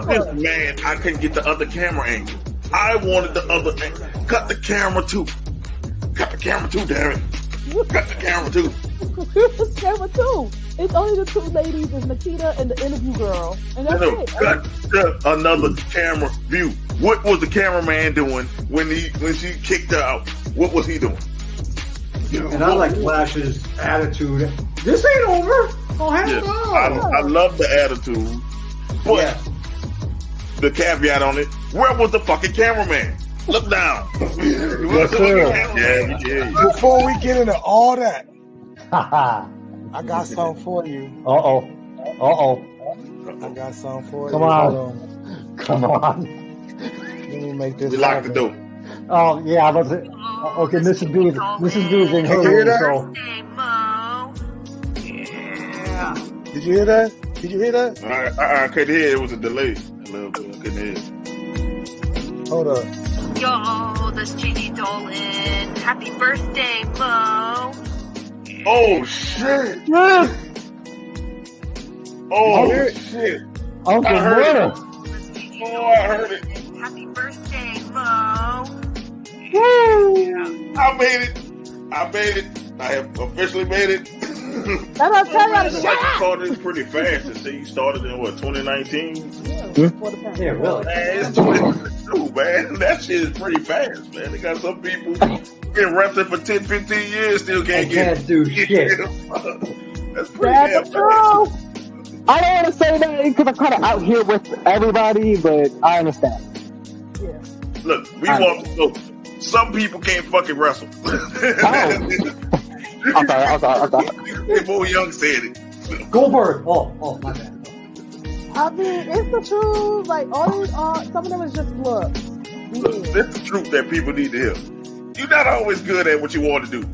was just mad I couldn't get the other camera angle. I wanted the other angle. Cut the camera too. Cut the camera too, damn it. Cut the camera too. The camera too. It's only the two ladies, it's Nikita and the interview girl. And that's it. Cut another camera view. What was the cameraman doing when she kicked her out? What was he doing? And I like Flash's attitude. This ain't over. Oh, hell no. I love the attitude. But the caveat on it, where was the fucking cameraman? Look down. Yes, sir. Yeah. Before we get into all that, I got something for you. Uh-oh. I got something for you. Come on. Let me make this. We locked the door. Oh, yeah, I was okay, Mrs. B is in her room, so. Yeah. Did you hear that? I couldn't hear. It was a delay. A little bit. I couldn't hear. Hold up. Yo, this Gigi Dolan. Happy birthday, Mo. Oh, shit. Shit. Uncle Murder. Oh, I heard it. Happy birthday, Mo. Woo! I made it. I have officially made it. That's what I'm You started pretty fast. They say you started in what, 2019? Yeah, really. Man, it's 2022, man. That shit is pretty fast, man. They got some people been wrestling for 10, 15 years, still can't do shit. That's pretty damn fast. I don't want to say that because I'm kind of out here with everybody, but I understand. Yeah. Look, we want to know. Some people can't fucking wrestle. I'm sorry. Before Young said it. Goldberg. Oh, my bad. I mean, it's the truth. Like, all these some of them is just looks. Look, that's the truth that people need to hear. You're not always good at what you want to do.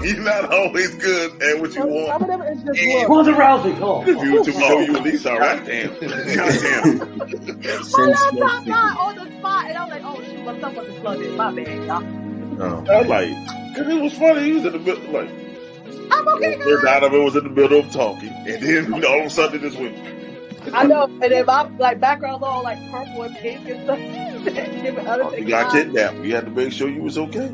You're not always good at what you want. Some of them is just looks. Ronda Rousey. If you were to know you at least all right, damn. Goddamn. I'm not on the spot, and I'm like, oh shoot, what's up with the flooded? My bad, y'all. I was like, cause it was funny. He was in the middle, like, I'm okay, guys. Donovan was in the middle of talking, and then all of a sudden this went. I know, and then my background's all like purple and pink and stuff. You got kidnapped. You had to make sure you was okay.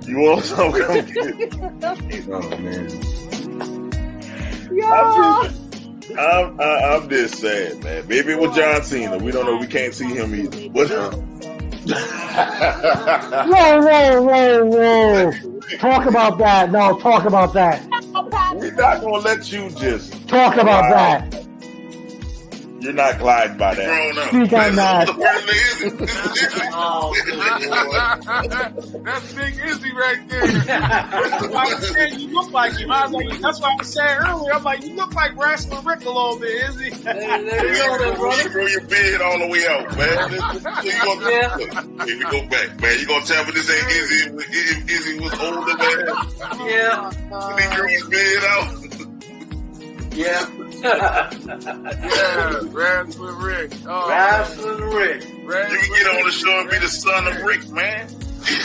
You also come get. Oh man. Yeah. I'm just sad, man. Maybe it was John Cena. We don't know. We can't see him either. But, Whoa. Talk about that. No, talk about that. We're not going to let you just talk about that. You're not gliding by that. Speak on that. That's Big Izzy right there. I'm saying you look like him. That's what I was saying earlier. I'm like, you look like Wrestling Rick a little bit, Izzy. There you grow your beard all the way out, man. Here we go back, man. You gonna tell me this ain't Izzy? Izzy was older, man. Yeah. When he grew his beard out. Yeah. Wrestling Rick. Wrestling Rick. You can get on the show and be the son of Rick, man.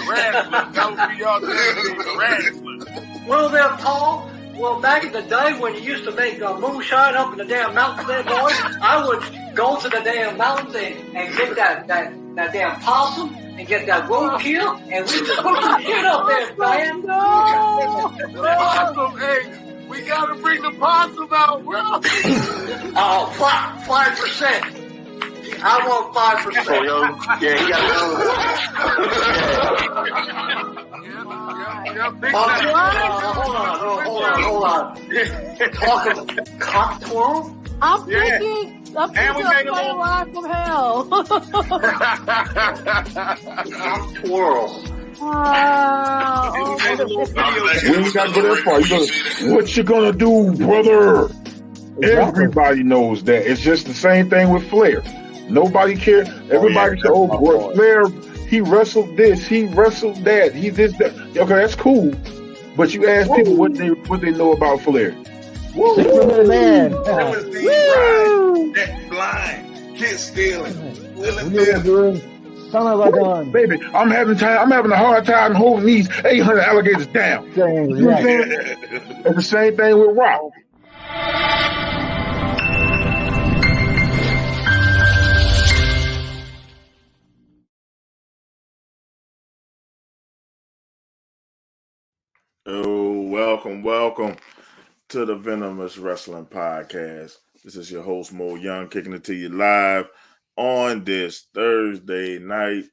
Wrestling. That would be y'all thing. Wrestling. Well, there, Paul. Well, back in the day when you used to make moonshine up in the damn mountains there, boys, I would go to the damn mountains and get that damn possum and get that roadkill, and we just put some shit up there, man. Possum, hey. We gotta bring the possum out, bro. 5%. I want 5%. Oh, yo, yeah, he got Hold on. Talk about cock twirl? I'm thinking of Play Live from Hell. Cock twirl. Wow. We ain't got to go that far. What you gonna do, brother? Everybody knows that. It's just the same thing with Flair. Nobody cares. Everybody said, "Oh, boy, Flair, he wrestled this, he wrestled that, he did that." Okay, that's cool. But you ask people what they know about Flair. Man. That blind, kid stealing, willing. Baby, I'm having a hard time holding these 800 alligators down. Yeah. It's the same thing with Rock. Oh, welcome to the Venomous Wrestling Podcast. This is your host, Mo Young, kicking it to you live on this Thursday night.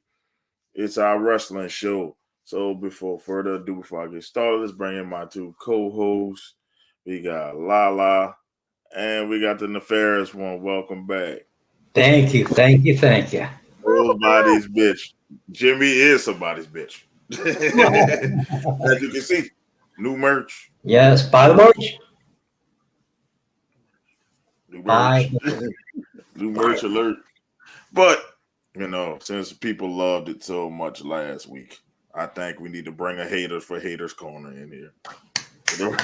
It's our wrestling show. So before further ado, before I get started, let's bring in my two co-hosts. We got LaLa and we got the nefarious one. Welcome back. Thank you. Nobody's bitch. Jimmy is somebody's bitch. As you can see, new merch. Yes, buy the merch. New merch alert. But, since people loved it so much last week, I think we need to bring a haters for haters corner in here. We're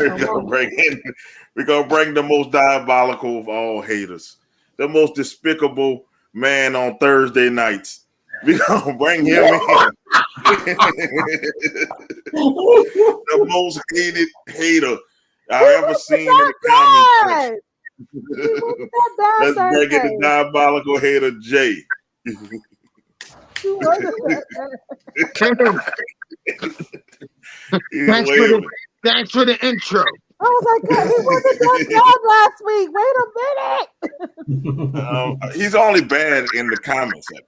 gonna bring the most diabolical of all haters, the most despicable man on Thursday nights. We're gonna bring him in. The most hated hater I've ever seen in the comment section. Let's bring in the diabolical hater, Jay. Thanks for the intro. I was like, God, he wasn't that bad last week. Wait a minute. He's only bad in the comment section.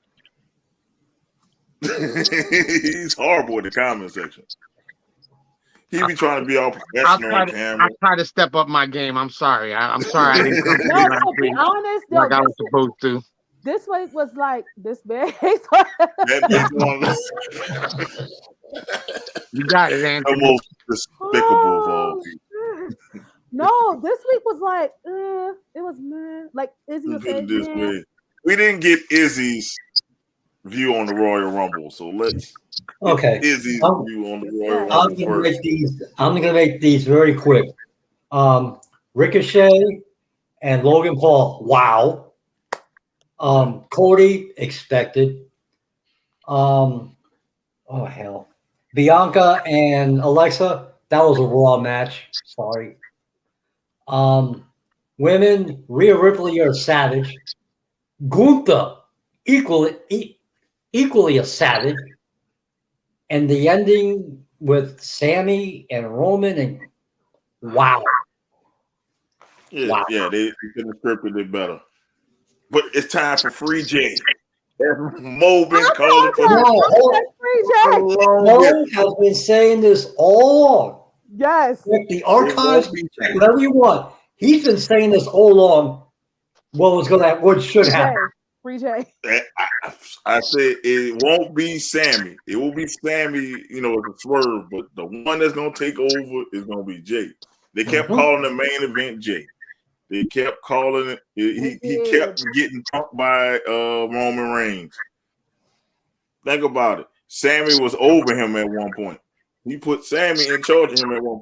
He's horrible in the comment section. He be trying to be all professional on camera. I try to step up my game. I'm sorry. I'm sorry I didn't come to last week honest, like I was supposed to. This week was like this bad. You got it, Anthony. The most despicable of all people. No, this week was like, it was like Izzy was saying. We didn't get Izzy's view on the Royal Rumble, so let's get Izzy's view on the Royal Rumble first. I'm gonna make these very quick. Ricochet and Logan Paul, wow. Cody, expected. Oh hell. Bianca and Alexa, that was a Raw match. Sorry. Women, Rhea Ripley are savage. Gunther, equally a savage. And the ending with Sammy and Roman, and wow. Yeah, they could have scripted it better. But it's time for Free Jay. Mo been calling for Free Jay. Mo has been saying this all along. Yes. The archives, whatever you want. He's been saying this all along. What should happen? Free Jay. I said it won't be Sammy. It will be Sammy, as a swerve, but the one that's gonna take over is gonna be Jay. They kept calling the main event Jay. They kept calling it. He kept getting punked by Roman Reigns. Think about it. Sammy was over him at one point. He put Sammy in charge of him at one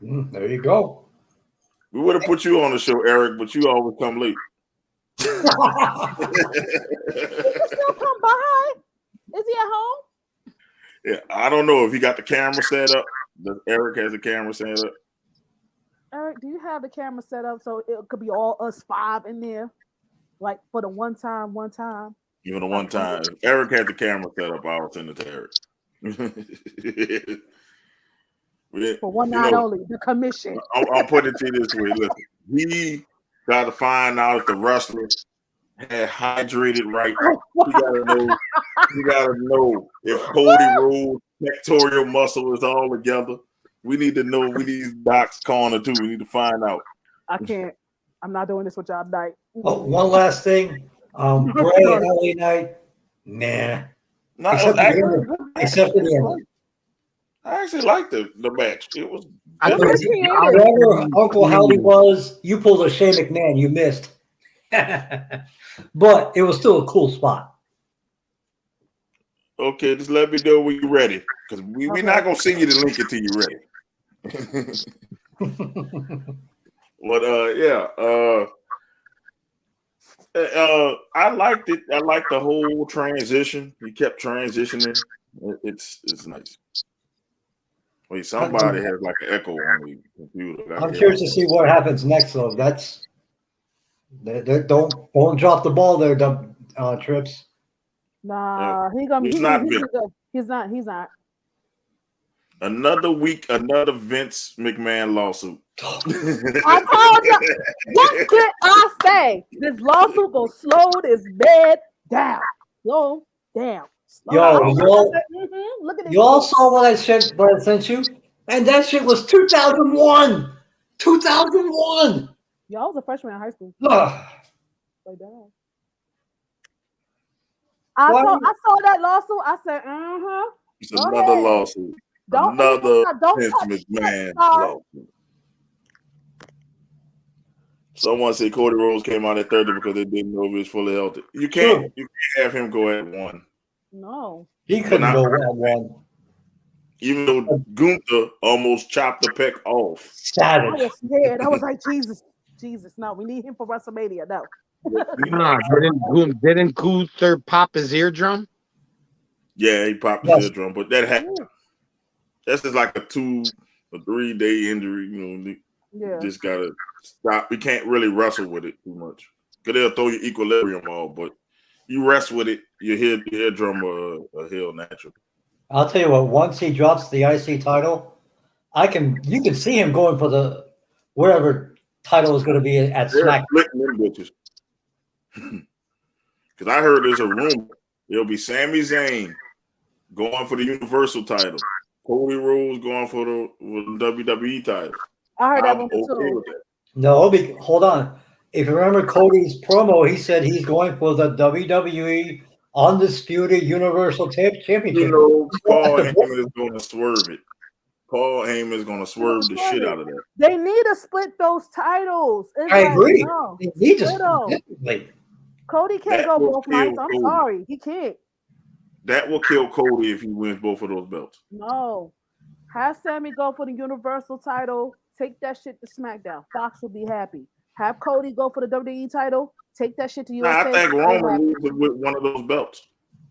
point. There you go. We would have put you on the show, Eric, but you always come late. He can still come by. Is he at home? Yeah, I don't know if he got the camera set up. Eric has the camera set up. Eric, do you have the camera set up so it could be all us five in there? Like for the one time? Even the one time. Eric had the camera set up, I will send it to Eric. For one night only, the commission. I'll put it to you this way. Listen, he got to find out if the wrestler had hydrated right. He gotta know if Cody Rhodes' pectoral muscle is all together. We need to know. We need Doc's corner too. We need to find out. I can't. I'm not doing this with y'all tonight. Oh, one last thing. Bray and LA Knight, nah. Except for the end. I actually liked the match. It was. Whatever Uncle Howdy was, you pulled a Shane McMahon. You missed. But it was still a cool spot. Okay, just let me know when you're ready. Because we're not going to send you the link until you're ready. But I liked it. I liked the whole transition. He kept transitioning. It's nice. Wait, somebody has like an echo on the computer. I'm curious to see what happens next, though. Don't drop the ball there, Trips. Nah, he's not. Another week, another Vince McMahon lawsuit. I told you. What did I say? This lawsuit gonna slow this bed down. Slow down. Look at this. Y'all saw what I sent you, and that shit was 2001. 2001. Y'all was a freshman in high school. Like that. I saw that lawsuit. I said, It's another lawsuit. Another Vince McMahon lawsuit. Someone said Cody Rhodes came out at 30 because they didn't know if he was fully healthy. You can't have him go at 1. No. He couldn't go at 1. Even though Gunther almost chopped the peck off. Savage. I was scared. I was like, Jesus, no, we need him for WrestleMania. No. Didn't Gunther pop his eardrum? Yeah, he popped his eardrum, but that happened. That's just like a 2 or 3 day injury. You just gotta stop. We can't really wrestle with it too much because they'll throw your equilibrium off. But you rest with it, your eardrum will heal naturally. I'll tell you what. Once he drops the IC title, you can see him going for the wherever title is going to be at SmackDown. Because I heard there's a rumor it'll be Sami Zayn going for the Universal title, Cody Rhodes going for the WWE title. I heard that one too. With that. No, hold on. If you remember Cody's promo, he said he's going for the WWE Undisputed Universal Championship. Paul Heyman is going to swerve it. Paul Heyman is going to swerve the shit out of that. They need to split those titles. I agree. They need to split. Cody can't go both nights. I'm sorry. He can't. That will kill Cody if he wins both of those belts. No. Have Sammy go for the Universal title. Take that shit to SmackDown. Fox will be happy. Have Cody go for the WWE title. Take that shit to USA. I think Roman leaves with one of those belts.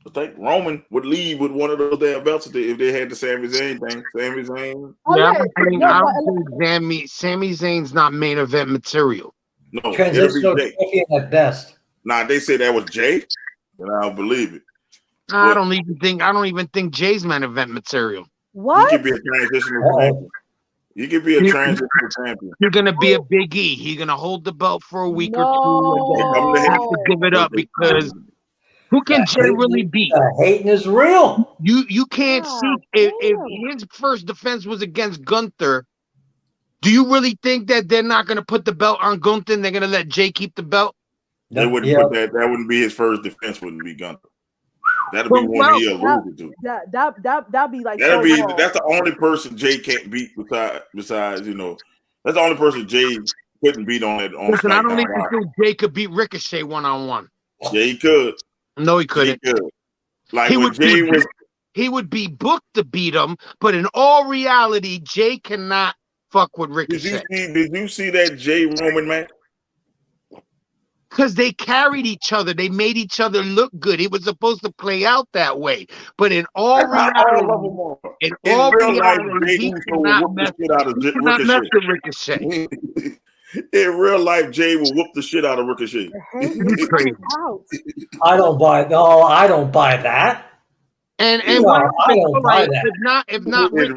I think Roman would leave with one of those damn belts if they had the Sami Zayn thing. Sami Zayn. I don't think Sami Zayn's not main event material. No, transitional champion at best. Nah, they say that was Jay, and I don't believe it. I don't even think Jay's main event material. What? He could be a transitional champion. You could be a transitional champion. You're gonna be a Big E. He's gonna hold the belt for a week or two, and then have to give it up because who can Jay really beat? Hating is real. You can't see if his first defense was against Gunther. Do you really think that they're not gonna put the belt on Gunther and they're gonna let Jay keep the belt? They wouldn't put that. That wouldn't be his first defense. Wouldn't be Gunther. That'd be one he alluded to. That'd be like that's the only person Jay can't beat besides that's the only person Jay couldn't beat on that. Listen, I don't even think Jay could beat Ricochet 1-on-1. Yeah, he could. No, he couldn't. He could. Like he would be booked to beat him, but in all reality, Jay cannot fuck with Ricochet. Did you see that Jay Roman match? Because they carried each other. They made each other look good. It was supposed to play out that way. But in all reality, he cannot mess with Ricochet. In real life, Jay will whoop the shit out of Ricochet. I don't buy that. And I don't buy that. If not in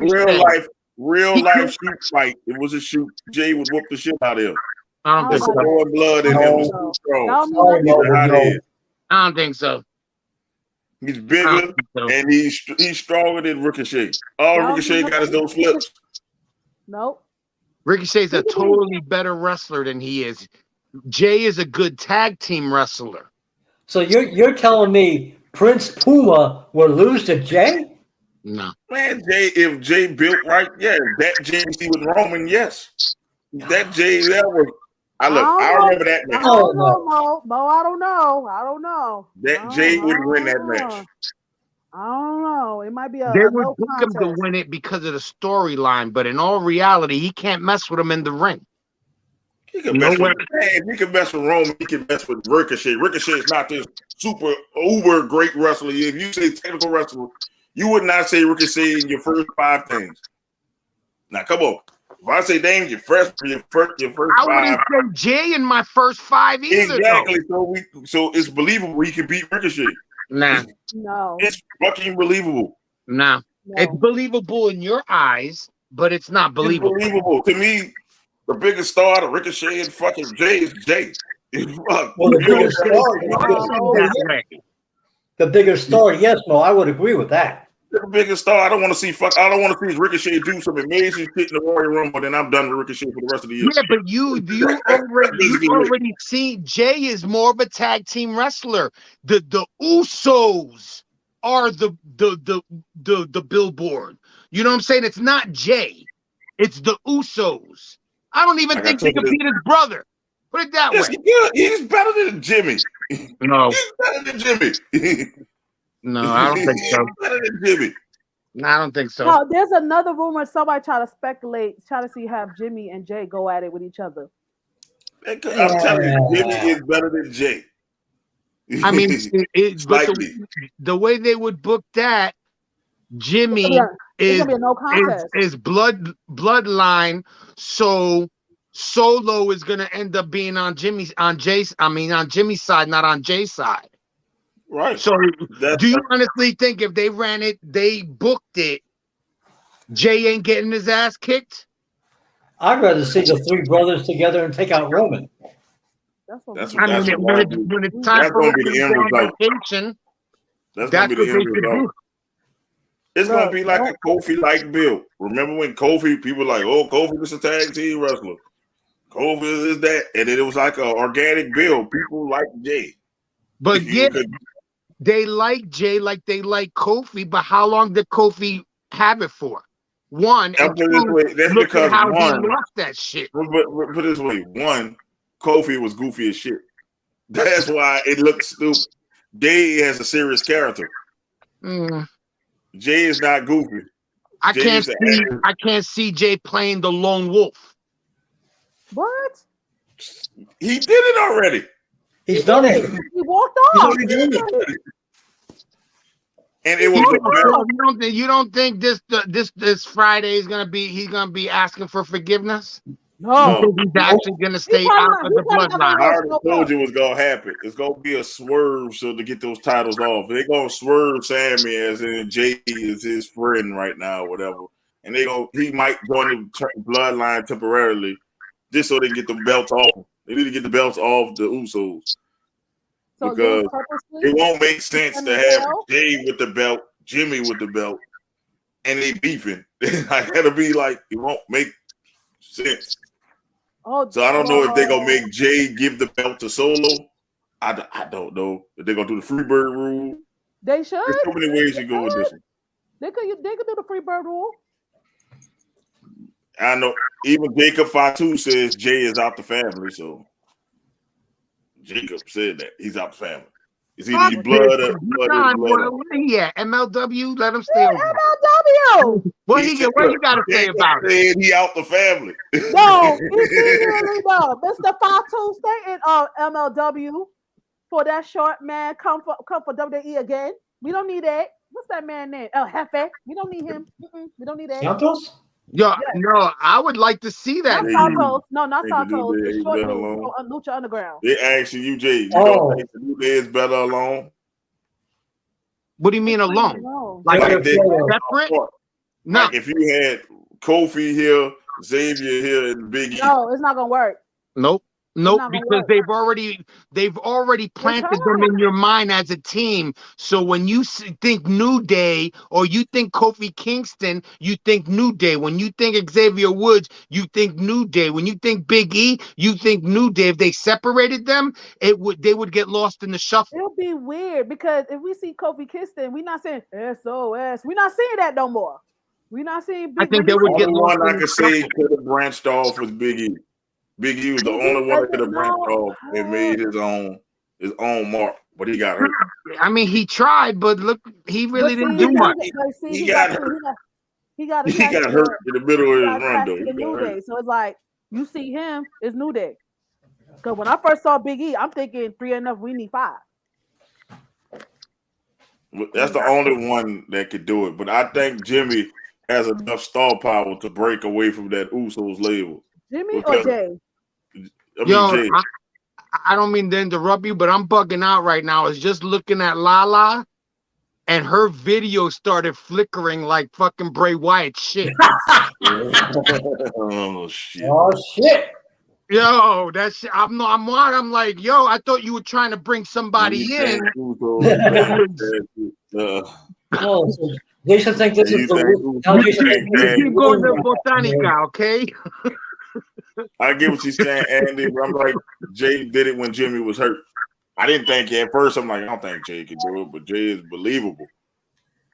real life shoot fight, it was a shoot. Jay would whoop the shit out of him. I don't think so. More blood in him. I don't think so. He's bigger and he's stronger than Ricochet. All Ricochet got is those flips. Nope. Ricochet's a totally better wrestler than he is. Jay is a good tag team wrestler. So you're telling me Prince Puma will lose to Jay? No. Man, if Jay built right, yeah. That Jay see with Roman, yes. That Jay that was. I remember that match. I don't know, Mo. I don't know. That Jay would win that match. I don't know. It might be They would book him to win it because of the storyline, but in all reality, he can't mess with him in the ring. He can mess with Roman. He can mess with Ricochet. Ricochet is not this super uber great wrestler. If you say technical wrestler, you would not say Ricochet in your first 5 things. Now, come on. If I say name your first I five, wouldn't say Jay in my first 5 either. exactly. So it's believable he can beat Ricochet. Nah, No. It's fucking believable. nah. It's believable in your eyes, but it's not believable. It's believable to me. The biggest star to Ricochet and fucking Jay is Jay. Well, the biggest star, the biggest star, yes, Mo, I would agree with that. The biggest star. I don't want to see Ricochet do some amazing shit in the Royal Rumble, then I'm done with Ricochet for the rest of the year. Yeah, but you already see Jay is more of a tag team wrestler. The Usos are the billboard. You know what I'm saying? It's not Jay. It's the Usos. I don't even think he could beat his brother. Put it that way. He's better than Jimmy. No. He's better than Jimmy. No, I don't think so. He's better than Jimmy. No, I don't think so. No, there's another rumor. Somebody try to speculate, try to see have Jimmy and Jay go at it with each other. I'm telling you, Jimmy is better than Jay. I mean, but the way they would book that, Jimmy is bloodline, so Solo is gonna end up being on Jimmy's side, not on Jay's side. Right. So do you honestly think if they ran it, they booked it, Jay ain't getting his ass kicked? I'd rather see the three brothers together and take out Roman. When it's time for the end result. That's gonna be the end result. It's gonna be like a Kofi-like build. Remember when Kofi, people were like, oh, Kofi is a tag team wrestler. Kofi is that, and then it was like an organic build. People like Jay, but they like Jay like they like Kofi. But how long did Kofi have it for? One, that's because how one he lost that shit. But put it this way: one, Kofi was goofy as shit. That's why it looks stupid. Jay has a serious character. Jay is not goofy. I can't see Jay playing the lone wolf. What? He did it already. He's done it. He walked off. And it was you don't think this Friday is he's gonna be asking for forgiveness? No. He's actually gonna stay out of the bloodline. I already told you what's gonna happen. It's gonna be a swerve so to get those titles off. They're gonna swerve Sammy as in Jay is his friend right now, whatever. And he might join the bloodline temporarily just so they get the belts off. They need to get the belts off the Usos. So because it won't make sense to have Jay with the belt, Jimmy with the belt, and they beefing. That'll be like, it won't make sense. So I don't know if they're gonna make Jay give the belt to Solo. I don't know if they're gonna do the Freebird rule. They should. There's so many ways you go with this one. They could do the Freebird rule. I know even Jacob Fatu says Jay is out the family, so Jacob said that he's out the family. Is he blood or blood? Where he at? MLW? Let him stay over. MLW. What you got to say about it? He out the family. No, Mr. Fatu stay in MLW for that short man. Come for WWE again. We don't need that. What's that man name? El Jefe. We don't need him. We don't need that. Santos? No, I would like to see that. Not Santos. No, not Santos. It's short Lucha Underground. They actually, you Jay, you don't think the New Day is better alone? What do you mean alone? Like separate? No. Like if you had Kofi here, Xavier here, and Big E. No, it's not gonna work. Nope, because they've already planted them in your mind as a team. So when you think New Day or you think Kofi Kingston, you think New Day. When you think Xavier Woods, you think New Day. When you think Big E, you think New Day. If they separated them, they would get lost in the shuffle. It'll be weird because if we see Kofi Kingston, we're not saying SOS. We're not seeing that no more. We're not seeing Big E. I think they would get lost. One I could say could have branched off was Big E. Big E was the only one that could have branched off and made his own mark, but he got hurt. I mean, he tried, but look, he really didn't do much. He got hurt. He got hurt in the middle of his run, though. New Day. So it's like you see him, it's New Day. Because when I first saw Big E, I'm thinking 3 enough. We need 5. That's the only one that could do it. But I think Jimmy has enough star power to break away from that Usos label. Jimmy or Jay? Jay. I don't mean to interrupt you, but I'm bugging out right now. I was just looking at LaLa, and her video started flickering like fucking Bray Wyatt shit. Oh shit! Oh shit! Yo, that shit. I'm like, yo, I thought you were trying to bring somebody in. Oh, so Jason thinks this is the now Jason go to Botanica, okay? I get what she's saying, Andy, but I'm like, Jay did it when Jimmy was hurt. I didn't think at first, I'm like, I don't think Jay could do it, but Jay is believable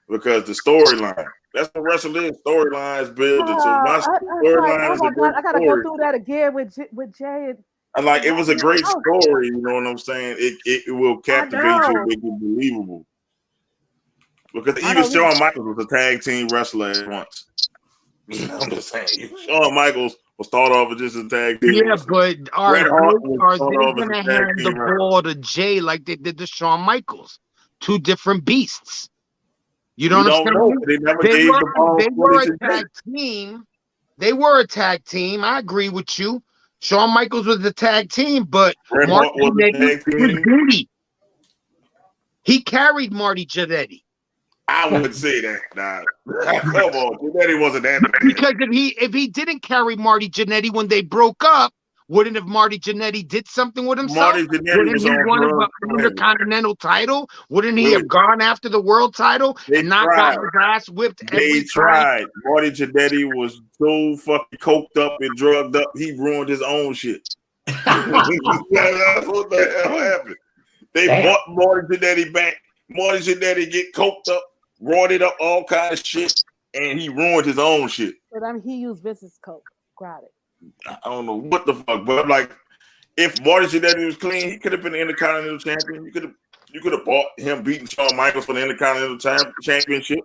because the storyline. That's what wrestling is. Storylines build it. So my storyline is a great I gotta story. go through that again with Jay. And like, it was a great story. You know what I'm saying? It will captivate you and make it believable. Because even Shawn Michaels was a tag team wrestler at once. I'm just saying, Shawn Michaels will start off as just a tag team. Yeah, but are they gonna hand the ball to Jay like they did to Shawn Michaels? Two different beasts. You don't understand? They never gave the ball. They were a tag team. They were a tag team. I agree with you. Shawn Michaels was a tag team, but Marty Jannetty, he carried Marty Jannetty. I wouldn't say that. Nah. Come on, Jannetty wasn't that bad. Because if he didn't carry Marty Jannetty when they broke up, wouldn't have Marty Jannetty did something with himself? Wouldn't he won the Intercontinental title? Wouldn't he have gone after the world title and not got his ass whipped every time? Marty Jannetty was so fucking coked up and drugged up, he ruined his own shit. That's what the hell happened. They bought Marty Jannetty back. Marty Jannetty get coked up, roided up all kind of shit, and he ruined his own shit. But I mean, he used Vince's coke. Got it. I don't know what the fuck, but I'm like, if Marty Jannetty was clean, he could have been the Intercontinental Champion. You could have bought him beating Shawn Michaels for the Intercontinental Championship.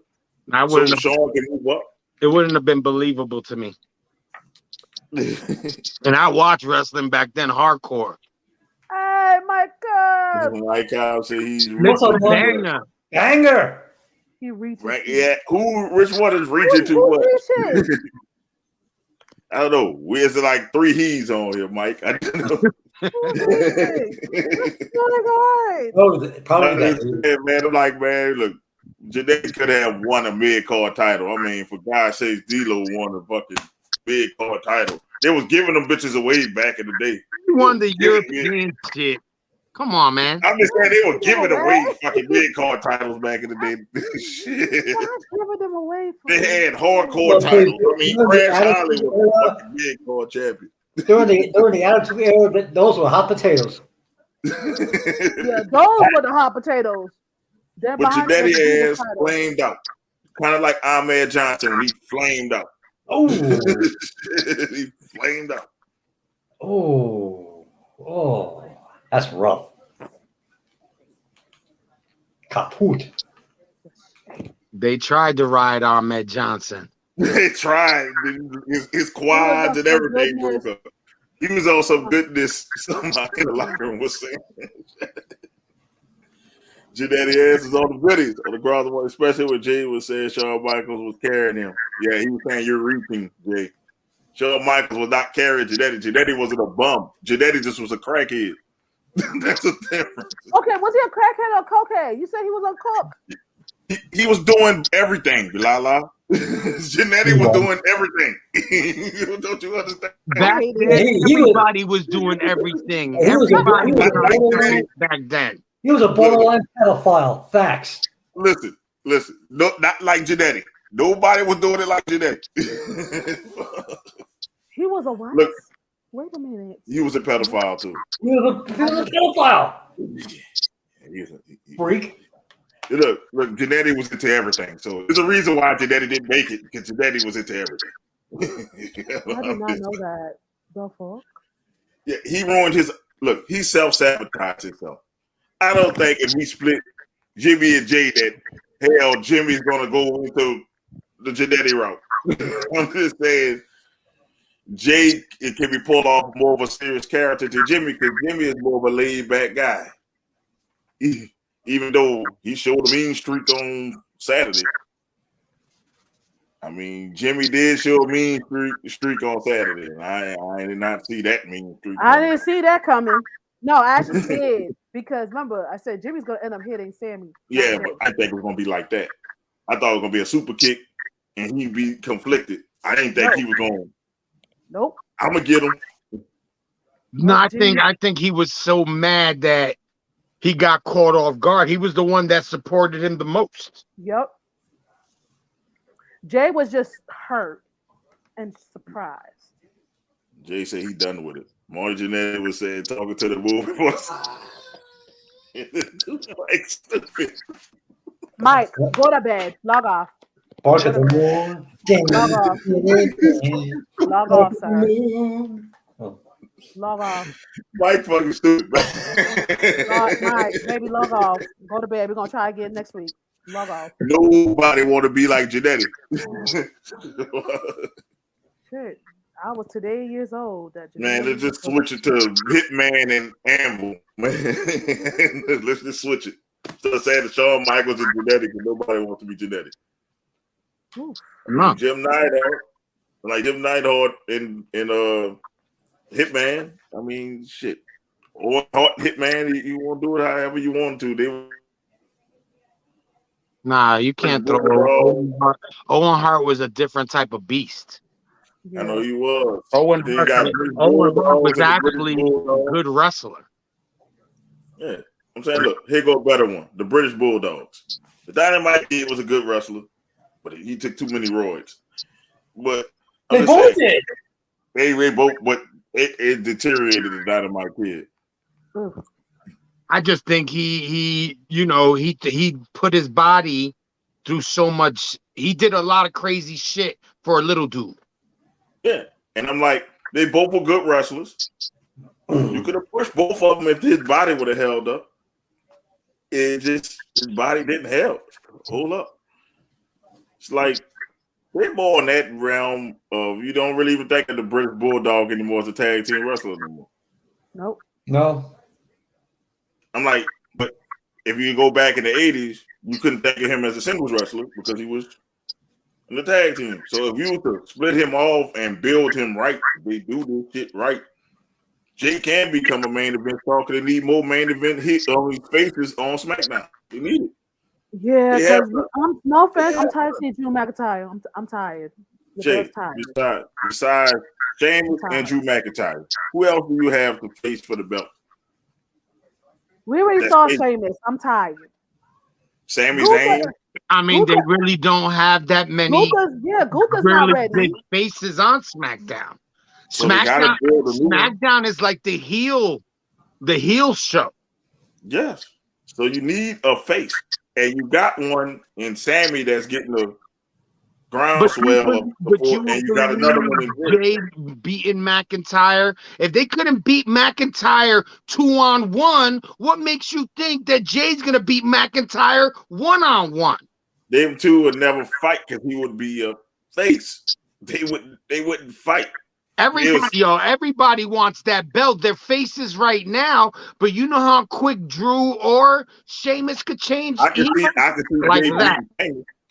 I wouldn't have, Shawn can move up. It wouldn't have been believable to me. And I watched wrestling back then, hardcore. Hey, my God! Like Kyle said, he's banger. He reaches. Right? Yeah. Which one is reaching to what? I don't know. Where's it like 3 he's on here, Mike? I don't know. Probably that. Man, I'm like, man, look, Jannetty could have won a mid-card title. I mean, for God's sake, D-Lo won a fucking mid-card title. They was giving them bitches away back in the day. He won the European shit. Come on, man. I'm just saying they were giving away fucking mid-card titles back in the day. Shit. Giving them away. They had hardcore titles. I mean, Crash Holly was a fucking mid-card champion. During the Attitude Era, those were hot potatoes. Yeah, those were the hot potatoes. But Jannetty ass flamed out. Kind of like Ahmed Johnson. He flamed out. Oh. He flamed out. Oh. That's rough. Kaput. They tried to ride Ahmed Johnson. They tried. His quads and everything broke up. He was on some goodness. Somebody in the locker room was saying. Jannetty ass is on the goodies on the ground, especially when Jay was saying Shawn Michaels was carrying him. Yeah, he was saying you're reaching, Jay. Shawn Michaels was not carrying Jannetty. Jannetty wasn't a bum. Jannetty just was a crackhead. That's a difference. Okay, was he a crackhead or cokehead? You said he was on coke. He was doing everything, LaLa. Jannetty was doing everything. Don't you understand? Back then, everybody was doing everything. Everybody was doing it back then. He was a borderline pedophile. Facts. Listen. No, not like Jannetty. Nobody was doing it like Jannetty. He was a what? Look, wait a minute. He was a pedophile too. He was a pedophile. Freak. Look, Jannetty was into everything. So there's a reason why Jannetty didn't make it, because Jannetty was into everything. I did not know that. The fuck? Yeah, he ruined his look, he self-sabotaged himself. I don't think if we split Jimmy and Jay that hell Jimmy's gonna go into the Jannetty route. I'm just saying Jay, it can be pulled off more of a serious character to Jimmy, because Jimmy is more of a laid-back guy. Even though he showed a mean streak on Saturday. I mean, Jimmy did show a mean streak on Saturday. I did not see that mean streak. I didn't see that coming. No, I actually did because remember I said Jimmy's gonna end up hitting Sammy. Yeah, but I think it was gonna be like that. I thought it was gonna be a super kick, and he'd be conflicted. I didn't think he was going. Nope. I'm gonna get him. No, I think he was so mad that he got caught off guard. He was the one that supported him the most. Yep. Jay was just hurt and surprised. Jay said he done with it. Marty Jannetty was saying, talking to the movie voice. Like stupid. Mike, go to bed. Log off. Bark at the moon. Log off. Log off, sir. Log off. Mike fucking stupid. Mike, maybe log off. Go to bed. We're gonna try again next week. Log off. Nobody want to be like Jannetty. Shit. I was today years old. Man, let's just switch it to Hitman and Anvil. Man, let's just switch it. So saying that Shawn Michaels and Jannetty because nobody wants to be Jannetty. Jim Neidhart, like Jim Neidhart in Hitman. I mean, shit. Or Hitman, you want to do it however you want to. Nah, you can't throw Owen Hart. Owen Hart was a different type of beast. Yeah. I know he was. Owen Hart was actually a good wrestler. Yeah. I'm saying, look, here go a better one. The British Bulldogs. The Dynamite Kid was a good wrestler, but he took too many roids. But they both did. They both, but it deteriorated the Dynamite Kid. I just think he put his body through so much. He did a lot of crazy shit for a little dude. Yeah, and I'm like, they both were good wrestlers. You could have pushed both of them if his body would have held up. It just his body didn't help. Hold up. It's like they're more in that realm of you don't really even think of the British Bulldog anymore as a tag team wrestler anymore. Nope. No. I'm like, but if you go back in the 80s, you couldn't think of him as a singles wrestler because he was in the tag team. So if you were to split him off and build him right, they do this shit right. Jay can become a main event star because they need more main event hits on his faces on SmackDown. They need it. Yeah, because no offense, I'm tired of seeing Drew McIntyre. I'm tired. Jay, besides Sheamus and Drew McIntyre, who else do you have to face for the belt? We already saw Sheamus. I'm tired. Sami Zayn. I mean, they really don't have that many. Gunther's really not ready. Big faces on SmackDown. So SmackDown is like the heel show. Yes. So you need a face, and you got one in Sammy that's getting the groundswell. But you got another one in Jay beating McIntyre. If they couldn't beat McIntyre 2-on-1, what makes you think that Jay's gonna beat McIntyre 1-on-1? Them two would never fight because he would be a face. They wouldn't fight. Everybody wants that belt. They're faces right now, but you know how quick Drew or Sheamus could change. I can see like that.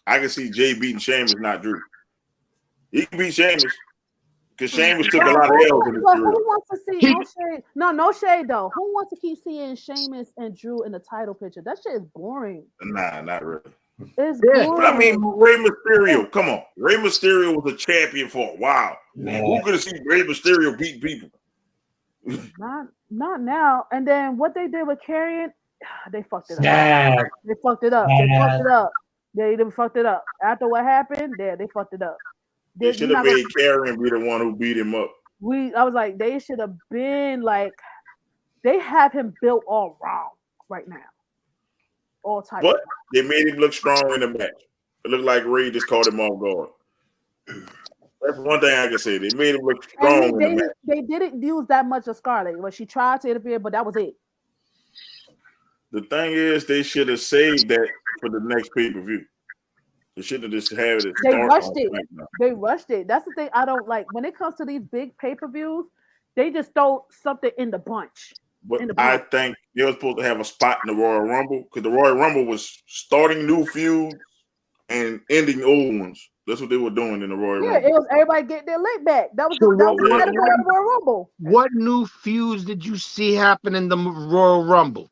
I can see Jay beating Sheamus, not Drew. He can beat Sheamus because Sheamus took a lot of L's in his career. Who wants to see no shade though? Who wants to keep seeing Sheamus and Drew in the title picture? That shit is boring. Nah, not really. It's boring. But I mean, Rey Mysterio, come on. Rey Mysterio was a champion for a while. Who could have seen Rey Mysterio beat people? Not now. And then what they did with Karrion, they fucked it up. Yeah. They fucked it up. They fucked it up. They fucked it up. After what happened, they fucked it up. They should have made Karrion be the one who beat him up. I was like, they should have been like, they have him built all wrong right now. All types. But they made him look strong in the match. It looked like Ray just caught him off guard. That's one thing I can say. They made him look strong in the match. They didn't use that much of Scarlett. Well, she tried to interfere, but that was it. The thing is, they should have saved that for the next pay-per-view. They shouldn't have just had it. They rushed it. They rushed it. That's the thing I don't like. When it comes to these big pay-per-views, they just throw something in the bunch. But I think they were supposed to have a spot in the Royal Rumble because the Royal Rumble was starting new feuds and ending old ones. That's what they were doing in the Royal Yeah, Rumble. it was everybody getting their lick back. That was So the category of the Royal Rumble. What new feuds did you see happen in the Royal Rumble?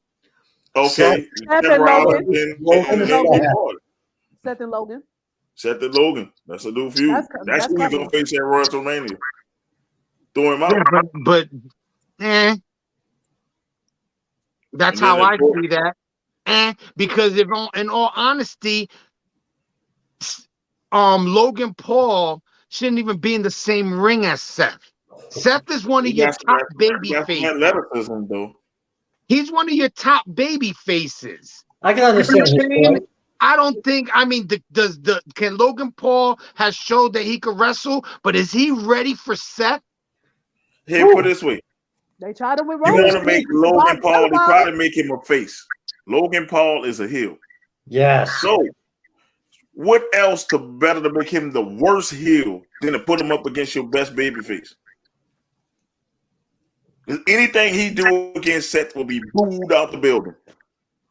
Okay, Seth and Logan. Seth and Logan. Seth and Logan. That's a new feud. That's who he's gonna face at WrestleMania. Throw him out. Yeah, but that's how I see that. Because if, in all honesty, Logan Paul shouldn't even be in the same ring as Seth. Seth is one of your top baby faces. Athleticism, though. He's one of your top baby faces. I can understand. I don't think. I mean, can Logan Paul has showed that he could wrestle, but is he ready for Seth? Here, put it this way. They tried to with You want to make Logan Paul? They try to make him a face. Logan Paul is a heel. Yes. So, what else better to make him the worst heel than to put him up against your best baby face? Anything he do against Seth will be booed out the building.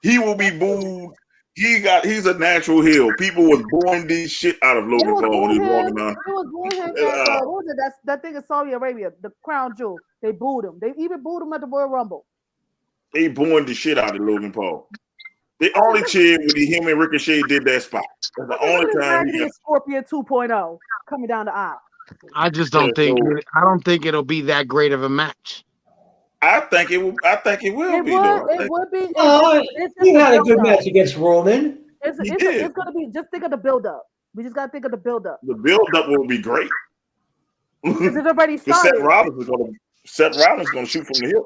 He will be booed. He's a natural heel. People was booing this shit out of Logan Paul when he was walking down. They was booing him at what was it? That thing in Saudi Arabia, the Crown Jewel. They booed him. They even booed him at the Royal Rumble. They booing the shit out of Logan Paul. They only cheered when him and Ricochet did that spot. That's the only time he got Scorpion 2.0 coming down the aisle. I just don't think. I don't think it'll be that great of a match. I think it will. I think it will be. It would be. He had a good match against Roman. It's going to be. Just think of the build up. We just got to think of the build up. The build up will be great. It's already started. Seth Rollins is going to shoot from the hip.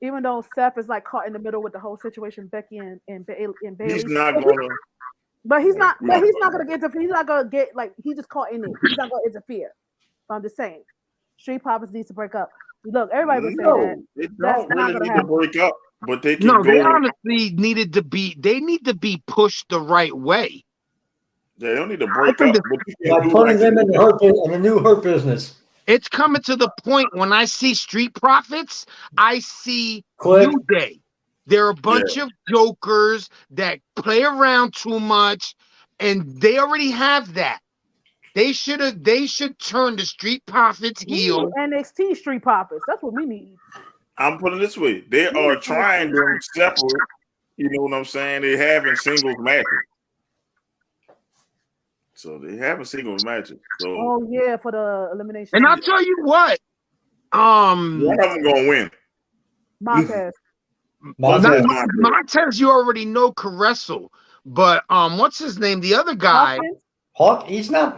Even though Seth is like caught in the middle with the whole situation, Becky and Bailey. He's not going to. But he's not. But he's not going to interfere. He's not going to get like he just caught in it. He's not going to interfere. So I'm just saying, Street Profits needs to break up. Look, everybody was saying that. They don't really need to break up, but they can No, go. they honestly needed to be. They need to be pushed the right way. They don't need to break up. By putting them in the new Hurt Business. It's coming to the point when I see Street Profits, I see New Day. They're a bunch of jokers that play around too much, and they already have that. They should turn the Street Profits heel. NXT Street Profits. That's what we need. I'm putting it this way. They are trying to separate. You know what I'm saying? They're having singles matches. So they have a singles matches. So for the elimination. And I'll tell you what. One of them gonna win. Montez. Montez, you already know can wrestle. But what's his name? The other guy. Hawk, he's good.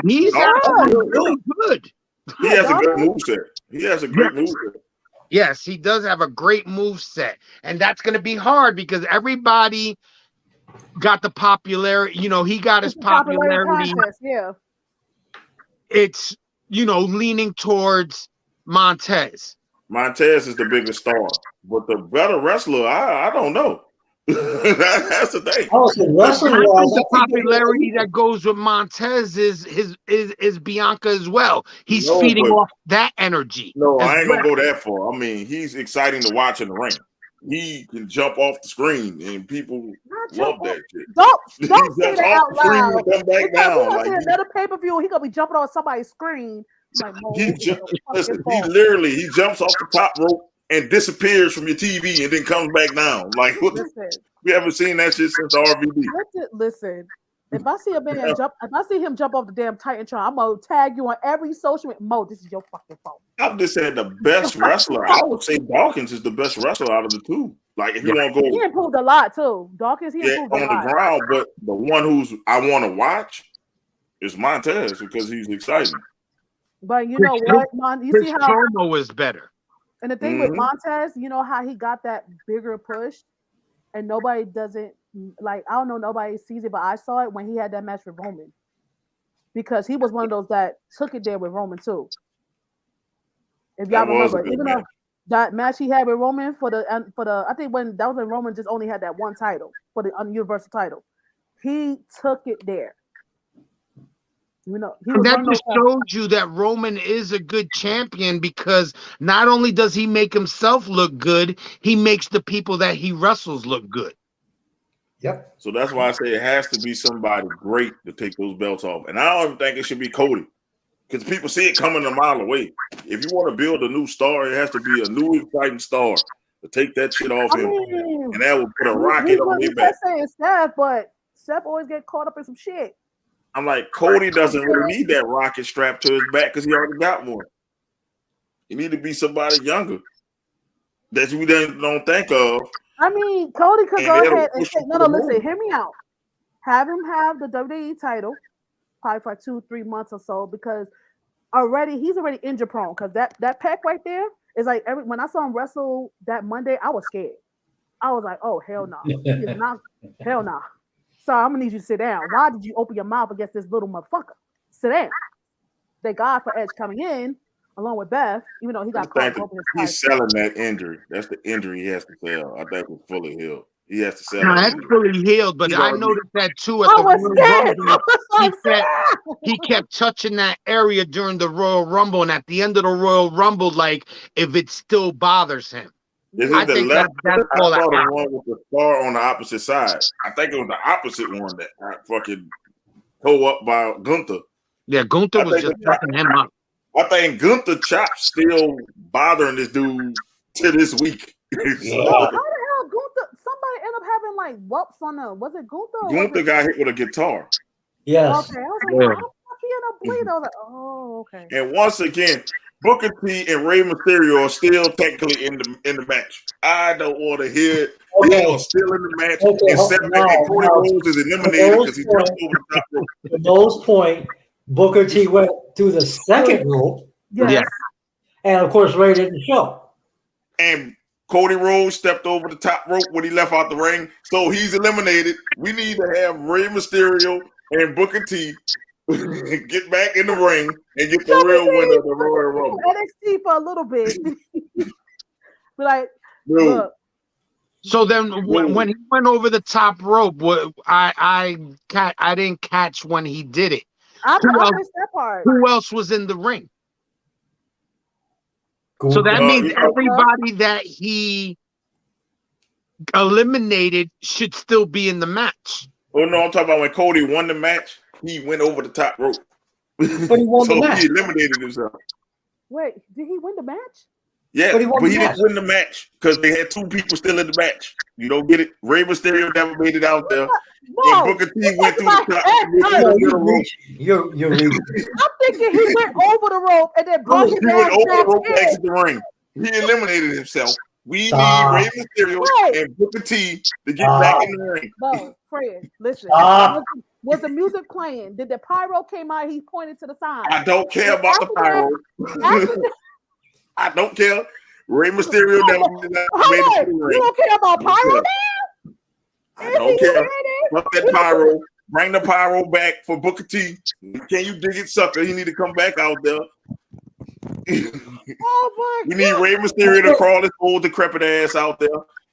He's actually really good. He has a good moveset. He has a great moveset. Yes, he does have a great moveset. And that's going to be hard because everybody got the popularity. You know, he got his popularity. Yeah. It's, leaning towards Montez. Montez is the biggest star. But the better wrestler, I don't know. That's the thing. The popularity that goes with Montez is Bianca as well. He's feeding off that energy. No, I ain't gonna go that far. I mean, he's exciting to watch in the ring. He can jump off the screen, and people love that shit. Don't say that out loud. Come back down. Like another pay-per-view, he gonna be jumping on somebody's screen. Like, he literally jumps off the top rope and disappears from your TV and then comes back down. Like, we haven't seen that shit since the RVD. Listen, if I see him jump off the damn Titantron, I'm gonna tag you on every social media. Mo, this is your fucking fault. I'm just saying the best wrestler. I would say Dawkins is the best wrestler out of the two. Like, if you want to go, he improved a lot too. Dawkins, he improved a lot on the ground, but the one I want to watch is Montez because he's exciting. But you know what, you see how promo is better. And the thing with Montez, you know how he got that bigger push, and nobody doesn't like. I don't know, nobody sees it, but I saw it when he had that match with Roman, because he was one of those that took it there with Roman too. If y'all remember, even though that match he had with Roman for the I think when that was when Roman just only had that one title for the Universal title, he took it there. That just shows you that Roman is a good champion because not only does he make himself look good, he makes the people that he wrestles look good. Yep. So that's why I say it has to be somebody great to take those belts off. And I don't even think it should be Cody, because people see it coming a mile away. If you want to build a new star, it has to be a new exciting star to take that shit off him, and that will put a rocket on their back. Saying Steph, but Steph always get caught up in some shit. I'm like, Cody doesn't really need that rocket strapped to his back because he already got one. He need to be somebody younger that we don't think of. I mean, Cody could go ahead and say, no, listen, hear me out. Have him have the WWE title, probably for 2-3 months or so, because he's already injury prone. Because that pec right there is like when I saw him wrestle that Monday, I was scared. I was like, oh, hell no. Hell no. So I'm gonna need you to sit down. Why did you open your mouth against this little motherfucker? Sit down. Thank God for Edge coming in along with Beth, even though he got caught up in his he's selling that injury. That's the injury he has to sell. I think it's fully healed. He has to sell. No, that's fully healed, but I noticed that too at the Royal Rumble. He kept touching that area during the Royal Rumble, and at the end of the Royal Rumble, like if it still bothers him. I think that's all the one with the star on the opposite side. I think it was the opposite one that got fucking towed up by Gunther. Yeah, Gunther was just fucking him up. I think Gunther chops still bothering this dude to this week. How the hell Gunther? Somebody ended up having like whoops on them. Was it Gunther? Gunther got hit with a guitar. Yes. Okay, I was like, how he ended up bleeding? I was like, oh, okay. And once again, Booker T and Rey Mysterio are still technically in the match. I don't want to hear it. They are still in the match. And Cody Rhodes is eliminated because he jumped over the top rope. To those point, Booker T went through the second rope. Yes. And of course, Ray didn't show. And Cody Rhodes stepped over the top rope when he left out the ring. So he's eliminated. We need to have Rey Mysterio and Booker T get back in the ring and get the real winner of the Royal Rumble. NXT for a little bit. Be like, look. So then, when he went over the top rope, I didn't catch when he did it. I missed that part. Who else was in the ring? So that means everybody that he eliminated should still be in the match. Oh no, I'm talking about when Cody won the match. He went over the top rope. But he won the match. He eliminated himself. Wait, did he win the match? Yeah, but he didn't win the match because they had two people still in the match. You don't get it? Rey Mysterio never made it out there. And Booker T went through the top. You're reading. I'm thinking he went over the rope and then brought his ass over the rope back to exit the ring. He eliminated himself. We need Rey Mysterio and Booker T to get back in the ring. No, Fred, listen. Was the music playing? Did the pyro came out? He pointed to the side. I don't care about the pyro. I don't care. Rey Mysterio never made it to the ring. You don't care about pyro now? I don't care. Fuck that pyro. Bring the pyro back for Booker T. Can you dig it, sucker? He need to come back out there. Oh my we need Rey Mysterio to crawl his old decrepit ass out there.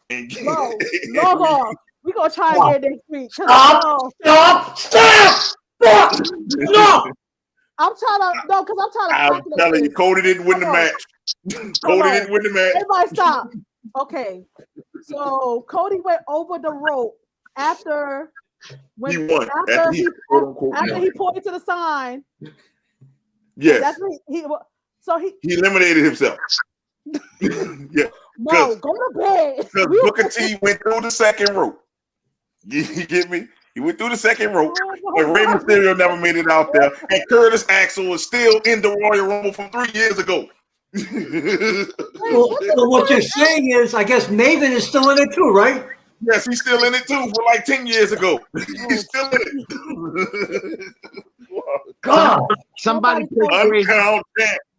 And log off. We're gonna try again next week. Stop! No! I'm telling you, Cody didn't win the match. Cody didn't win the match. Everybody stop. Okay. So Cody went over the rope after he won. After he pointed to the sign. Yes. That's what he eliminated himself. Yeah. No, go to bed. Because Booker T went through the second rope. You get me? He went through the second rope, and Rey Mysterio never made it out there. And Curtis Axel is still in the Royal Rumble from 3 years ago. So what you're saying is, I guess Maven is still in it too, right? Yes, he's still in it too for like 10 years ago. He's still in it. God.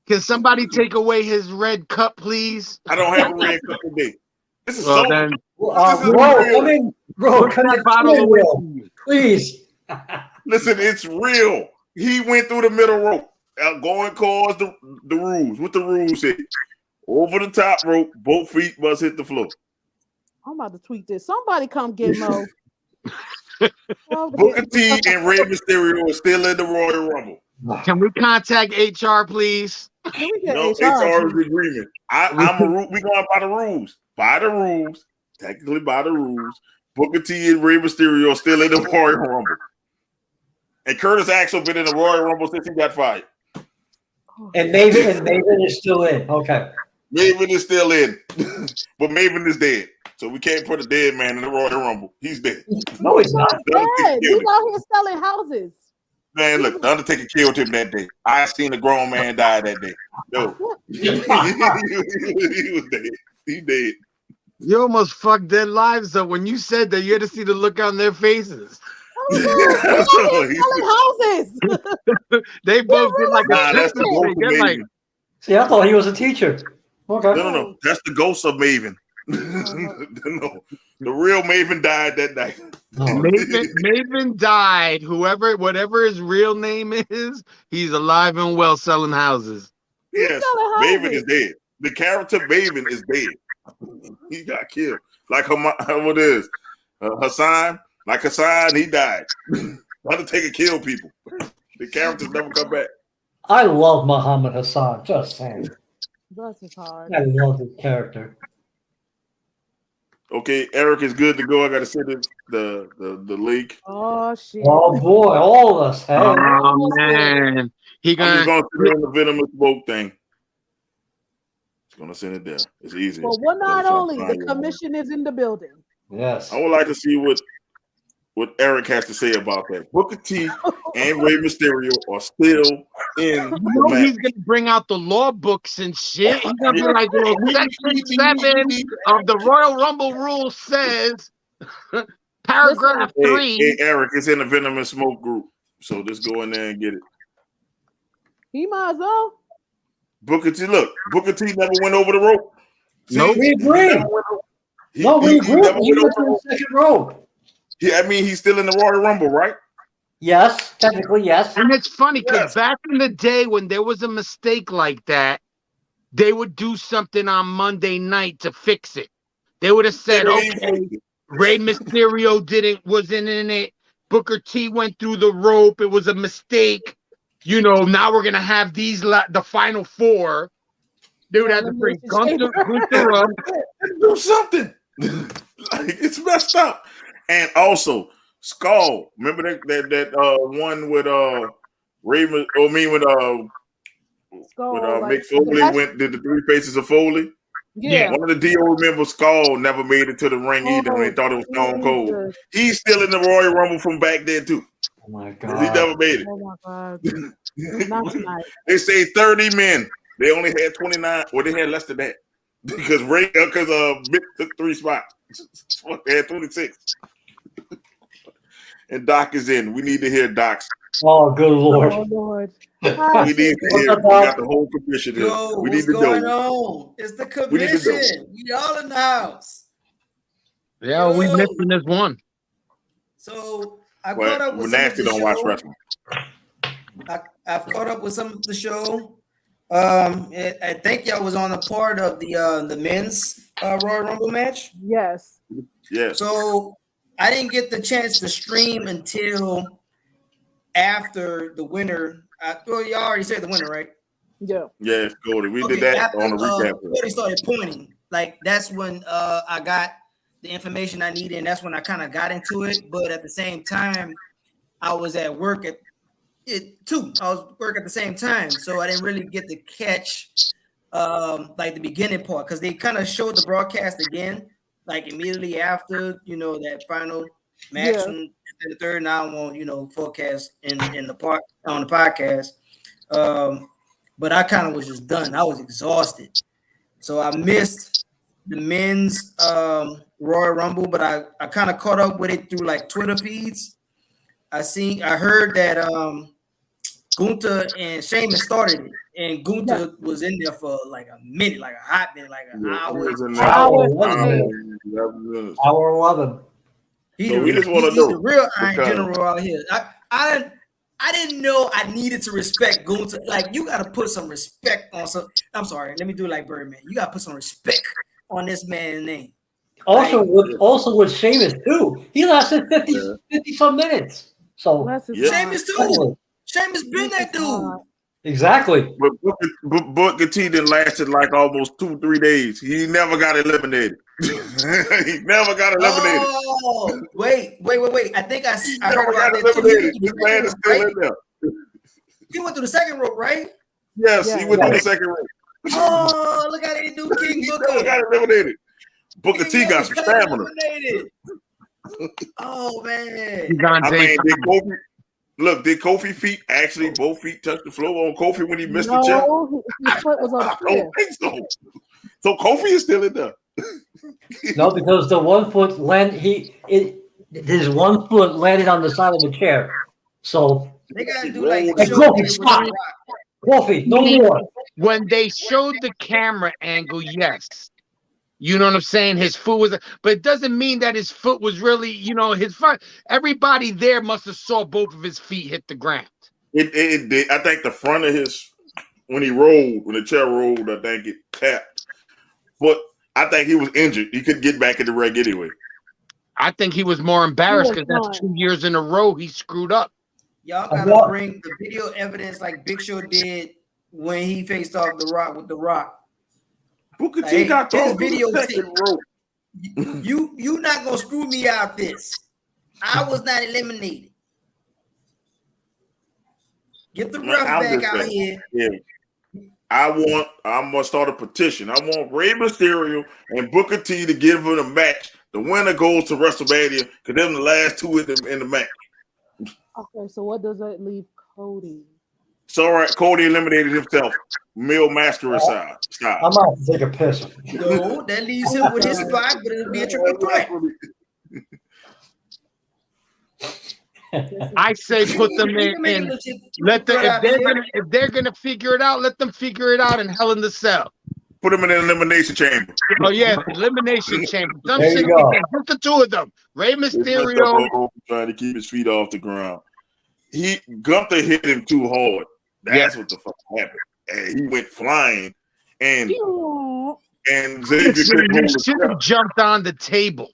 Can somebody take away his red cup, please? I don't have a red cup today. This is bro, come that bottle away, please. Listen, it's real. He went through the middle rope, going towards the rules. What the rules say? Over the top rope, both feet must hit the floor. I'm about to tweet this. Somebody come get Mo. Booker T and Rey Mysterio are still in the Royal Rumble. Can we contact HR, please? No, HR is agreement. We going by the rules. By the rules. Technically by the rules. Booker T and Rey Mysterio are still in the Royal Rumble. And Curtis Axel been in the Royal Rumble since he got fired. And Maven is still in. Okay. Maven is still in. But Maven is dead. So we can't put a dead man in the Royal Rumble. He's dead. No, he's not. Dead. He's out here selling houses. Man, look, the Undertaker killed him that day. I seen a grown man die that day. No. he was dead. He dead. You almost fucked their lives up when you said that. You had to see the look on their faces. Selling houses. They both did like nah, that's the ghost of Maven. See, I thought he was a teacher. Okay. No. That's the ghost of Maven. No. The real Maven died that night. Maven died. Whatever his real name is, he's alive and well selling houses. Yes, Maven is dead. The character Maven is dead. He got killed. Like what is Hassan? Like Hassan, he died. Undertaker killed people. The characters never come back. I love Muhammad Hassan. Just saying. That's hard. I love his character. Okay, Eric is good to go. I got to send it the link. Oh shit! Oh boy, all of us. Hey. Oh man, I'm just gonna send it the Venomous smoke thing. Just gonna send it there. It's easy. Well, we're not only the commission is in the building. Yes. I would like to see what Eric has to say about that. Booker T and Rey Mysterio are still in the match. He's gonna bring out the law books and shit. He's gonna be like, well, Section 7 of the Royal Rumble rule says, paragraph 3. Hey, Eric, it's in the Venomous Smoke group, so just go in there and get it. He might as well. Booker T, look, Booker T never went over the rope. No, we agree. He never went over the second rope. Yeah, I mean, he's still in the Royal Rumble, right? Yes, technically, yes. And it's funny because back in the day when there was a mistake like that, they would do something on Monday night to fix it. They would have said, okay, Rey Mysterio wasn't in it. Booker T went through the rope. It was a mistake. You know, now we're going to have the final 4. They would have to bring Gunther up. Do something. Like, it's messed up. And also, Skull. Remember that one with Raymond? Or me with Mick Foley did the 3 Faces of Foley. Yeah. One of the DO members, Skull, never made it to the ring either. They thought it was Stone Cold. He's still in the Royal Rumble from back then too. Oh my god. He never made it. Oh my god. Not tonight. They say 30 men. They only had 29. Well, they had less than that because Mick took 3 spots. They had 26. And Doc is in. We need to hear Doc's. Oh, good Lord. Oh, Lord. We need to hear. We got the whole commission here. We need to going know. on? It's the commission. We all in the house. Yeah, we missing this one. So I caught up with Nasty don't watch wrestling. I've caught up with some of the show. I think y'all was on a part of the men's Royal Rumble match. Yes. Yes. So I didn't get the chance to stream until after the winner. Well, you already said the winner, right? Yeah. Yeah, Cody. We did that on the recap. Cody started pointing. Like that's when I got the information I needed, and that's when I kind of got into it. But at the same time, I was at work at it too. I was work at the same time, so I didn't really get to catch like the beginning part because they kind of showed the broadcast again, like immediately after that final match and the third. Now I won't forecast in the part on the podcast. But I kind of was just done. I was exhausted, so I missed the men's Royal Rumble, but I kind of caught up with it through like Twitter feeds. I heard that Gunther and Sheamus started it, and Gunther was in there for like a minute, like a hot minute, like an hour. Hour 11. He's the real Iron General out here. I didn't know I needed to respect Gunther. Like, you got to put some respect on some. I'm sorry, let me do it like Birdman. You got to put some respect on this man's name. Also with Sheamus too. He lasted 50 some minutes. So Sheamus too. Sheamus been that dude. Exactly. But Booker T then lasted like almost 2-3 days. He never got eliminated. He never got eliminated. Oh, wait. I think I heard Never about got that too. eliminated. This man is still in there. He went through the second rope, right? Yes, he went through the second rope. Oh, look how they do King Booker. Never got eliminated. Booker T got some stamina. Oh man. I mean, did Kofi feet actually both feet touch the floor on Kofi when he missed the chair? No, his foot was on the I don't think so. So Kofi is still in there. No, because the 1 foot his 1 foot landed on the side of the chair. So they gotta do like Kofi, stop. Kofi, no more. When they showed the camera angle, yes. You know what I'm saying? His foot was, but it doesn't mean that his foot was really, his foot. Everybody there must have saw both of his feet hit the ground. It did. I think the front of when the chair rolled, I think it tapped. But I think he was injured. He couldn't get back in the ring anyway. I think he was more embarrassed because that's 2 years in a row he screwed up. Y'all gotta bring the video evidence like Big Show did when he faced off The Rock with The Rock. Booker T got his video rope. You not gonna screw me out this. I was not eliminated. Get the ref back out here. Yeah. I'm gonna start a petition. I want Rey Mysterio and Booker T to give him a match. The winner goes to WrestleMania because they're the last two in the match. Okay, so what does that leave Cody? It's all right. Cody eliminated himself. Male masquerade style. I'm about to take a piss. No, that leaves him with his spot, but it'll be a triple threat. I say put them in. Let them if they're gonna figure it out, let them figure it out in Hell in the Cell. Put them in an elimination chamber. Oh yeah, elimination chamber. Some there shit you go. Put the two of them. Rey Mysterio trying to keep his feet off the ground. Gunther hit him too hard. That's what the fuck happened. And he went flying, and Xavier should have jumped on the table.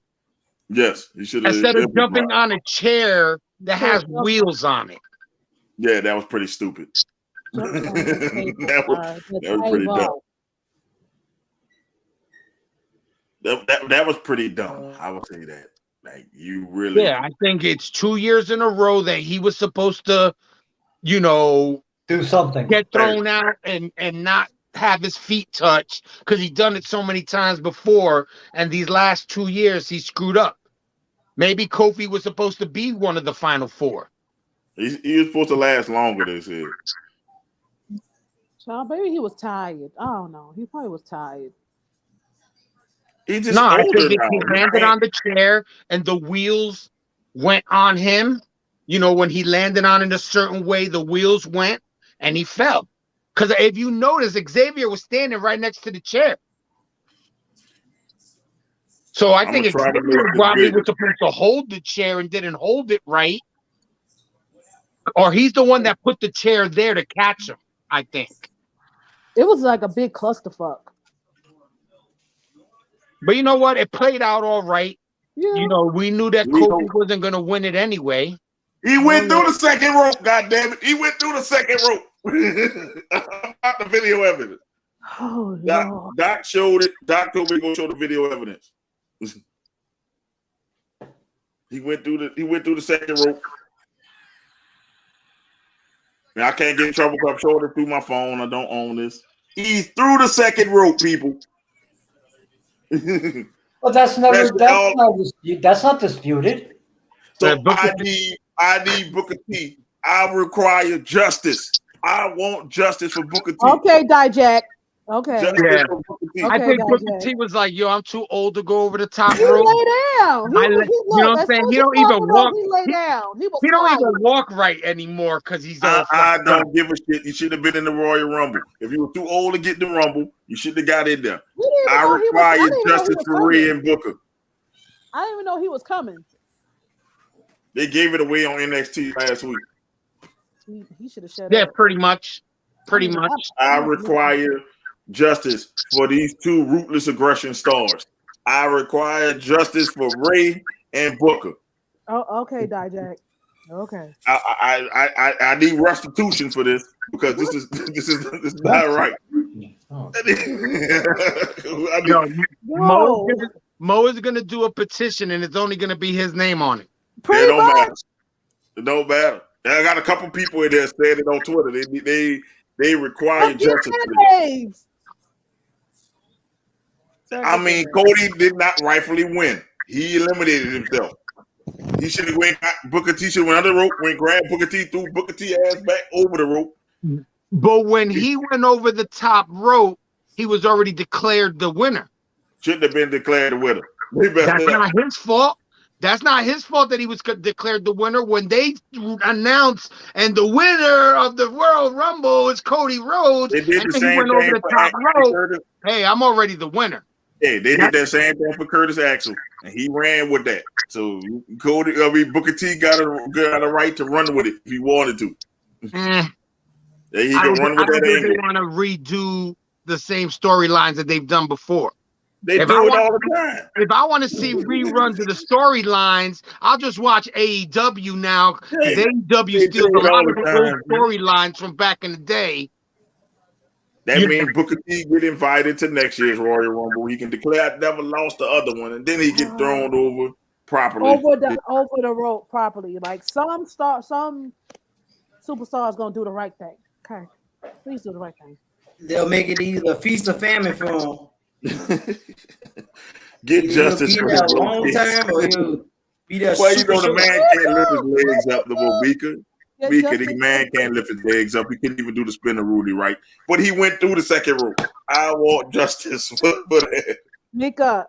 Yes, he should have. Instead of jumping on a chair that has wheels on it. Yeah, that was pretty stupid. that was pretty dumb. That was pretty dumb. I will say that. Like you really. Yeah, I think it's 2 years in a row that he was supposed to, do something, get thrown out and not have his feet touched because he's done it so many times before, and these last 2 years he screwed up. Maybe Kofi was supposed to be one of the final four. He was supposed to last longer than said. Sean, maybe he was tired. I don't know. He probably was tired. He just I think he landed on the chair and the wheels went on him. When he landed on it a certain way, the wheels went and he fell. Because if you notice, Xavier was standing right next to the chair. So I think Xavier probably was supposed to hold the chair and didn't hold it right. Or he's the one that put the chair there to catch him, I think. It was like a big clusterfuck. But you know what? It played out all right. Yeah. We knew that Kofi wasn't going to win it anyway. He went through the second rope, goddammit. He went through the second rope. Got the video evidence. Oh, Doc showed it. Doc told me to go show the video evidence. He went through the second rope. Now I can't get in trouble because I'm showing it through my phone. I don't own this. He's through the second rope, people. Well, that's not disputed. So I need Booker T. I require justice. I want justice for Booker T. Okay, Dijak. Okay. I think Booker T was like, "Yo, I'm too old to go over the top he rope." Lay down. You know what I'm saying? He don't even walk. He lay down. He don't even walk right anymore because he's old. I don't give a shit. You should have been in the Royal Rumble. If you were too old to get the Rumble, you should have got in there. I require justice for Rey and Booker. I didn't even know he was coming. They gave it away on NXT last week. He should have shut up. Yeah, pretty much. I require justice for these two ruthless aggression stars. I require justice for Rey and Booker. Oh, okay, Dijak. Okay. I need restitution for this because this is not right. Mo is gonna do a petition, and it's only gonna be his name on it. It don't matter. It don't matter. I got a couple people in there saying it on Twitter. They require justice. I mean, Cody did not rightfully win. He eliminated himself. He should have went. Booker T should have went under the rope. Went grabbed Booker T, threw Booker T ass back over the rope. But when he went over the top rope, he was already declared the winner. Shouldn't have been declared the winner. That's not his fault. That's not his fault that he was declared the winner when they announced, and the winner of the World Rumble is Cody Rhodes. They did and the then he same went over thing the for top rope. Curtis. Hey, I'm already the winner. Hey, they did that same thing for Curtis Axel, and he ran with that. So Booker T got a right to run with it if he wanted to. He can run with that angle. They want to redo the same storylines that they've done before. They do it all the time. If I want to see reruns of the storylines, I'll just watch AEW now. Because AEW steals a lot of the old storylines from back in the day. That means Booker T get invited to next year's Royal Rumble. He can declare I never lost the other one, and then he get thrown over properly. Over the rope properly. Like some superstars gonna do the right thing. Okay. Please do the right thing. They'll make it either a feast or famine for him. Get justice for a long time, or he'll be there. Well, you know the man can't lift his legs up. The the man can't lift his legs up. He couldn't even do the spinner Rudy right, but he went through the second rope. I want justice for that. Mika,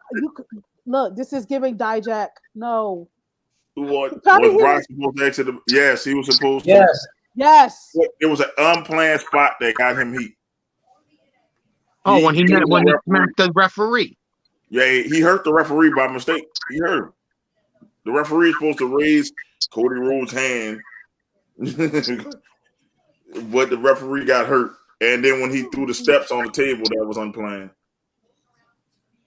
look. This is giving Dijak. No. Was Brock supposed to exit? Yes, he was supposed to. Yes. It was an unplanned spot that got him heat. Oh, when he smacked the referee. Yeah, he hurt the referee by mistake. He hurt him. The referee is supposed to raise Cody Rhodes' hand, but the referee got hurt. And then when he threw the steps on the table, that was unplanned.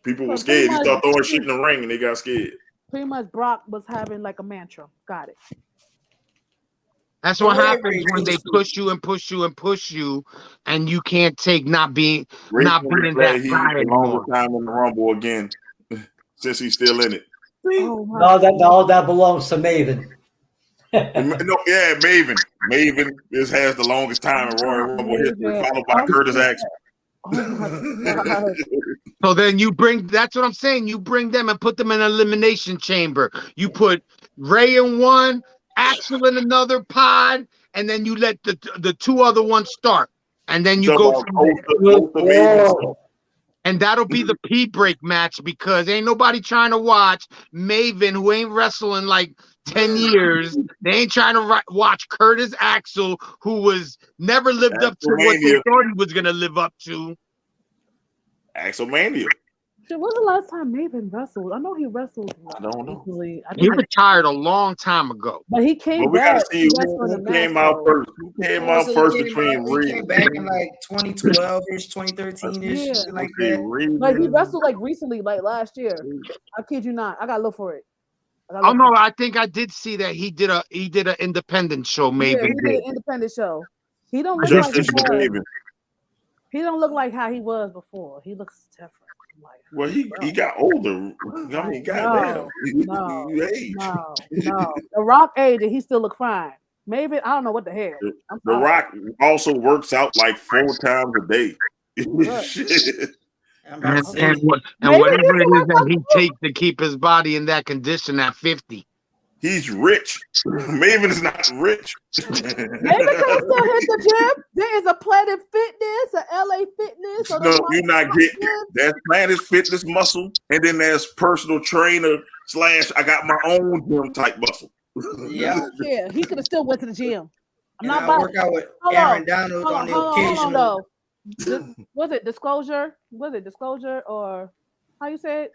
People were scared. He started throwing shit in the ring, and they got scared. Pretty much Brock was having like a mantra. Got it. That's what happens when they push you and push you and push you, and you can't take not being that guy anymore. Time in the Rumble again, since he's still in it. No, that belongs to Maven. Maven. Maven has the longest time in Royal Rumble history, followed by Curtis Axel. So then that's what I'm saying. You bring them and put them in an elimination chamber. You put Ray in one, Axel in another pod, and then you let the two other ones start, and then you go from there. And that'll be the pee break match because ain't nobody trying to watch Maven, who ain't wrestling like 10 years. They ain't trying to watch Curtis Axel, who was never lived up to what they thought he was gonna live up to. Axelmania. When was the last time Maven wrestled? I know he wrestled. I don't know. He retired a long time ago. But he came back. We gotta see who came out first. Who came out first between Reed? He came back in like 2012-ish, 2013-ish, like that. Like he wrestled like recently, like last year. I kid you not. I gotta look for it. Oh no, I think I did see that he did an independent show. Maybe he did an independent show. He don't look like he was. He don't look like how he was before. He looks different. Well, he got older. I mean, goddamn. No. The Rock age, and he still look fine. Maybe I don't know what the hell. The Rock also works out like 4 times a day. and whatever it is that he takes to keep his body in that condition at 50. He's rich. Maven is not rich. Maven can still hit the gym. There is a Planet Fitness, a LA Fitness. No, you're not getting it. There's Planet Fitness muscle, and then there's personal trainer / I got my own gym type muscle. Yeah, he could have still went to the gym. I'm not work out with Aaron Donald on the occasional. Was it disclosure? Was it disclosure or how you say it?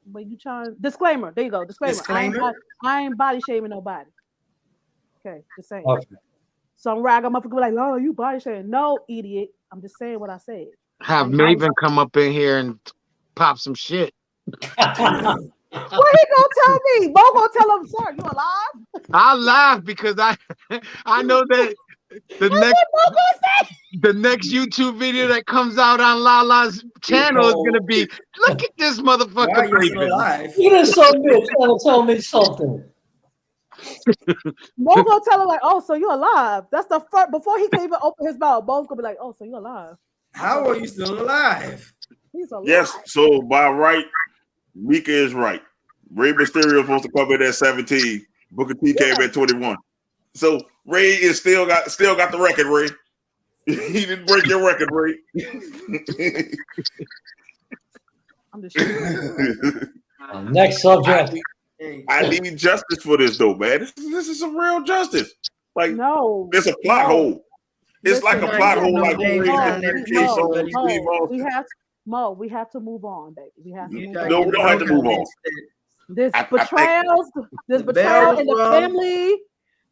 But you trying disclaimer. There you go. Disclaimer. I ain't body shaming nobody. Okay, just saying. Okay. Some ragamuffin be like, "Oh, you body shaming?" No, idiot. I'm just saying what I said. Have Maven come up in here and pop some shit. What he gonna tell me? Mo gonna tell him, sir, you alive? I laugh because I know that the next YouTube video that comes out on LaLa's channel is gonna be, look at this motherfucker alive. You didn't tell me something. Mo gonna tell him like, oh, so you alive? That's the first before he can even open his mouth. Mo's gonna be like, oh, so you alive? How are you still alive? He's alive. Yes. So by right, Mika is right. Rey Mysterio is supposed to come in at 17. Booker T came at 21. So Ray is still got the record, Ray. He didn't break your record, Ray. I'm just kidding. Next subject. I need justice for this though, man. This is some real justice. Like no, it's a plot hole. It's like a plot hole. Like we have to move on, baby. We have to move on. No, we don't have to move on. There's betrayal in the family.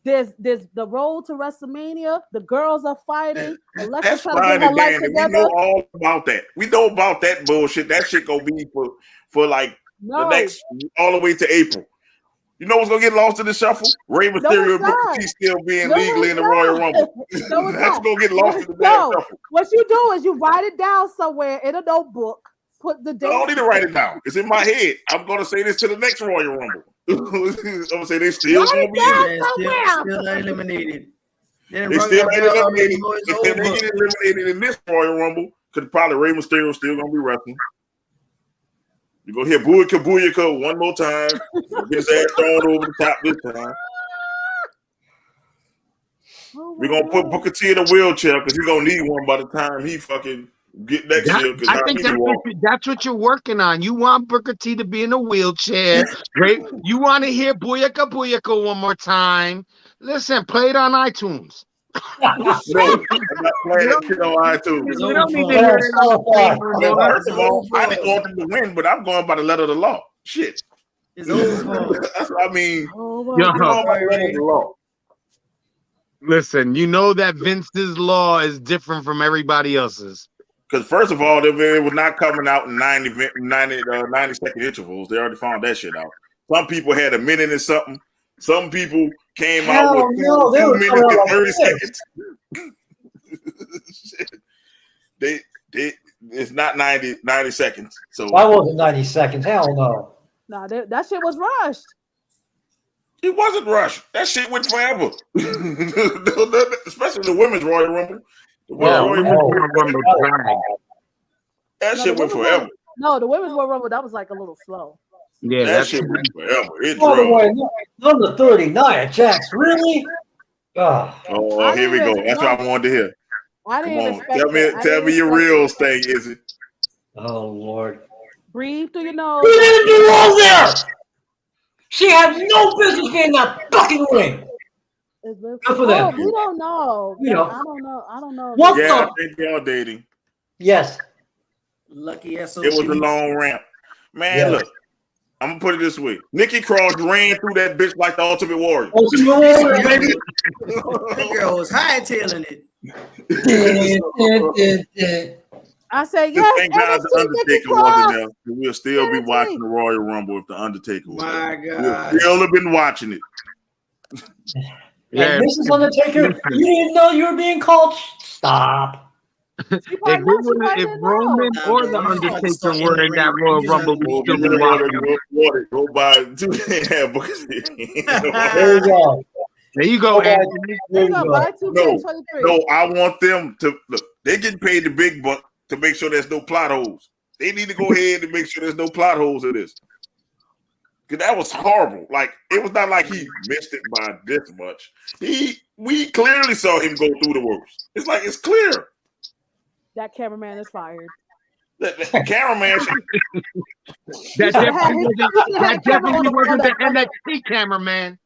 There's the road to WrestleMania. The girls are fighting. That's fine and dandy. We know all about that. We know about that bullshit. That shit gonna be for like the next all the way to April. You know what's gonna get lost in the shuffle? Rey Mysterio and Booker T still being legally in the Royal Rumble. That's gonna get lost in the damn shuffle. What you do is you write it down somewhere in a notebook. Put the date. I don't need to write it down. It's in my head. I'm gonna say this to the next Royal Rumble. I'm gonna say they still gonna be still eliminated. They still ain't eliminated. If they get eliminated in this Royal Rumble, because probably Rey Mysterio still gonna be wrestling. You go hear Booyaka Booyaka one more time. Get his ass thrown over the top this time. We're gonna put Booker T in a wheelchair because he's gonna need one by the time he fucking get next year. I think that's what you're working on. You want Booker T to be in a wheelchair, right? You want to hear Booyaka Booyaka one more time. Listen, play it on iTunes. No, I'm not playing that shit on iTunes. We don't need to hear it. First of all, I didn't want them to win, but I'm going by the letter of the law. Shit. It's over. That's what I mean. Listen, you know that Vince's law is different from everybody else's. Because first of all, it was not coming out in 90-second intervals. They already found that shit out. Some people had a minute and something. Some people came out with 2 minutes and 30 seconds. It's not 90 seconds. So that wasn't 90 seconds. Hell no. Nah, that shit was rushed. It wasn't rushed. That shit went forever. Especially the women's Royal Rumble. That shit went forever. No, the women's Royal Rumble, that was like a little slow. Yeah, that shit went forever. Number 39, Jax. Really? Oh, here we go. That's what I wanted to hear. I didn't Come on, tell me your real thing, Izzy. Oh Lord. Breathe through your nose. We didn't do all there. She had no business being in that fucking ring. Good for them. We don't know. I don't know. What I think y'all dating. Yes. Lucky SOB. It was a long ramp. Man, look. I'm gonna put it this way: Nikki Cross ran through that bitch like the Ultimate Warrior. That girl was hightailing it. I said, yes. Thank God the Undertaker wasn't there. We'll still be watching the Royal Rumble if the Undertaker was there. My God. We'll still have been watching it. Yeah. And Mrs. Undertaker, you didn't know you were being called. Stop. If Roman or the Undertaker were in that Royal Rumble, we'd still be watching. Go buy 2 hamburgers. There you go. There you go, Anthony. No, I want them to look. They getting paid the big buck to make sure there's no plot holes. They need to go ahead and make sure there's no plot holes in this. Because that was horrible. Like, it was not like he missed it by this much. We clearly saw him go through the worst. It's like, it's clear. That cameraman is fired. The cameraman that definitely wasn't the NXT cameraman.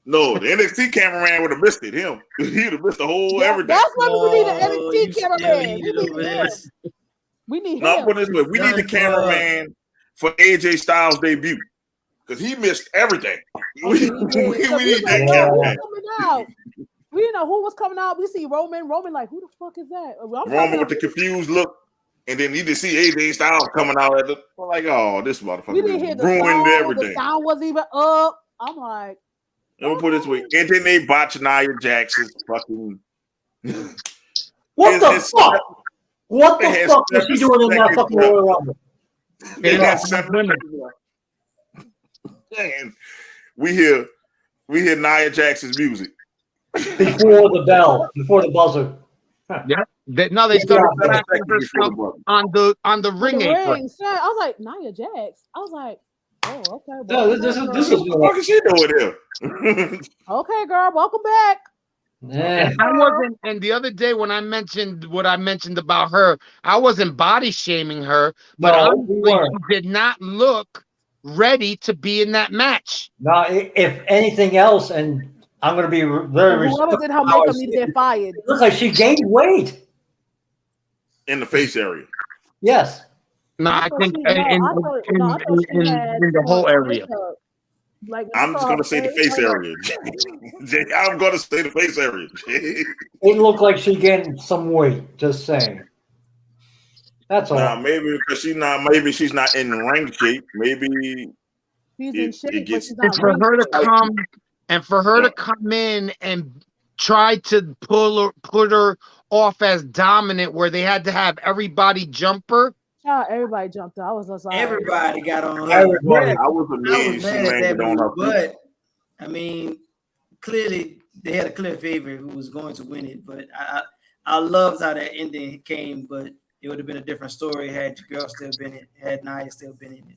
No, the NXT cameraman would have missed it. Him. He would have missed the whole everything. That's why we need an NXT cameraman. We need him. Put this way. We need the cameraman for AJ Styles' debut. Because he missed everything. We need that cameraman. We didn't know who was coming out. We see Roman. Roman like, who the fuck is that? Roman with the confused look. And then you just see AJ Styles coming out at the like, oh, this motherfucker We didn't hear the ruined song. everything. The sound wasn't even up. I'm like, let me put it this way. And then they botched Nia Jax's fucking. What the fuck? What the fuck was she doing in that fucking Royal Rumble? They had 7 seconds left. And we hear Nia Jax's music before the bell, before the buzzer. Yeah. No, they started clapping her stuff on the ring apron. I was like, Nia Jax. I was like, oh, okay. No, this is what is she doing here? Okay, girl, welcome back. Yeah. And I wasn't. And the other day when I mentioned what I mentioned about her, I wasn't body shaming her, but honestly, she did not look ready to be in that match. No, if anything else, and I'm going to be very. Whoever did her makeup need to get fired. It looks like she gained weight in the face area. Yes. No, I think in the whole area. Like I'm just gonna say the face area. I'm gonna say the face area. It looked like she gained some weight. Just saying. That's all. Nah, maybe because maybe she's not in ring shape. Maybe she's in shape, but she's and for her to come and for her to come in and try to put her off as dominant, where they had to have everybody jump her. Yeah, everybody jumped her. I was just like, everybody got on her. Everybody. I was amazed she landed on her. But I mean, clearly they had a clear favorite who was going to win it. But I loved how that ending came. But it would have been a different story had your girl still been in it, had Nia still been in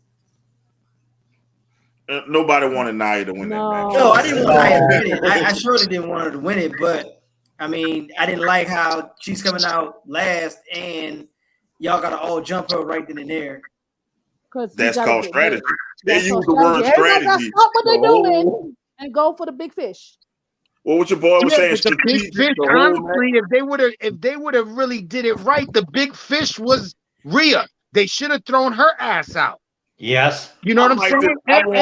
it. Nobody wanted Nia to win that match. No, I didn't want Nia to win it. I surely didn't want her to win it. But I mean, I didn't like how she's coming out last and y'all gotta all jump her right then and there. That's called strategy. They use the word strategy. Stop what they're doing and go for the big fish. Well, what your boy was saying? The big fish, honestly, if they would have really did it right, the big fish was Rhea. They should have thrown her ass out. Yes. You know what I'm saying? And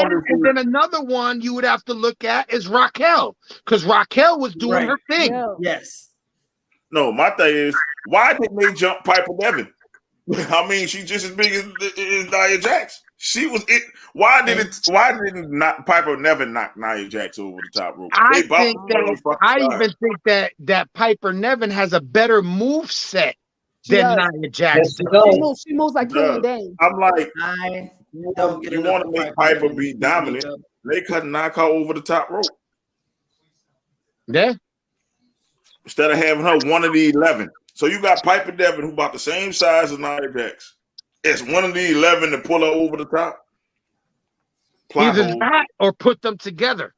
then another one you would have to look at is Raquel, because Raquel was doing her thing. Yeah. Yes. No, my thing is, why didn't they jump Piper Nevin? I mean, she's just as big as Nia Jax. She was it. Why didn't not Piper Nevin knock Nia Jax over the top rope? I even think that Piper Nevin has a better move set than Nia Jax. Yes, she moves like Killian Dane. I'm like, you want to make Piper be dominant? They couldn't knock her over the top rope. Yeah. Instead of having her one of the 11. So you got Piper Nevin, who about the same size as Nia Jax. It's one of the 11 to pull her over the top. Either that or put them together.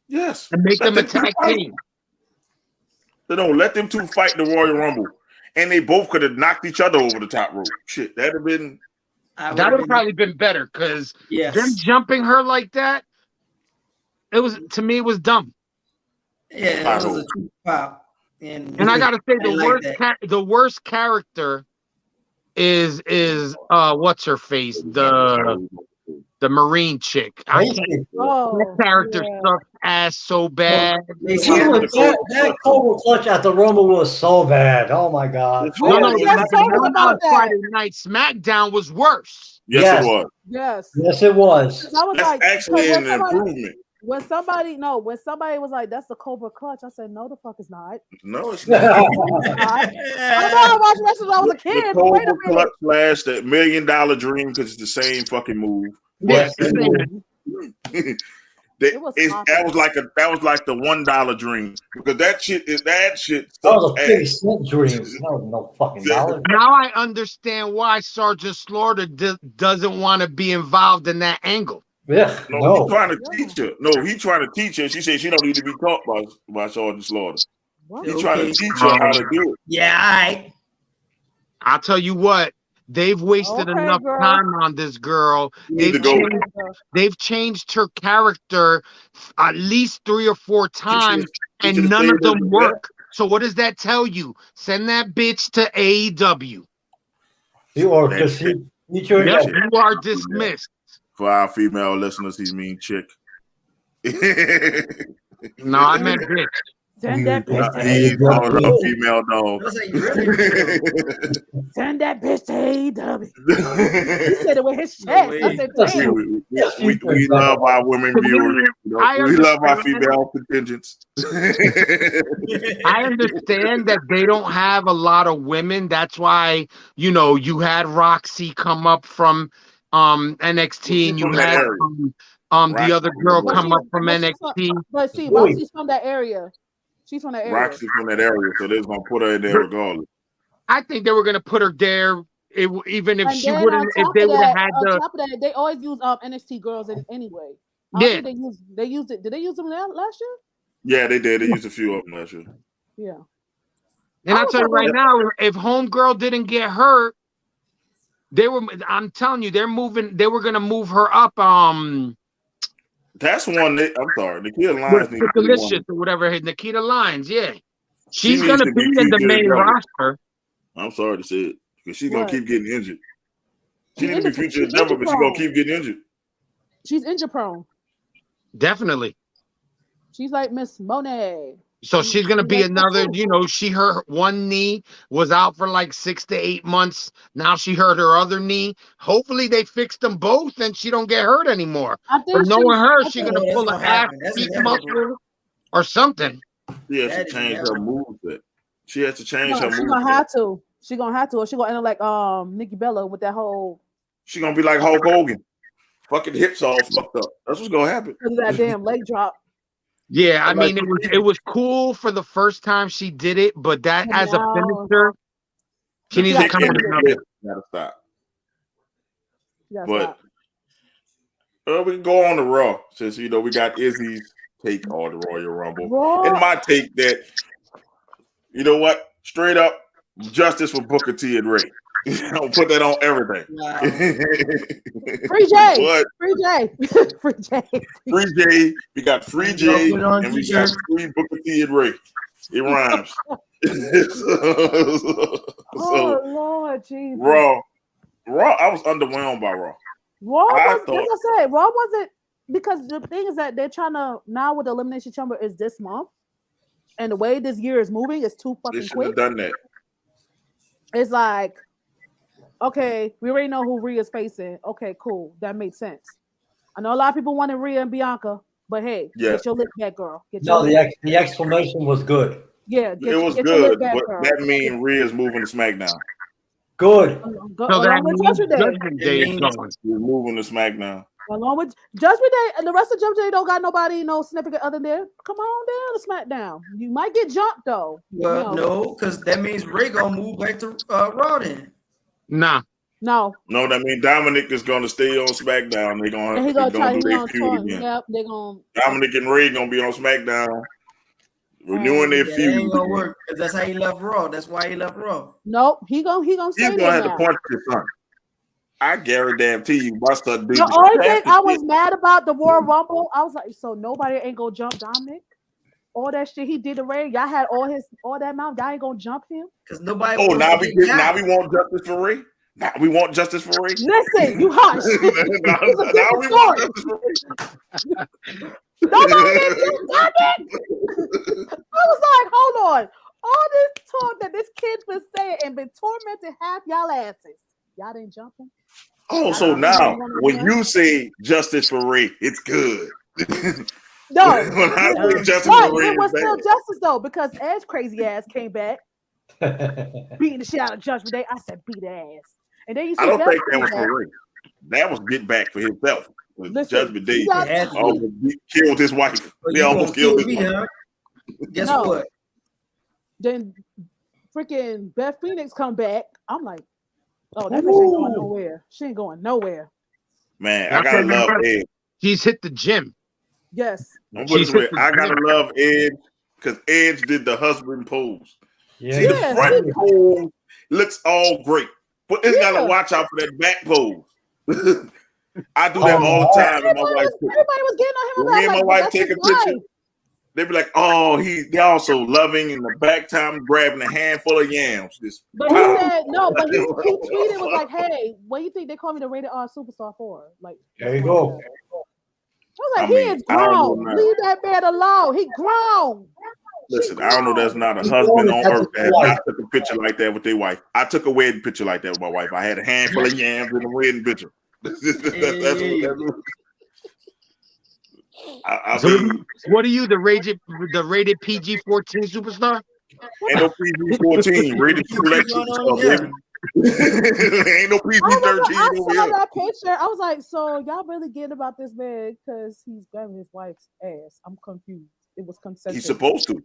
Yes. And make them a tag team. They don't let them two fight the Royal Rumble. And they both could have knocked each other over the top rope. Shit, that'd have been... That would have probably been better, because them jumping her like that, it was dumb. Yeah, it was a cheap pop. And I gotta say, the worst character is what's her face, the Marine chick. That character sucks ass so bad. That Cobra Clutch at the Rumble was so bad. Oh my god! Friday Night SmackDown was worse. Yes, it was. Yes, it was. I was That's actually an improvement. When somebody was like, that's the Cobra Clutch, I said, no, the fuck it's not. No, it's not. I know I watched wrestling when I was a kid. The But wait a Cobra Clutch slash that $1 Million Dream, because it's the same fucking move. Yes. That was like the $1 dream, because that shit. That was a 50-cent dream. No fucking dollar. Now I understand why Sergeant Slaughter doesn't want to be involved in that angle. Yeah, no. He's trying to teach her. No, he's trying to teach her. She said she don't need to be taught by Sergeant Slaughter. He's trying to teach her how to do it. Yeah, I'll tell you what. They've wasted enough time on this girl. They've changed her character at least 3 or 4 times, and none of them work. So what does that tell you? Send that bitch to AEW. You are dismissed. For our female listeners, he mean chick. No, I meant bitch. Send that bitch to He ain't calling her a AEW. female dog. Send that bitch to AEW. He said it with his chest. I said, damn. We love our women viewers. We love our female contingents. I understand that they don't have a lot of women. That's why, you had Roxy come up from NXT, and you had the other girl come up from NXT. But see, Roxy's from that area. She's from that area. Roxy's from that area, so they're gonna put her in there regardless. I think they were gonna put her there, even if And she then wouldn't. If they would have had on top of that, they always use NXT girls anyway. I think they used it. Did they use them last year? Yeah, they did. They used a few of them last year. Yeah. And I'll tell you right now, if Homegirl didn't get hurt, I'm telling you, they were gonna move her up. That's one I'm sorry, Nikita Lyons needs Delicious or whatever. Nikita Lyons, yeah. She's gonna be in the main roster. I'm sorry to say it, because she's gonna keep getting injured. She needs to be featured in Denver, but she's gonna keep getting injured. She's injury prone. Definitely. She's like Miss Monet. So she's gonna be another, her one knee was out for like 6 to 8 months. Now she hurt her other knee. Hopefully they fixed them both and she don't get hurt anymore. But knowing her, she's gonna pull an ass cheek muscle or something. She has to change her moveset. She has to change her moveset. She's gonna have to. She's gonna have to, or she's gonna end up like Nikki Bella with that whole. She's gonna be like Hulk Hogan. Fucking hips all fucked up. That's what's gonna happen. That damn leg drop. Yeah, I mean it was cool for the first time she did it, but that as a finisher, she needs to come in another. Gotta stop. But we can go on to Raw since we got Izzy's take on the Royal Rumble. And my take that straight up justice for Booker T and Ray. I'll put that on everything. Wow. Free J. Free J. Free J. Free J. We got Free J and we got Free Booker T and Ray. It rhymes. Oh Lord Jesus. Raw. I was underwhelmed by Raw. Like I said, Raw wasn't, because the thing is that they're trying to, now with the Elimination Chamber is this month, and the way this year is moving is too fucking quick. Have done that. It's like, okay, we already know who Rhea's facing. Okay, cool. That makes sense. I know a lot of people wanted Rhea and Bianca, but hey, get your lip back, girl. The exclamation was good. Yeah, it was good, but that means Rhea's moving to SmackDown. Good. So that means Judgment Day is going. We're moving to SmackDown. Along with Judgment Day, and the rest of Judgment Day don't got nobody, significant other there. Come on down to SmackDown. You might get jumped though. Well, no, because that means Ray gonna move back to Raw then. Nah. No, that means Dominic is gonna stay on SmackDown. They're gonna do their feud again. Yep, they're gonna. Dominic and Ray gonna be on SmackDown. Renewing their feud. Ain't gonna work, because that's how he left Raw. That's why he left Raw. Nope, he gonna stay there. He's gonna have to punch his son. I guarantee you, my son did. The only thing I was mad about the Royal Rumble, I was like, so nobody ain't gonna jump Dominic. All that shit he did to Ray, y'all had all that mouth. Y'all ain't gonna jump him because nobody. Now we want justice for Ray. Now we want justice for Ray. Listen, you hush. now we want justice for Ray. Nobody did Dominic. I was like, hold on. All this talk that this kid's been saying and been tormenting half y'all asses. Y'all didn't jump him. Oh, so now when you say justice for Ray, it's good. No, when I say justice for Ray, it was still justice though, because Edge crazy ass came back, beating the shit out of Judgment Day. I said, beat ass. And then you I don't think that was for Ray. That was get back for himself. Judgment Day killed his wife. They almost killed his wife. Guess what? Then freaking Beth Phoenix come back. I'm like, oh, that bitch ain't going nowhere. She ain't going nowhere. Man, I gotta love Edge. He's hit the gym. Yes. I gotta love Edge because Edge did the husband pose. Yeah. See, the front pose looks all great, but it's gotta watch out for that back pose. I do that all the time. Everybody was getting on him about me and my wife take a picture. They be like, "Oh, they also loving in the back time, grabbing a handful of yams." But he said no. But he tweeted was like, "Hey, what do you think they call me the rated R superstar for?" Like, there you go. I was like, he is grown. Leave that man alone. He grown. Listen, I don't know. That's not a husband on earth that not took a picture like that with their wife. I took a wedding picture like that with my wife. I had a handful of yams in the wedding picture. That's I mean, what are you, the rated PG-14 superstar? Ain't no PG-14, rated select superstar, baby. Ain't no PG-13 over I here. saw that picture. I was like, so y'all really getting about this man because he's grabbing his wife's ass. I'm confused. It was consensual. He's supposed to.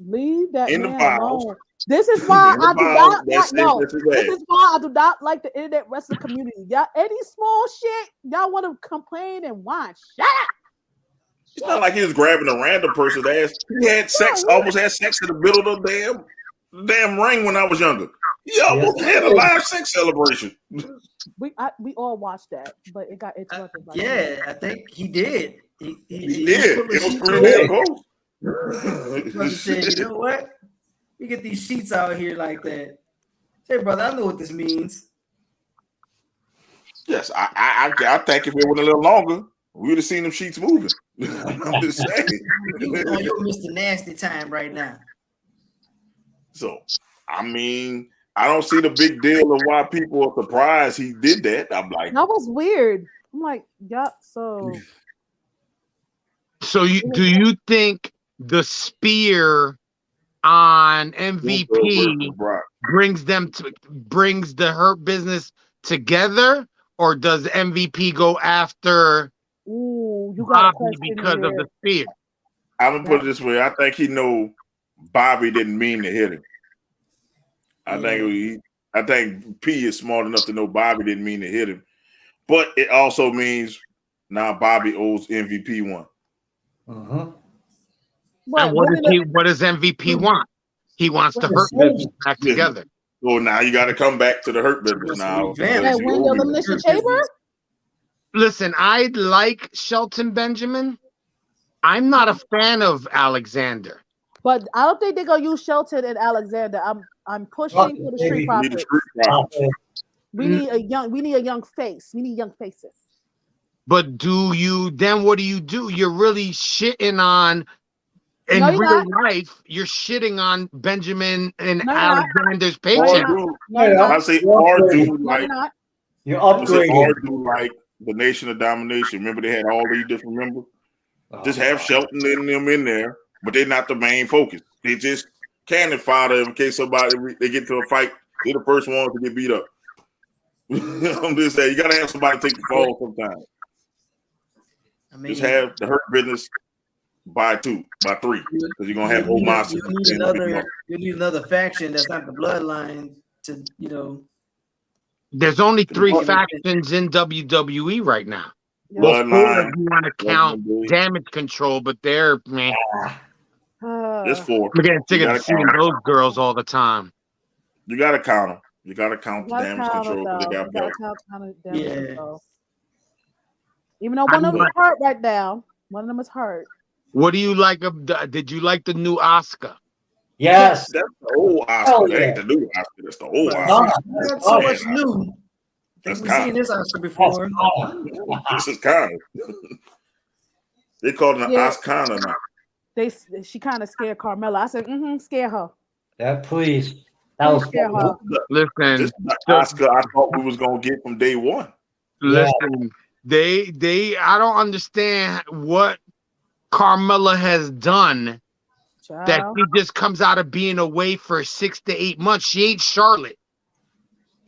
Leave that in man the files. alone. This is why I do not like. No, this is why I do not like the internet wrestling community. Y'all, any small shit, y'all want to complain and whine. Shut up. It's not like he was grabbing a random person's ass. He had sex, almost had sex in the middle of the damn ring when I was younger. He almost had a live sex celebration. We all watched that, but it got interrupted. I think he did. He did. It was pretty damn close. Brother said, you know what? We get these sheets out here like that. Say, brother, I know what this means. Yes, I think if it went a little longer, we would have seen them sheets moving. I'm just saying. You're Mr. Nasty time right now. So, I mean, I don't see the big deal of why people are surprised he did that. I'm like, that was weird. I'm like, yeah. So do you think the spear on MVP brings the Hurt Business together, or does MVP go after you got Bobby because of the spear? I'm gonna put it this way: I think he know Bobby didn't mean to hit him. I think P is smart enough to know Bobby didn't mean to hit him, but it also means now Bobby owes MVP one. And what does MVP want? He wants the Hurt Business back together. So now you got to come back to the Hurt Business now. And win the Elimination Chamber? Listen, I like Shelton Benjamin. I'm not a fan of Alexander. But I don't think they're gonna use Shelton and Alexander. I'm pushing for the Street Profits. We need a young face. We need young faces. But what do you do? You're really shitting on real life. You're shitting on Benjamin and Alexander's paycheck. I say Ardu like you're upgrading. Ardu like the Nation of Domination. Remember they had all these different members. Just have Shelton and them in there, but they're not the main focus. They just cannon fodder in case they get to a fight. They're the first ones to get beat up. I'm just saying you gotta have somebody take the fall sometimes. I mean, just have the Hurt Business by 3, because you're gonna have whole monsters. You need another faction that's not the bloodline to There's only 3 factions in WWE right now. Bloodline. You want to count Damage Control, but they're man. There's 4. We're getting sick of seeing those girls all the time. You gotta count them. You gotta count the Damage Control because they got belts. Even though one of them is hurt right now. One of them is hurt. What do you like? Did you like the new Asuka? Yes. That's the old Asuka. That ain't the new Asuka. That's the old Asuka. That's so much new. We've seen this Asuka before. This is kind of. They call it an Asuka now. She kind of scared Carmella. I said, scare her. Yeah, please. That was scare her. Listen, this Asuka I thought we was gonna get from day one. Listen, I don't understand what Carmella has done that she just comes out of being away for 6 to 8 months. She ain't Charlotte,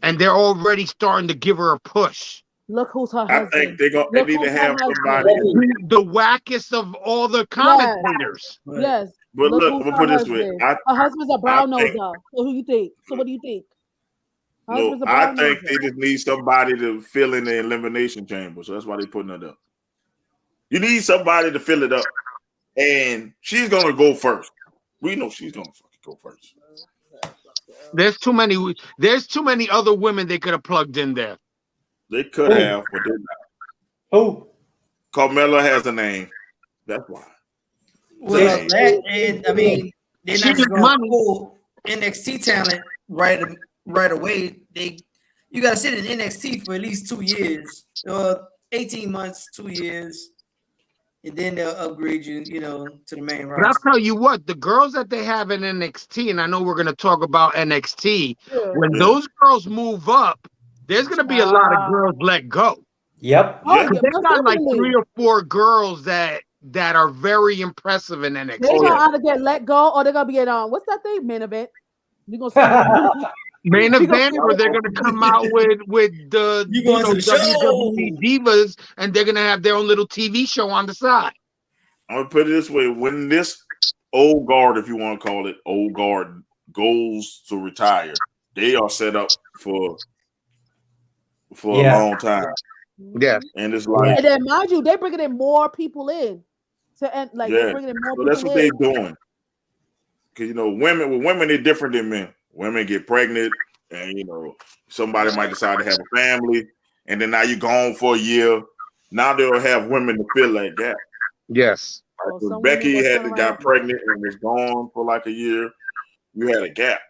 and they're already starting to give her a push. Look who's her husband. I think they need to have somebody. The wackest of all the commentators. Yes. But look, I'm gonna put it this way. Her husband's a brown noser. So who you think? So what do you think? No, I think they just need somebody to fill in the elimination chamber. So that's why they're putting it up. You need somebody to fill it up. And she's gonna go first. We know she's gonna fucking go first. There's too many other women they could have plugged in there. They could have, but they're not. Who? Carmella has a name. That's why. Well, I mean, they're not just going to pull NXT talent right away. You got to sit in NXT for at least 2 years, 18 months, 2 years. and then they'll upgrade you, to the main But I'll roster. tell you what, the girls that they have in NXT, and I know we're going to talk about NXT, when those girls move up, there's going to be a lot of girls let go. Yep. Oh, yeah, They most got like definitely. 3 or 4 girls that are very impressive in NXT. They're gonna either get let go or they're gonna be in what's that thing? Main event. You're gonna see main event, or they're gonna come out with the WWE divas, and they're gonna have their own little TV show on the side. I'm gonna put it this way: when this old guard, if you want to call it old guard, goes to retire, they are set up for a long time. Yeah, and it's like, and then mind you, they're bringing in more people in to end. Like they're bringing in more people. That's what they're doing. Because women they're different than men. Women get pregnant, and somebody might decide to have a family, and then now you're gone for a year. Now they'll have women to fill that gap. Yes. Like Becky got pregnant and was gone for like a year. You had a gap.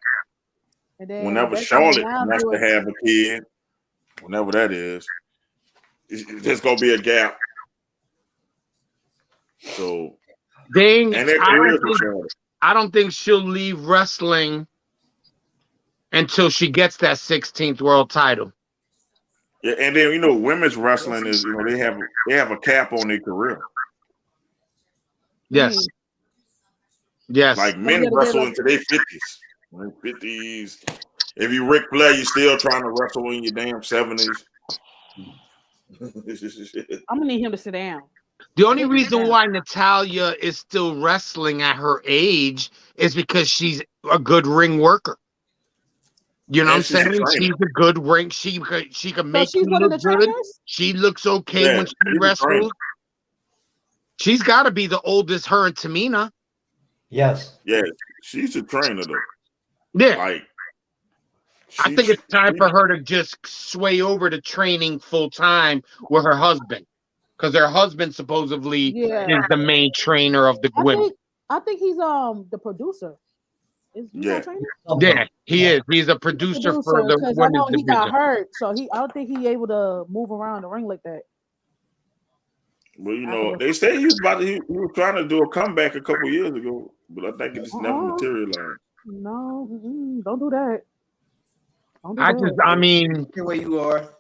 And then whenever Charlotte wants to have a kid, whenever that is, there's gonna be a gap. So I don't think she'll leave wrestling until she gets that 16th world title. Yeah, and then women's wrestling is they have a cap on their career. Yes. Yes. Like men wrestle into their 50s. If you Ric Flair, you still trying to wrestle in your damn 70s. I'm gonna need him to sit down. The only reason why Natalya is still wrestling at her age is because she's a good ring worker. You know what I'm saying? She's a good ring. She can make you look good. She looks okay when she wrestles. She's got to be the oldest, her and Tamina. Yes. Yeah, she's a trainer though. Yeah. Like, I think it's time for her to just sway over to training full time with her husband, because her husband supposedly is the main trainer of the women. I think he's the producer. Yeah, he is. He's a producer for the women's I know he division. got hurt, so I don't think he able to move around the ring like that. Well, they say he was trying to do a comeback a couple years ago, but I think it just never materialized. No, don't do that. I mean, the way you are.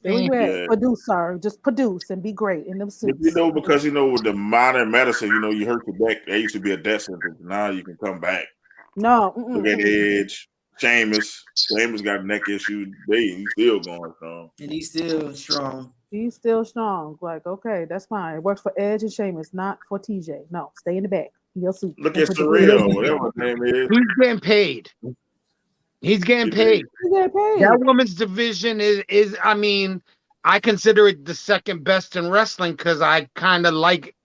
Producer, just produce and be great in them suits. Because with the modern medicine, you hurt your back. That used to be a death sentence. Now you can come back. No, look at Edge, Sheamus. Sheamus got neck issues. He's still going strong. And he's still strong. He's still strong. Like, okay, that's fine. It works for Edge and Sheamus, not for TJ. No, stay in the back. Your suit. Look at Surreal, whatever his name is. He's getting paid. He's getting paid. That woman's division is. I mean, I consider it the second best in wrestling because I kind of like,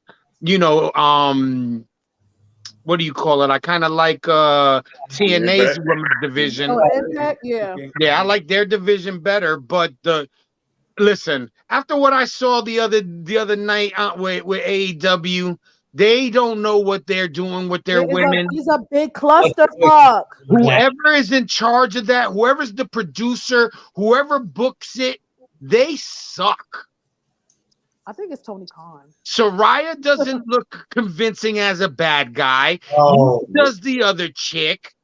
what do you call it? I kind of like TNA's women's division. Impact, yeah, I like their division better. But listen, after what I saw the other night with AEW, they don't know what they're doing with their women. He's a big clusterfuck. Whoever is in charge of that, whoever's the producer, whoever books it, they suck. I think it's Tony Khan. Soraya doesn't look convincing as a bad guy. Oh. Does the other chick?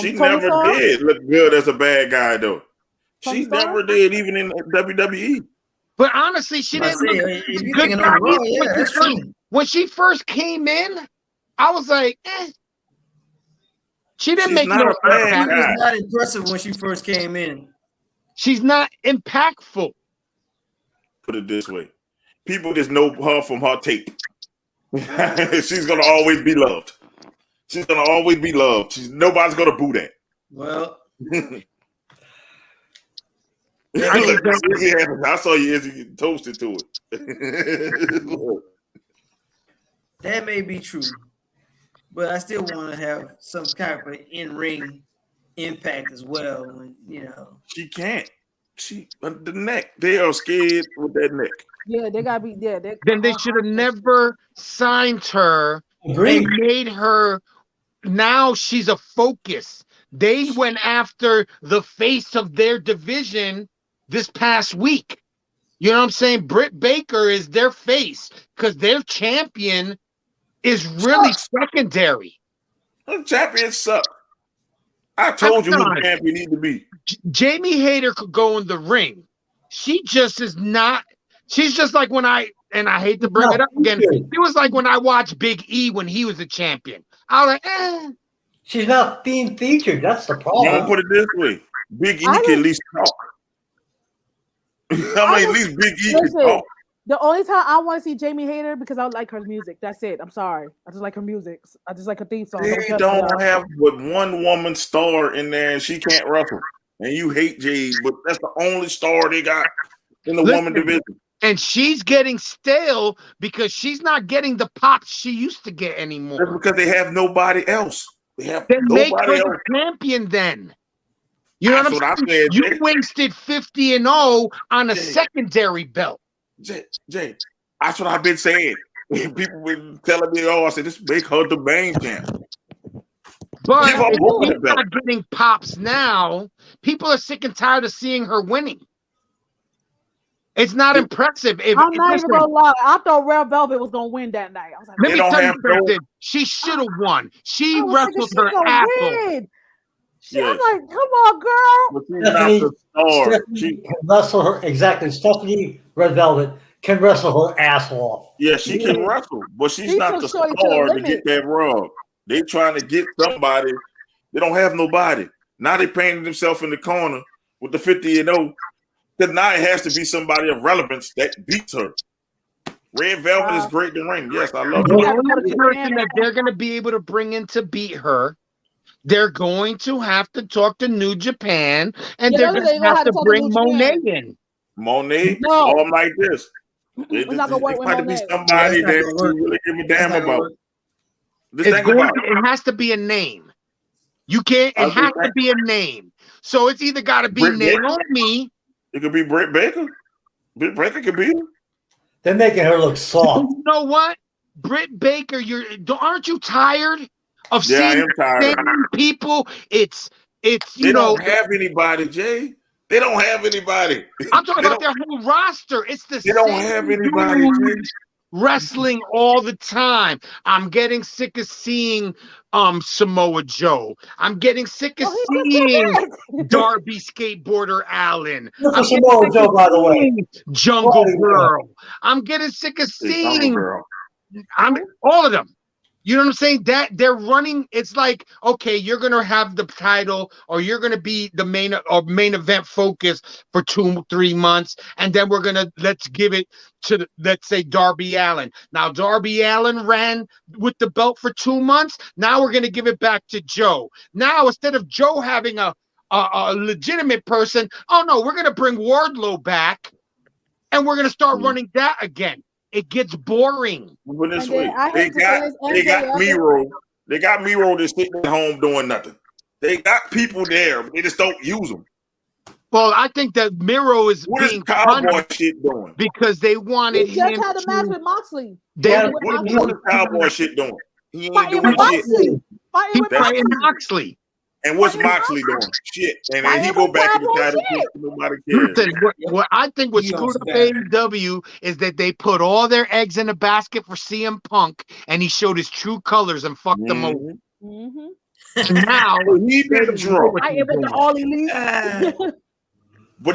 She never did look good as a bad guy, though. She never did, even in WWE. But honestly, she didn't look good. When she first came in, I was like, She didn't make no impact. She was not impressive when she first came in. She's not impactful. Put it this way. People just know her from her tape. She's gonna always be loved. She's gonna always be loved. Nobody's gonna boo that. Well, I saw you as you toasted to it. That may be true, but I still want to have some kind of in-ring impact as well. She can't. The neck. They are scared with that neck. Yeah, they gotta be. Yeah, then they should have never signed her and made her. Now she's a focus. They went after the face of their division this past week. You know what I'm saying? Britt Baker is their face because their champion is really secondary. The champions suck. I told you who the champion need to be. Jamie Hayter could go in the ring. She just is not. She's just like when I hate to bring it up again. It was like when I watched Big E when he was a champion. I was like, eh. She's not being featured. That's the problem. I'm gonna put it this way: Big E can at least talk. I mean, at least Big E can talk. The only time I want to see Jamie Hayter because I like her music. That's it. I'm sorry. I just like her music. I just like her theme song. They don't have but one woman star in there, and she can't wrestle. And you hate Jade, but that's the only star they got in the woman division. And she's getting stale because she's not getting the pops she used to get anymore. That's because they have nobody else. They have then nobody make her else. the champion then. You know That's what I'm what saying? I said, You Jay. wasted 50-0 on a secondary belt. Jay, that's what I've been saying. People been telling me, I said, just make her the main champ. But if she's not getting pops now, people are sick and tired of seeing her winning. It's not impressive. I'm not even gonna lie. I thought Red Velvet was gonna win that night. I was like, let me tell you something. She should have won. She wrestled her ass off. I'm like, come on, girl. But she's not the star. She can wrestle her exactly. Stephanie Red Velvet can wrestle her ass off. Yeah, she can wrestle, but she's not the star to get that rub. They trying to get somebody. They don't have nobody. Now they painted themselves in the corner with the 50-0. Because now it has to be somebody of relevance that beats her. Red Velvet is great to ring. Yes, I love The it. only person that they're going to be able to bring in to beat her, they're going to have to talk to New Japan, and they're going to have to bring Monet in. Monet? No. All like this. It might be somebody that you really give a damn about. It has to be a name. You can't. It has to be a name. So it's either got to be Naomi. It could be Britt Baker. Britt Baker could be her. They're making her look soft. You know what? Britt Baker, aren't you tired of seeing the same people? It's they don't have anybody, Jay. They don't have anybody. I'm talking about their whole roster. It's the same. They don't have anybody, Jay. Wrestling all the time. I'm getting sick of seeing Samoa Joe. I'm getting sick of seeing Darby Skateboarder Allen. Look at Samoa Joe, by the way. Jungle Girl. I'm getting sick of seeing all of them. You know what I'm saying? That they're running. It's like, okay, you're gonna have the title, or you're gonna be the main event focus for 2-3 months, and then let's give it to let's say Darby Allin. Now Darby Allin ran with the belt for 2 months. Now we're gonna give it back to Joe. Now instead of Joe having a legitimate person, oh no, we're gonna bring Wardlow back, and we're gonna start running that again. It gets boring. But this way, they got Miro. They got Miro that's sitting at home doing nothing. They got people there, but they just don't use them. Well, I think that Miro is being Cowboy shit doing because they wanted him. He just had a match with Moxley. What is Cowboy shit doing? He ain't doing shit. He's fighting Moxley. And what's Moxley doing? Shit. And then he go back to the title. Nobody cares. Listen, what I think what screwed up AEW is that they put all their eggs in a basket for CM Punk, and he showed his true colors and fucked them over. And now he didn't draw. But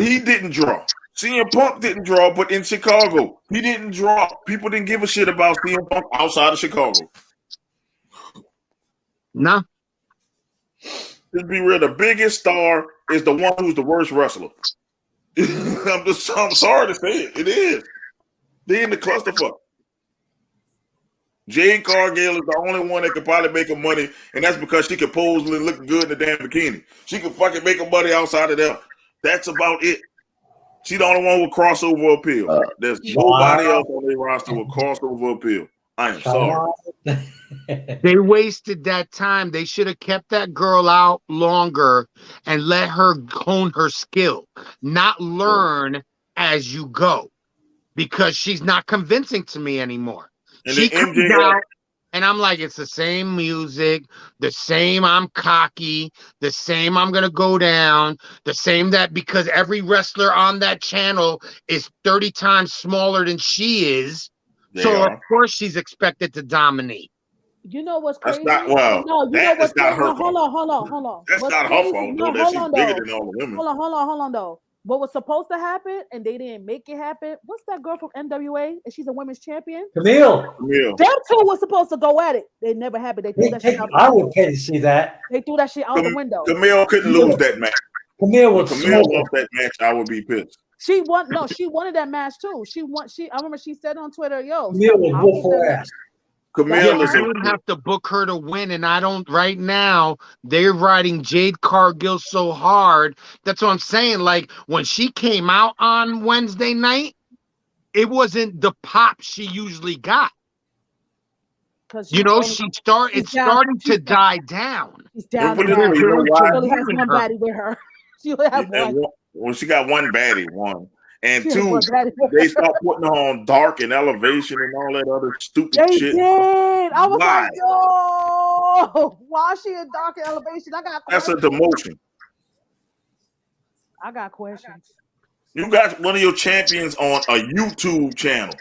he didn't draw. CM Punk didn't draw, but in Chicago, he didn't draw. People didn't give a shit about CM Punk outside of Chicago. No. Let's be real. The biggest star is the one who's the worst wrestler. I'm sorry to say it. It is. They in the clusterfuck. Jade Cargill is the only one that could probably make her money, and that's because she could pose and look good in the damn bikini. She could fucking make her money outside of that. That's about it. She the only one with crossover appeal. There's nobody else on their roster with crossover appeal. I am sorry. They wasted that time. They should have kept that girl out longer and let her hone her skill, not learn as you go, because she's not convincing to me anymore. And She then comes out And I'm like, it's the same music, the same I'm cocky, the same I'm going to go down, the same that because every wrestler on that channel is 30 times smaller than she is. So, of course, she's expected to dominate. You know what's That's crazy? not well. No, you know That what's is not crazy? her No, fault. hold on. That's What's not her crazy? fault, No, though. That hold she's on, bigger though. than all the women. Hold on, though. What was supposed to happen and they didn't make it happen? What's that girl from NWA? And she's a women's champion. Camille. Them two were supposed to go at it. They never happened. They threw that shit out the I window. would pay to see that. They threw that shit out the window. Camille couldn't lose that match. Camille When would Camille smoke lost that match, I would be pissed. She won. No, she wanted that match too. I remember she said on Twitter, "Yo, Camille would whoop her ass." Camille is don't have to book her to win, and I don't. Right now, they're riding Jade Cargill so hard. That's what I'm saying. Like when she came out on Wednesday night, it wasn't the pop she usually got. You know, it's starting to die down. She's down. She only has one baddie with her. She only has one. Well, she got one baddie, one. And two, they start putting her on Dark and Elevation and all that other stupid shit. They did. I was like, yo, why is she in Dark and Elevation? I got questions. That's a demotion. I got questions. You got one of your champions on a YouTube channel.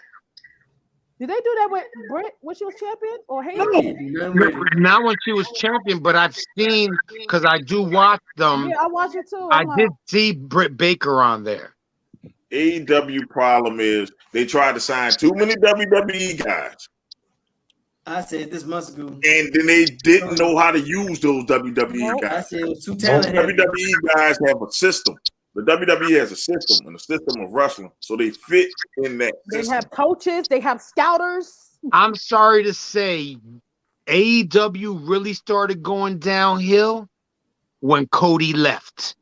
Did they do that with Britt when she was champion or Haley? No, not when she was champion, but I've seen because I do watch them. Yeah, I watch it too. I did see Britt Baker on there. AEW problem is they tried to sign too many WWE guys. I said this months ago. And then they didn't know how to use those WWE guys. I said it was too talented. WWE guys have a system. The WWE has a system and a system of wrestling. So they fit in that system. They have coaches. They have scouters. I'm sorry to say, AEW really started going downhill when Cody left.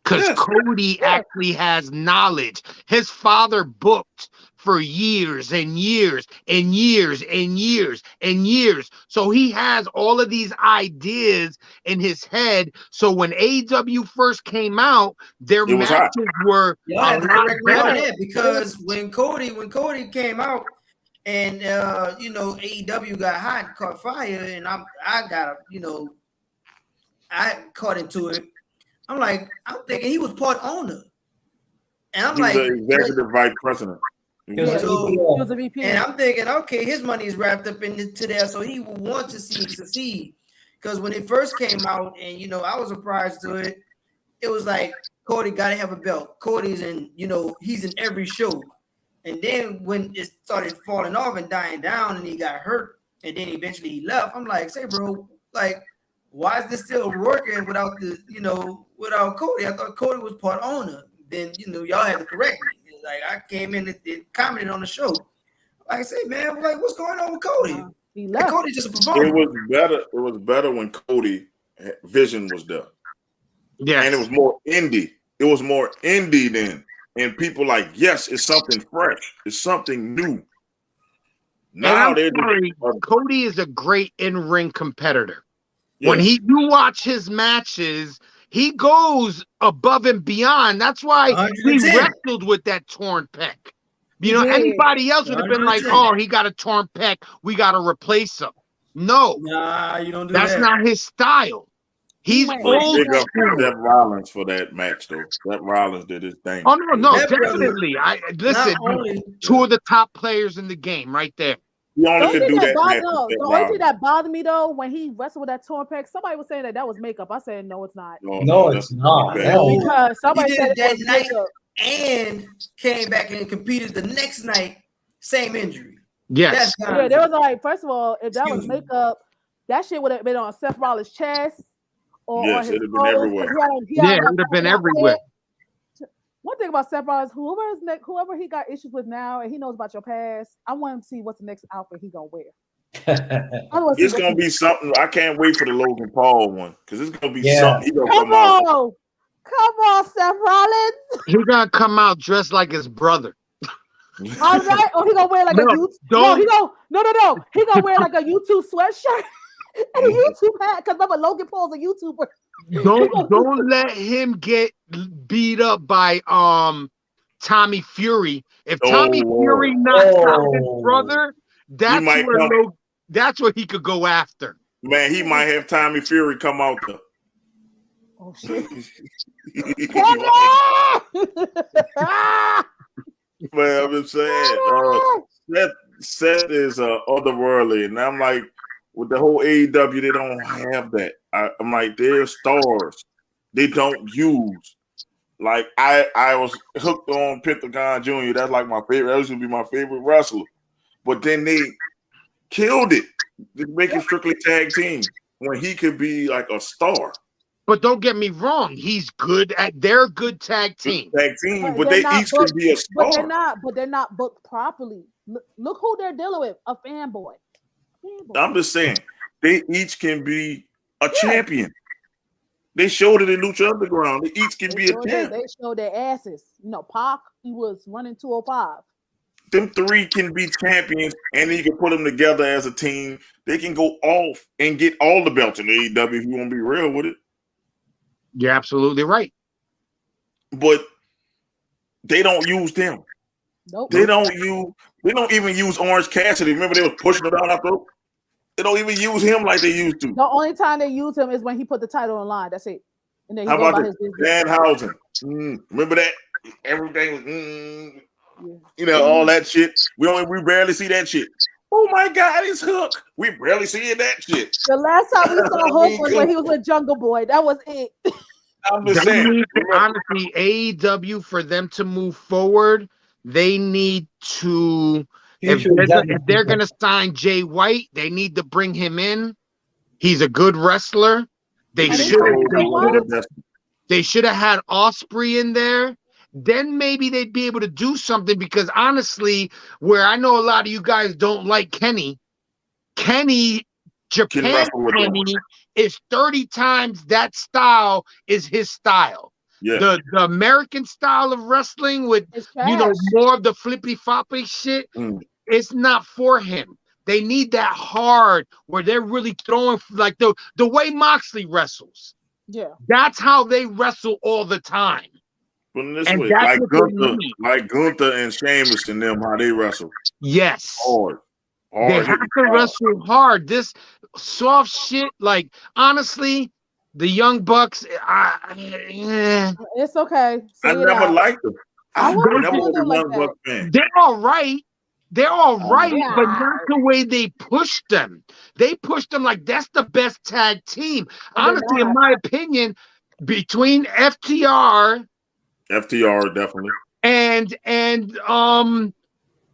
Because Cody actually has knowledge. His father booked for years and years and years and years and years. So he has all of these ideas in his head. So when AEW first came out, their matches were a lot better. Because when Cody came out and AEW got hot and caught fire, and I caught into it. I'm thinking he was part owner. And I'm like, the executive vice president. He was a VP. And I'm thinking, okay, his money is wrapped up into there, so he will want to see it succeed. Because when it first came out, and I was surprised to it, it was like Cody got to have a belt. Cody's in, he's in every show. And then when it started falling off and dying down, and he got hurt, and then eventually he left, I'm like, say, bro, like, why is this still working without without Cody? I thought Cody was part owner. Then y'all had to correct me. Like I came in and commented on the show. Like I said, man, I'm like, what's going on with Cody? Like, Cody just a performer. It was better when Cody vision was there. Yeah, and it was more indie. It was more indie then, and people like, yes, it's something fresh. It's something new. Now Cody is a great in-ring competitor. Yeah. When you watch his matches, he goes above and beyond. That's why 100%. He wrestled with that torn pec. Anybody else would have been 100%. Like, oh, he got a torn pec. We got to replace him. No. Nah, you don't do that. That's not his style. He's old. Big up Seth Rollins for that match, though. Seth Rollins did his thing. Oh, no, definitely. Listen, two of the top players in the game right there. He only could do that. The only thing that bothered me though, when he wrestled with that torn pec, somebody was saying that was makeup. I said no, it's not. No, it's not. Because somebody said that it was night makeup. and came back and competed the next night, same injury. Yes. Yeah, there was like, first of all, if that was makeup, that shit would have been on Seth Rollins' chest or on his it'd have been everywhere. It would have been everywhere. One thing about Seth Rollins, whoever he got issues with now, and he knows about your past, I want to see what's the next outfit he gonna wear. It's gonna be something. I can't wait for the Logan Paul one because it's gonna be something. He gonna come on, Seth Rollins. He gonna come out dressed like his brother. All right, or he gonna wear like a YouTube. No. He gonna wear like a YouTube sweatshirt and a YouTube hat because remember Logan Paul's a YouTuber. Don't let him get beat up by Tommy Fury. If Tommy Fury knocks out his brother, that's where That's what he could go after. Man, he might have Tommy Fury come out there. Oh shit! Well, I'm just saying, Seth is otherworldly, and I'm like, with the whole AEW, they don't have that. I'm like, they're stars. They don't use. Like I was hooked on Pentagon Jr. That's like my favorite. That used to be my favorite wrestler. But then they killed it. They make it strictly tag team when he could be like a star. But don't get me wrong, he's good at their good tag team. Tag team, but they each could be a star. But they're not booked properly. Look who they're dealing with, a fanboy. I'm just saying, they each can be a champion. They showed it in Lucha Underground. They each can be a champion. They showed their asses. You know, Pac, he was running 205. Them three can be champions, and then you can put them together as a team. They can go off and get all the belts in AEW if you want to be real with it. You're absolutely right. But they don't use them. Nope. They don't even use Orange Cassidy. Remember they was pushing him down our throat? They don't even use him like they used to. The only time they use him is when he put the title on line. That's it. And then how about Danhausen? Remember that? Everything was you know, all that shit. We barely see that shit. Oh my God, it's Hook. We barely see that shit. The last time we saw Hook was when he was with Jungle Boy. That was it. I'm just saying. Honestly, AEW, for them to move forward, they need to. If they're going to sign Jay White, they need to bring him in. He's a good wrestler. They should have had Osprey in there. Then maybe they'd be able to do something, because honestly, where I know a lot of you guys don't like Kenny, Japan Kenny is 30 times that style is his style. Yeah. The American style of wrestling with, you know, more of the flippy floppy shit, it's not for him. They need that hard where they're really throwing, like the way Moxley wrestles. Yeah. That's how they wrestle all the time. But in this way, like Gunther and Sheamus and them, how they wrestle. Yes. Hard. They have to wrestle hard. This soft shit, like, honestly, the Young Bucks, it's okay. I never liked them. I never was a Young Bucks fan. They're all right. They're all right, but not the way they pushed them. They pushed them like that's the best tag team. Honestly, in my opinion, between FTR definitely, and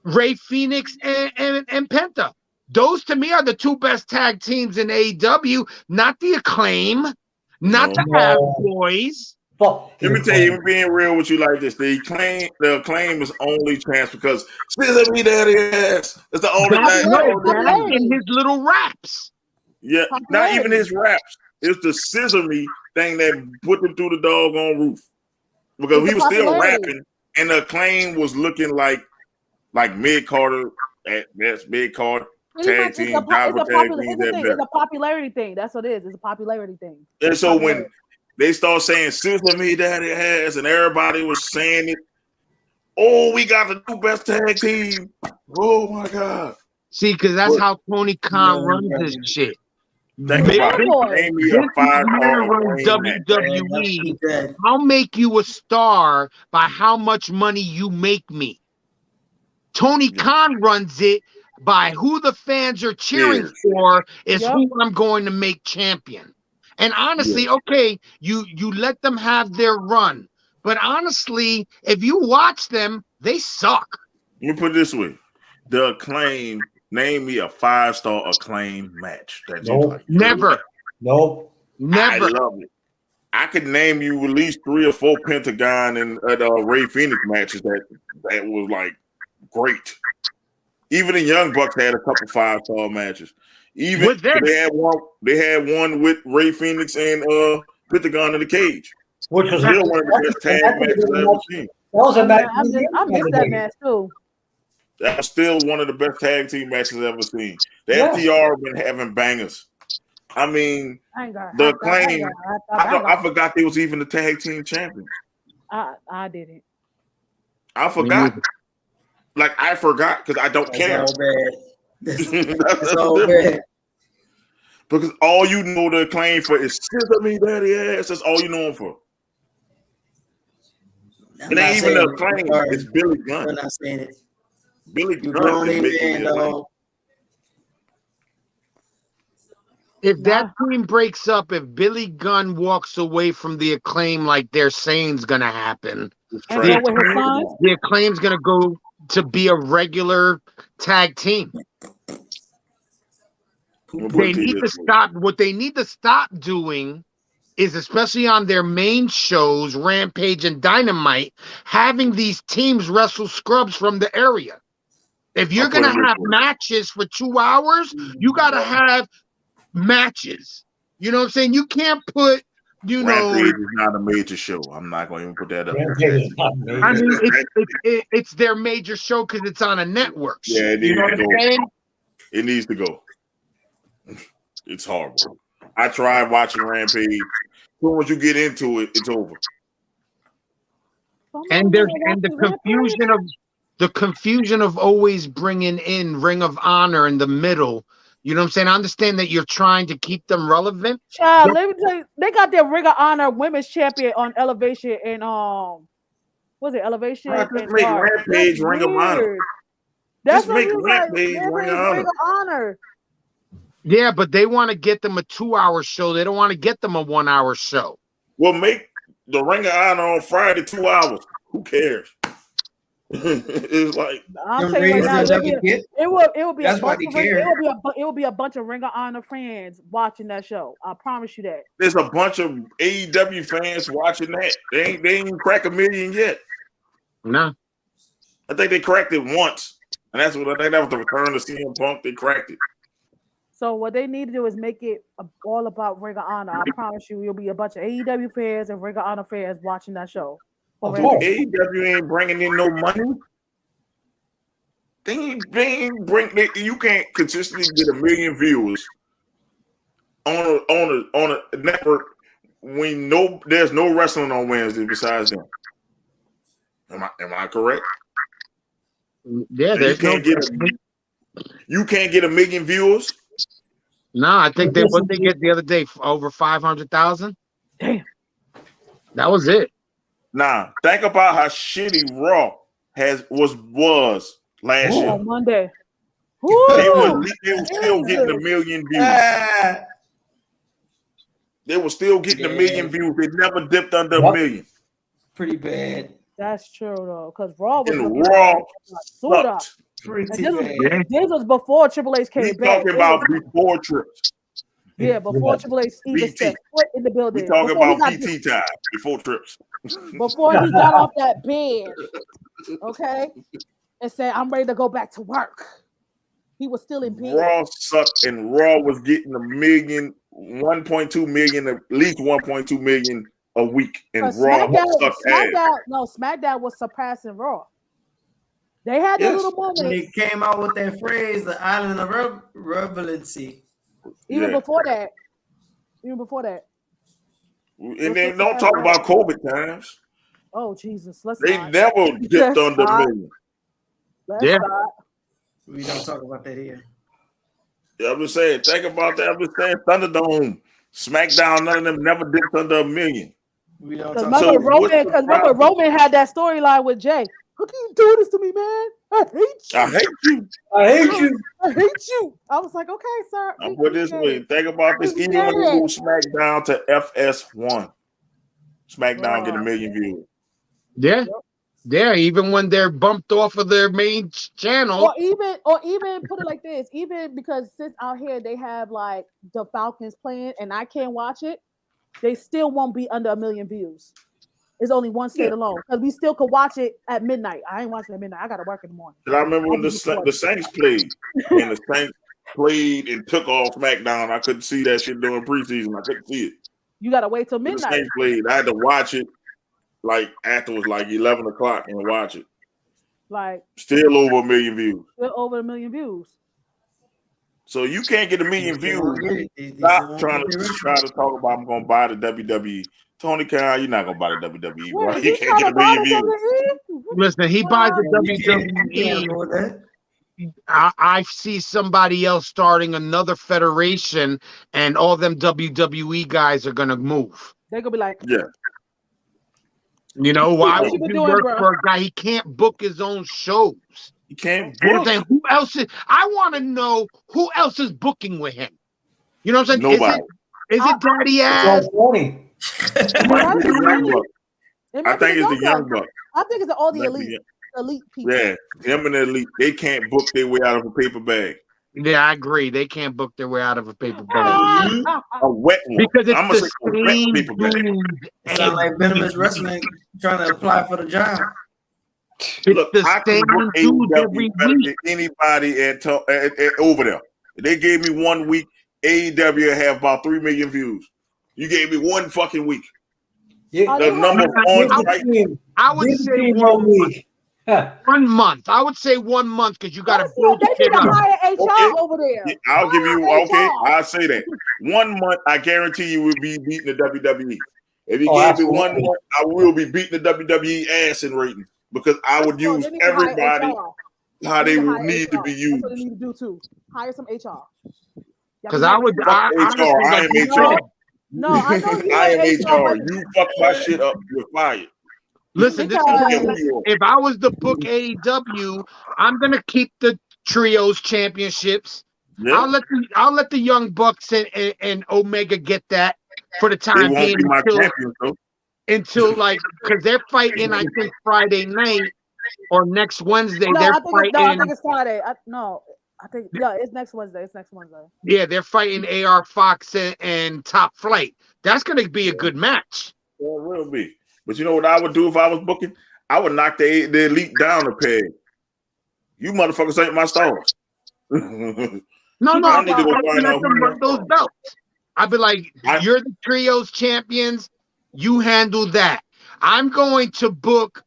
Ray Phoenix and Penta. Those to me are the two best tag teams in AEW, not the Acclaim, not the Bad Boys. Let me tell you, being real with you like this, the Acclaim is only chance because Scissor Me Daddy ass. It's the only thing. In his little raps. Yeah, not even his raps. It's the Scissor Me thing that put them through the doggone roof. Because he was still rapping, and the Acclaim was looking like mid-carter at best, mid-carter tag team, it's a popularity thing. That's what it is. It's a popularity thing. And so when they start saying "Sizzle Me Daddy has," and everybody was saying it, oh, we got the new best tag team. Oh my God! See, because that's how Tony Khan runs this shit. Think about it. Name me a 5-star WWE. I'll make you a star by how much money you make me. Tony Khan runs it by who the fans are cheering for is who I'm going to make champion. And honestly, okay, you let them have their run. But honestly, if you watch them, they suck. Let me put it this way. The Acclaim, name me a 5-star Acclaim match. Never. Nope. Never. I love it. I could name you at least 3 or 4 Pentagon and Ray Phoenix matches that was like great. Even the Young Bucks had a couple 5-star matches. Even they had one with Ray Phoenix and Pentagon in the cage. Which was still one of the best tag matches I've ever seen. That was a match. I missed that match too. That's still one of the best tag team matches I've ever seen. The FTR been having bangers. I mean, the Acclaim. I forgot they was even the tag team champions. I didn't. I forgot. Like I forgot because I don't care. That's all bad. Because all you know the claim for is scissor me daddy ass. That's all you know him for. It ain't even a claim. It's Billy Gunn. I'm not saying it. Billy Gunn is making it. If that team breaks up, if Billy Gunn walks away from the Acclaim like they're saying's gonna happen, the Acclaim's gonna go to be a regular tag team. They need to stop. What they need to stop doing is, especially on their main shows, Rampage and Dynamite, having these teams wrestle scrubs from the area. If you're gonna have matches for 2 hours, you gotta have matches. You know what I'm saying? You can't put, Rampage is not a major show. I'm not going to even put that up. I mean, it's their major show because it's on a network. Yeah, it you know what I'm saying? It needs to go. It's horrible. I tried watching Rampage. Once you get into it, it's over. And the confusion of always bringing in Ring of Honor in the middle. You know what I'm saying? I understand that you're trying to keep them relevant. Child, let me tell you, they got their Ring of Honor Women's Champion on Elevation and what's it, Elevation? Just make Rampage Ring of Honor. That's just make Rampage Ring of Honor. Yeah, but they want to get them a 2-hour show. They don't want to get them a 1-hour show. Well, make the Ring of Honor on Friday 2 hours. Who cares? It's like I'm telling you right now, it will be a bunch of it will be a bunch of Ring of Honor fans watching that show. I promise you that. There's a bunch of AEW fans watching that. They ain't crack 1 million yet. No. I think they cracked it once. And that's what I think that was the return of CM Punk. They cracked it. So what they need to do is make it all about Ring of Honor. I promise you, you'll be a bunch of AEW fans and Ring of Honor fans watching that show. AEW ain't bringing in no money. You can't consistently get 1 million viewers on a network when there's no wrestling on Wednesday besides them. Am I correct? Yeah, you can't get 1 million viewers. No, I think what they get the other day over 500,000. Damn, that was it. Nah, think about how shitty Raw was last year. On Monday. They were still getting 1 million views. They were still getting 1 million views. They never dipped under 1 million. Pretty bad. That's true though, because Raw was sucked. This was before Triple H came back. Talking about before Trips. Yeah, before Triple H even set foot in the building. We talking about PT time before Trips. Before he got off that bed, okay, and said, "I'm ready to go back to work." He was still in bed. Raw sucked, and Raw was getting 1.2 million, at least 1.2 million a week, and Raw sucked ass. SmackDown was surpassing Raw. They had their little moments. When they came out with that phrase, the island of relevancy. Even before that. And then don't talk about COVID times. Oh, Jesus. They never dipped under 1 million. We don't talk about that here. Yeah, I'm just saying, think about that. I'm just saying, Thunderdome, SmackDown, none of them never dipped under 1 million. We don't talk about remember Roman had that storyline with Jay. How can you do this to me, man? I hate you. I hate you. I was like, okay, sir. I'll put this way. Think about this. Even when you move SmackDown to FS1, SmackDown get 1 million views. Yeah. Yeah, even when they're bumped off of their main channel. Or even put it like this, even because since out here they have like the Falcons playing and I can't watch it, they still won't be under 1 million views. It's only one state alone because we still could watch it at midnight. I ain't watching at midnight. I got to work in the morning. And I remember when the Saints played and the Saints played and took off SmackDown. I couldn't see that shit during preseason. I couldn't see it. You got to wait till midnight. The Saints played. I had to watch it like afterwards, like 11 o'clock, and watch it. Like still over 1 million views. Still over 1 million views. So you can't get 1 million views. Stop trying to talk about I'm going to buy the WWE. Tony Khan, you're not gonna buy the WWE, bro. You can't get 1 million views. Listen, he buys the WWE. I see somebody else starting another federation, and all them WWE guys are gonna move. They're gonna be like, yeah. You know, why what you would been you doing, work bro? for a guy? He can't book his own shows. You can't And I'm book saying, who else is? I want to know who else is booking with him. You know what I'm saying? nobody. Is it Daddy It's Ass? all money. It might be the young buck. It I might be think it's the young Bucks. buck. I think it's all the Might be elite people. Yeah, him and the elite. They can't book their way out of a paper bag. Yeah, I agree. They can't book their way out of a paper bag. A wet one. Because it's I'm the gonna say a wet same paper bag. dude. It sounds like Venomous Wrestling trying to apply for the job. Look, the I can same book dude AEW every better week. than anybody at over there. They gave me 1 week. AEW have about 3 million views. You gave me 1 fucking week. Yeah, The number of on-site. I would say 1 week. 1 month. I would say 1 month because you got to build They shit need to up. hire HR Okay. over there. Yeah, I'll give you. Hire Okay, HR. I'll say that. 1 month, I guarantee you will be beating the WWE. If you Oh, gave me 1 absolutely. month, I will be beating the WWE ass in ratings because I would use They need to hire everybody HR. how they need to would hire need to HR. be That's used. what they need to do too. Hire some HR. Because I would. Fuck honestly, HR. I like am you HR. said, No, I know you I am ain't HR. You fuck my shit up, you're fired. listen, this is I don't care me. who you are. If I was to book AEW, I'm gonna keep the trios championships. Yeah. I'll let the Young Bucks and Omega get that for the They time won't being be my champions though. until like because they're fighting. I think Friday night or next Wednesday. No, They're I think fighting. it's Friday. I think it's next Wednesday. It's next Wednesday. Yeah, they're fighting AR Fox and Top Flight. That's gonna be a good match. Yeah, it will be. But you know what I would do if I was booking? I would knock the elite down a peg. You motherfuckers ain't my stars. No, I need to go I'll find let out them run those belts. I'd be like, you're the trios champions. You handle that. I'm going to book.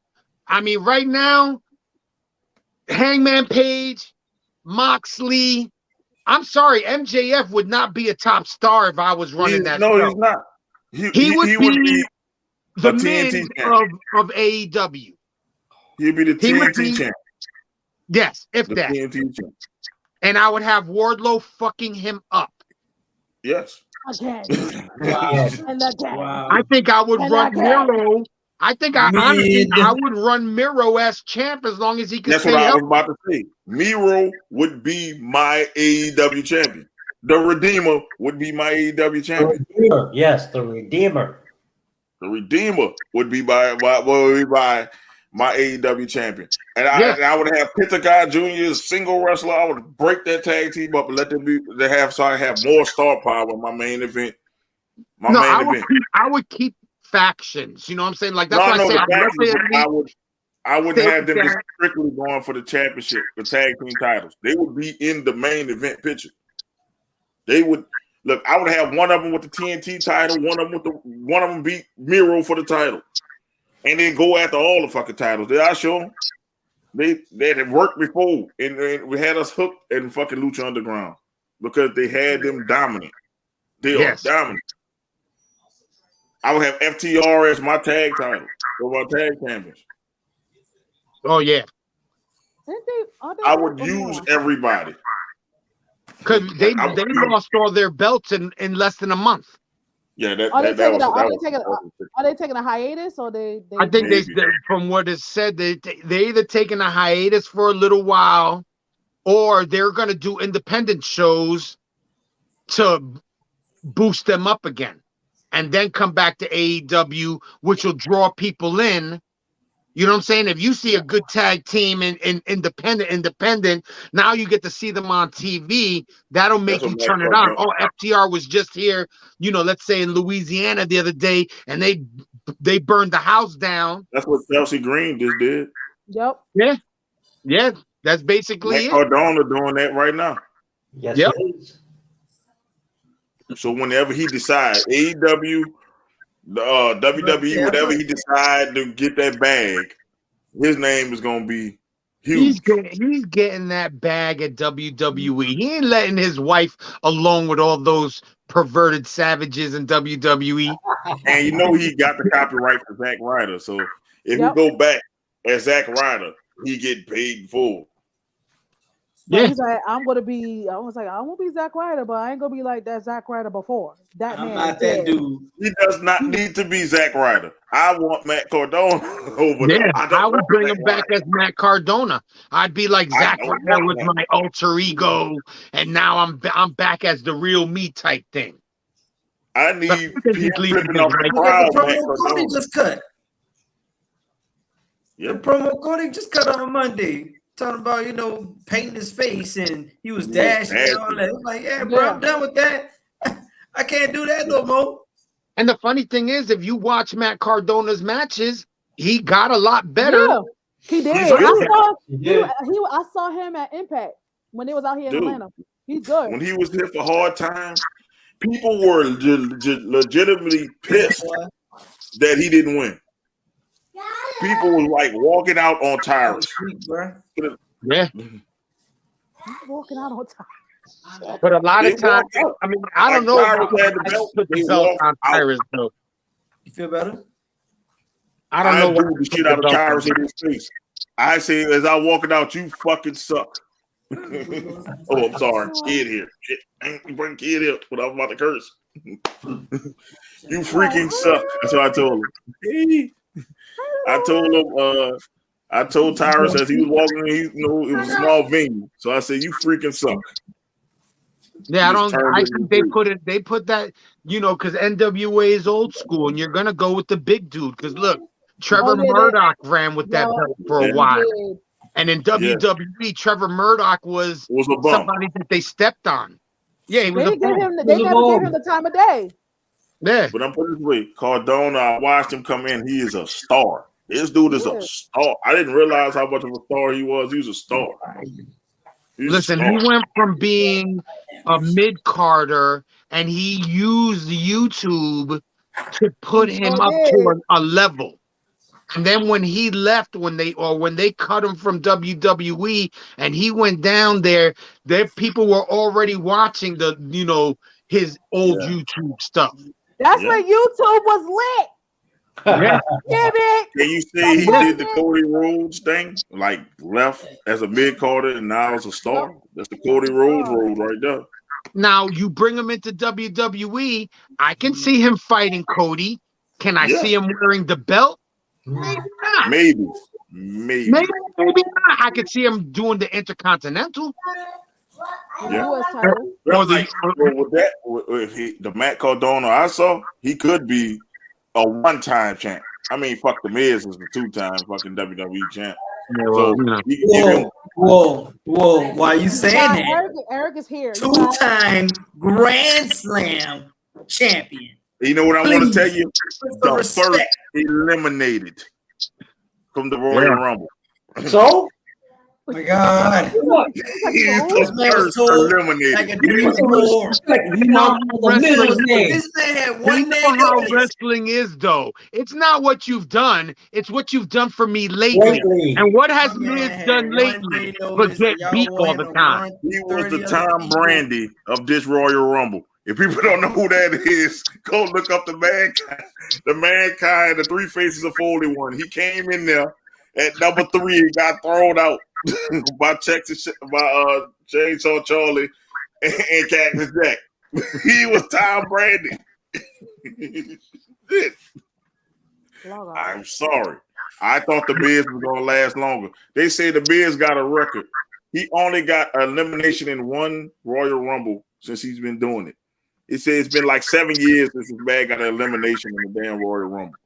I mean, right now, Hangman Page, Moxley. I'm sorry, MJF would not be a top star if I was running that show. No, he's not. He would be the TNT Miz champ. of AEW. He'd be the TNT champ. Yes, if The that. TNT champ. And I would have Wardlow fucking him up. Yes. Again. Wow. And again. Wow. I think I would And run again. Miro. I think honestly I would run Miro as champ as long as he can That's stay what I healthy. was about to say. Miro would be my AEW champion. The Redeemer would be my AEW champion. The Redeemer. Yes, the Redeemer. The Redeemer would be my AEW champion. And I would have Pentagon Jr. as single wrestler. I would break that tag team up and let them have more star power in my main event. I would keep factions. You know what I'm saying? Like that's why I would have them just strictly going for the championship, the tag team titles. They would be in the main event picture. They would look. I would have one of them with the TNT title, one of them beat Miro for the title, and then go after all the fucking titles. Did I show them? They had worked before, and we had us hooked in fucking Lucha Underground because they had them dominant. They are dominant. I would have FTR as my tag title, or my tag champions. Oh yeah. I would use everybody. Because they lost all their belts in less than a month. Yeah, Are they taking a hiatus or they I think from what is said, they either taking a hiatus for a little while, or they're going to do independent shows to boost them up again, and then come back to AEW, which will draw people in. You know what I'm saying? If you see a good tag team in independent, now you get to see them on TV. That'll make you turn it on. Oh, FTR was just here, let's say in Louisiana the other day, and they burned the house down. That's what Chelsea Green just did. Yep. Yeah. That's basically it. Cardona doing that right now. Yes, yep. It is. So whenever he decides, AEW, WWE, whatever he decides to get that bag, his name is gonna be huge. He's getting that bag at WWE. He ain't letting his wife alone with all those perverted savages in WWE. And he got the copyright for Zack Ryder. So if he go back as Zack Ryder, he get paid full. But he's like, I was like, I'm gonna be Zack Ryder, but I ain't gonna be like that Zack Ryder before. That I'm man not is that dead. dude. He does not need to be Zack Ryder. I want Matt Cardona over there. I would bring him back as Matt Cardona. I'd be like Zack Ryder was my alter ego, and now I'm back as the real me type thing. I need people flipping off the crowd. The promo Cody just cut. Yep. The promo Cody just cut on a Monday. Talking about, painting his face and he was dashing and all that. I'm like, bro, I'm done with that. I can't do that no more. And the funny thing is, if you watch Matt Cardona's matches, he got a lot better. Yeah, he did. I saw him at Impact when they was out here in Atlanta. He's good. When he was here for Hard Times, people were legitimately pissed that he didn't win. People were like walking out on tires. Yeah. Walking out on tires. But a lot of times, I mean, I don't know about put the belt on Tyrus though. You feel better? I don't know what the shit out of Tyrus in his face. I say, as I walking out, you fucking suck. Oh, I'm sorry, kid here. Shit, you bring kid here, but I'm about to curse. You freaking suck. That's what I told him. I told Tyrus as he was walking in, it was a small venue. So I said, you freaking suck. Yeah, I think they put that, because NWA is old school and you're gonna go with the big dude. Because look, Trevor Murdoch ran with that belt for a while. And in WWE, Trevor Murdoch was somebody that they stepped on. Yeah, he was they never gave him the time of day. Yeah. But I'm putting it this way, Cardona, I watched him come in. He is a star. This dude is a star. I didn't realize how much of a star he was. He was a star. Listen, he went from being a mid-carder, and he used YouTube to put him up to a level. And then when he left, when they cut him from WWE, and he went down there people were already watching his old YouTube stuff. That's when YouTube was lit. Yeah. Can you see he did the Cody Rhodes thing? Like left as a mid-carder and now as a star? That's the Cody Rhodes road right there. Now you bring him into WWE, I can see him fighting Cody. Can I see him wearing the belt? Maybe not. Maybe not. I could see him doing the Intercontinental. Yeah. The Matt Cardona I saw, he could be a one-time champ. I mean, fuck, the Miz is the two-time fucking WWE champ. Whoa! Why are you saying that? Eric is here. Two-time Grand Slam champion. You know what I want to tell you? The first eliminated from the Royal Rumble. So? Oh my God. He's the first eliminated. This man had one day. How wrestling is, though. It's not what you've done. It's what you've done for me lately. And what has Miz done lately? But get beat all the time. He was the Tom Brady of this Royal Rumble. If people don't know who that is, go look up the Mankind, the Three Faces of Foley one. He came in there at number 3 and got thrown out by Chainsaw Charlie and Cactus Jack. He was Tom Brady. I'm sorry. I thought the Miz was going to last longer. They say the Miz got a record. He only got elimination in one Royal Rumble since he's been doing it. It says it's been like 7 years since this man got an elimination in the damn Royal Rumble.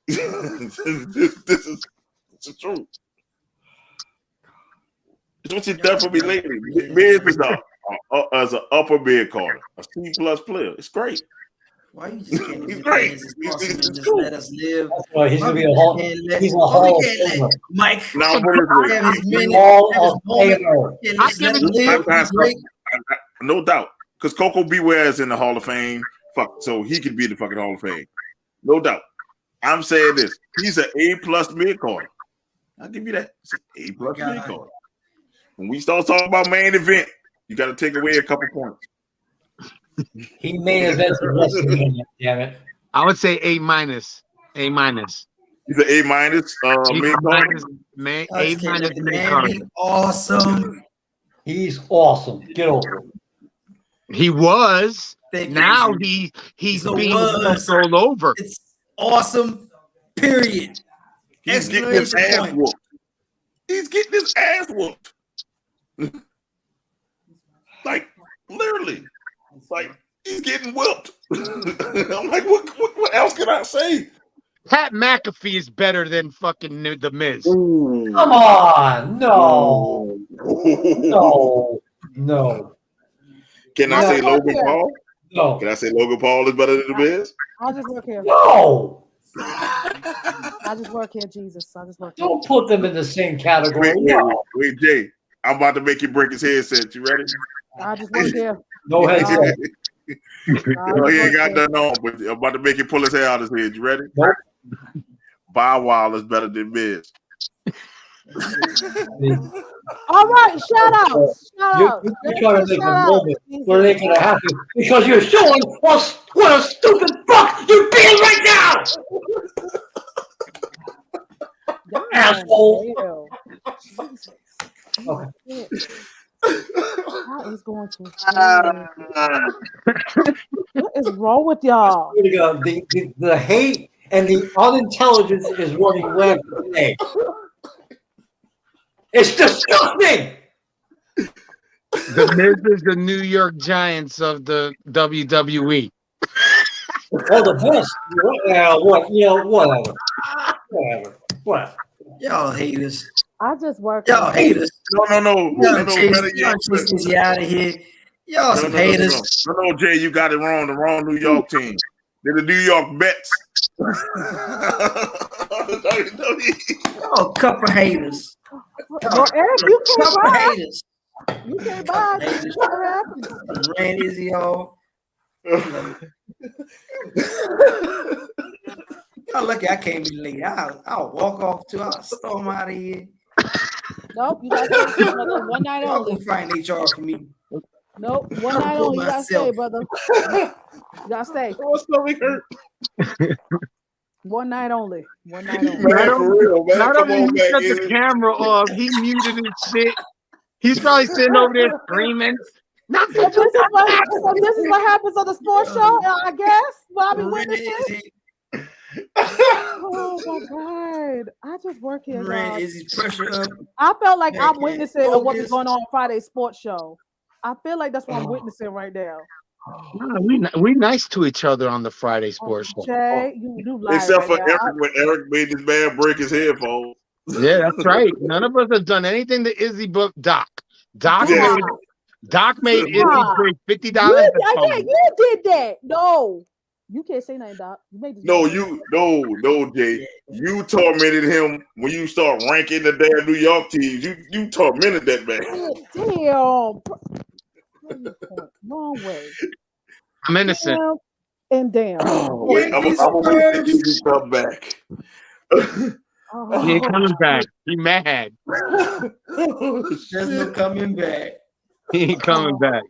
this is the truth. It's what you've done for me lately. Miz is as an upper mid carder, a C+ player. It's great. Why you just can't do great? Just let us live. Well, he's gonna be a Hall. He's a Hall of Famer. Mike, now no doubt, because Coco Beware is in the Hall of Fame. Fuck, so he could be in the fucking Hall of Fame, no doubt. I'm saying this: he's an A+ mid carder. I'll give you that. A+ mid carder. When we start talking about main event, you got to take away a couple points. He main events the wrestling, damn it. I would say A-. A-. He's an A-. Awesome. He's awesome. Get over it. He was. Thank you, Now Izzy. he's So being was. all over. It's awesome. Period. He's getting his Exclamation ass point. whooped. He's getting his ass whooped. Like literally, like he's getting whooped. I'm like, what else can I say? Pat McAfee is better than fucking The Miz. Come on, no. Can I say Logan Paul? No. Can I say Logan Paul is better than The Miz? I'll just work here. No. I just work here, Jesus. I just work here. Don't put them in the same category. Wait, Jay. I'm about to make you break his headset. You ready? I just work here. No headset. No, he ain't got nothing on, but I'm about to make him pull his hair out of his head. You ready? Nope. Bow Wow is better than Miz. All right, shout out. You're trying to make a moment where they can happen because you're showing us what a stupid fuck you're being right now. Asshole. Okay. How is going to? What is wrong with y'all? The hate and the unintelligence is running rampant today. It's disgusting. The Miz is the New York Giants of the WWE. Oh, the best. Whatever. Y'all haters. I just work. Y'all haters. No. Better yet. Chase out of here. Y'all some haters. No, Jay, you got it wrong. The wrong New York team. They're the New York Mets. Y'all couple haters. Well, Eric, you can't Couple buy. haters. You can't buy. What happened? Ran Izzy off. Y'all lucky I came in late. I'll walk off too. I'll storm out of here. Nope, you gotta stay one night Y'all only. gonna find HR for me. Nope, one night only. You gotta stay, brother. You gotta stay. My stomach hurt. One night only. One night only. Man, for real, man. Not Come only on he back, shut the Izzy. camera off, he muted his shit. He's probably sitting over there screaming. So this is what happens on the sports show, I guess. Well, I be witnessing. Oh my God! I just work here. Ran Izzy's pressure up. I felt like I'm Okay, witnessing what was focus. going on Friday sports show. I feel like that's what I'm witnessing right now. No, we nice to each other on the Friday sports show. Jay, you do lie. Except right for now. Eric, when Eric made this man break his headphones. Yeah, that's right. None of us have done anything to Izzy but Doc. Doc Yeah. made Izzy break $50. You did that. No, you can't say nothing, Doc. You made this. No, Jay. You tormented him when you start ranking the damn New York teams. You tormented that man. Damn. Wrong way. I'm innocent. Damn and damn. Oh, wait, I'm gonna wait till you come back. He ain't coming back. He mad. There's no coming back. He ain't coming back.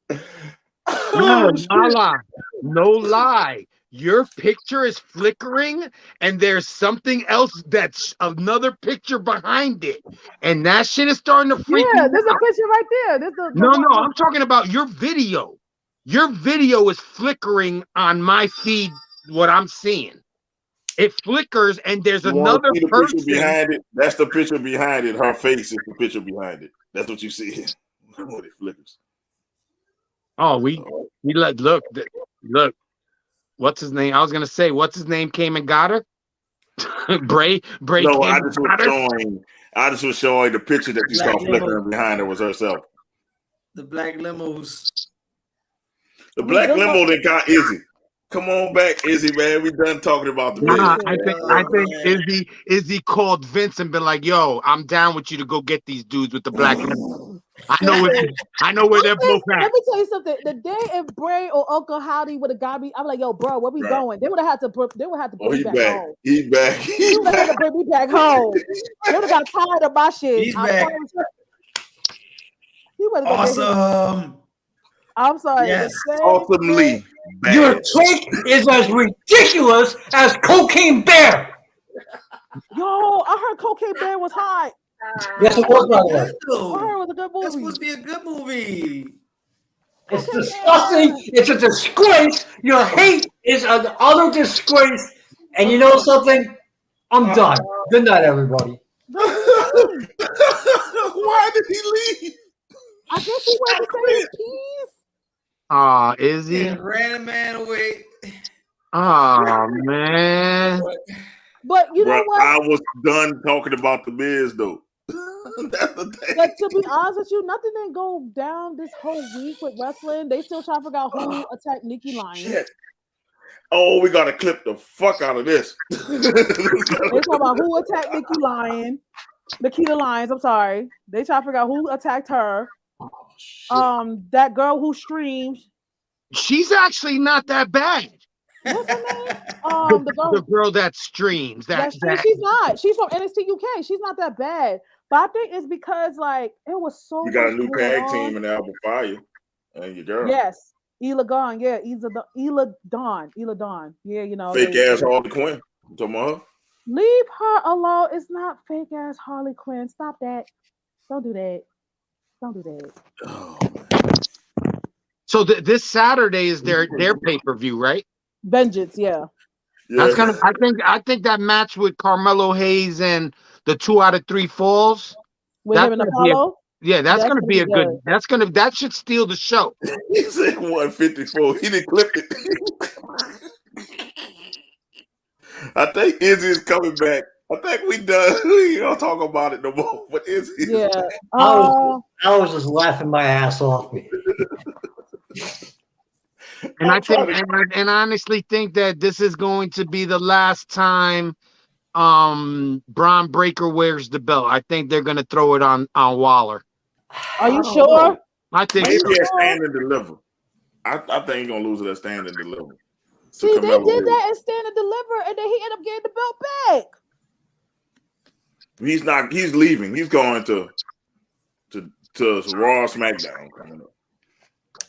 No, LaLa, no lie. Your picture is flickering, and there's something else that's another picture behind it, and that shit is starting to freak me out. There's a picture right there. No, I'm talking about your video. Your video is flickering on my feed. What I'm seeing, it flickers, and there's another person behind it. That's the picture behind it. Her face is the picture behind it. That's what you see. When it flickers. Oh, we look. What's his name? I was gonna say, what's his name came and got her? Bray. No, came I just was showing the picture that you Black saw flickering limo. behind her was herself. The black limos. The black limo that got Izzy. Come on back, Izzy, man. We done talking about the Nah, Miz. I think Izzy called Vince and been like, "Yo, I'm down with you to go get these dudes with the black limo. I know where they're both at." Let me tell you something. The day if Bray or Uncle Howdy would have got me, I'm like, "Yo, bro, where we going?" They would have had to put. They would have to put me back home. He's back. They would have to bring me back home. They would have got tired of my shit. He's back. He would have Awesome. I'm sorry. Yes. Awesomely. Your take is as ridiculous as Cocaine Bear. Yo, I heard Cocaine Bear was hot. Yes, it was, by the way. I heard it was a good movie. That's supposed to be a good movie. It's disgusting. It's a disgrace. Your hate is an utter disgrace. And you know something? I'm done. Good night, everybody. Why did he leave? I guess he went to say his piece. Izzy. Yeah, ran a man away. Man. But you know what? I was done talking about the Miz though. That's the thing. But to be honest with you, nothing didn't go down this whole week with wrestling. They still trying to figure out who attacked Nikki Lyons. Shit. Oh, we gotta clip the fuck out of this. They talking about who attacked Nikita Lyons. I'm sorry. They trying to figure out who attacked her. That girl who streams. She's actually not that bad. What's her name? The girl that streams. She's not. She's from NXT UK. She's not that bad. But I think it's because like it was so. You got a new tag team in Alpha Fire, and your girl. Yes, Ela Dawn. Yeah, Ela Dawn. Yeah, you know. Fake ass Harley Quinn. You talking about her? Leave her alone. It's not fake ass Harley Quinn. Stop that. Don't do that. Don't do that. Oh, so this Saturday is their pay-per-view, right? Vengeance, yeah. That's gonna. I think that match with Carmelo Hayes and the 2 out of 3 falls. With him and Apollo. That's gonna be a good. That should steal the show. He said 154. He didn't clip it. I think Izzy is coming back. I think we done. We don't talk about it no more. But Izzy. Yeah. I was just laughing my ass off. And I honestly think that this is going to be the last time Braun Breaker wears the belt. I think they're going to throw it on Waller. Are you sure? I think maybe a stand and deliver. I think he's gonna lose that stand and deliver. See, they did that and stand and deliver, and then he ended up getting the belt back. He's not. He's leaving. He's going to Raw, SmackDown coming up.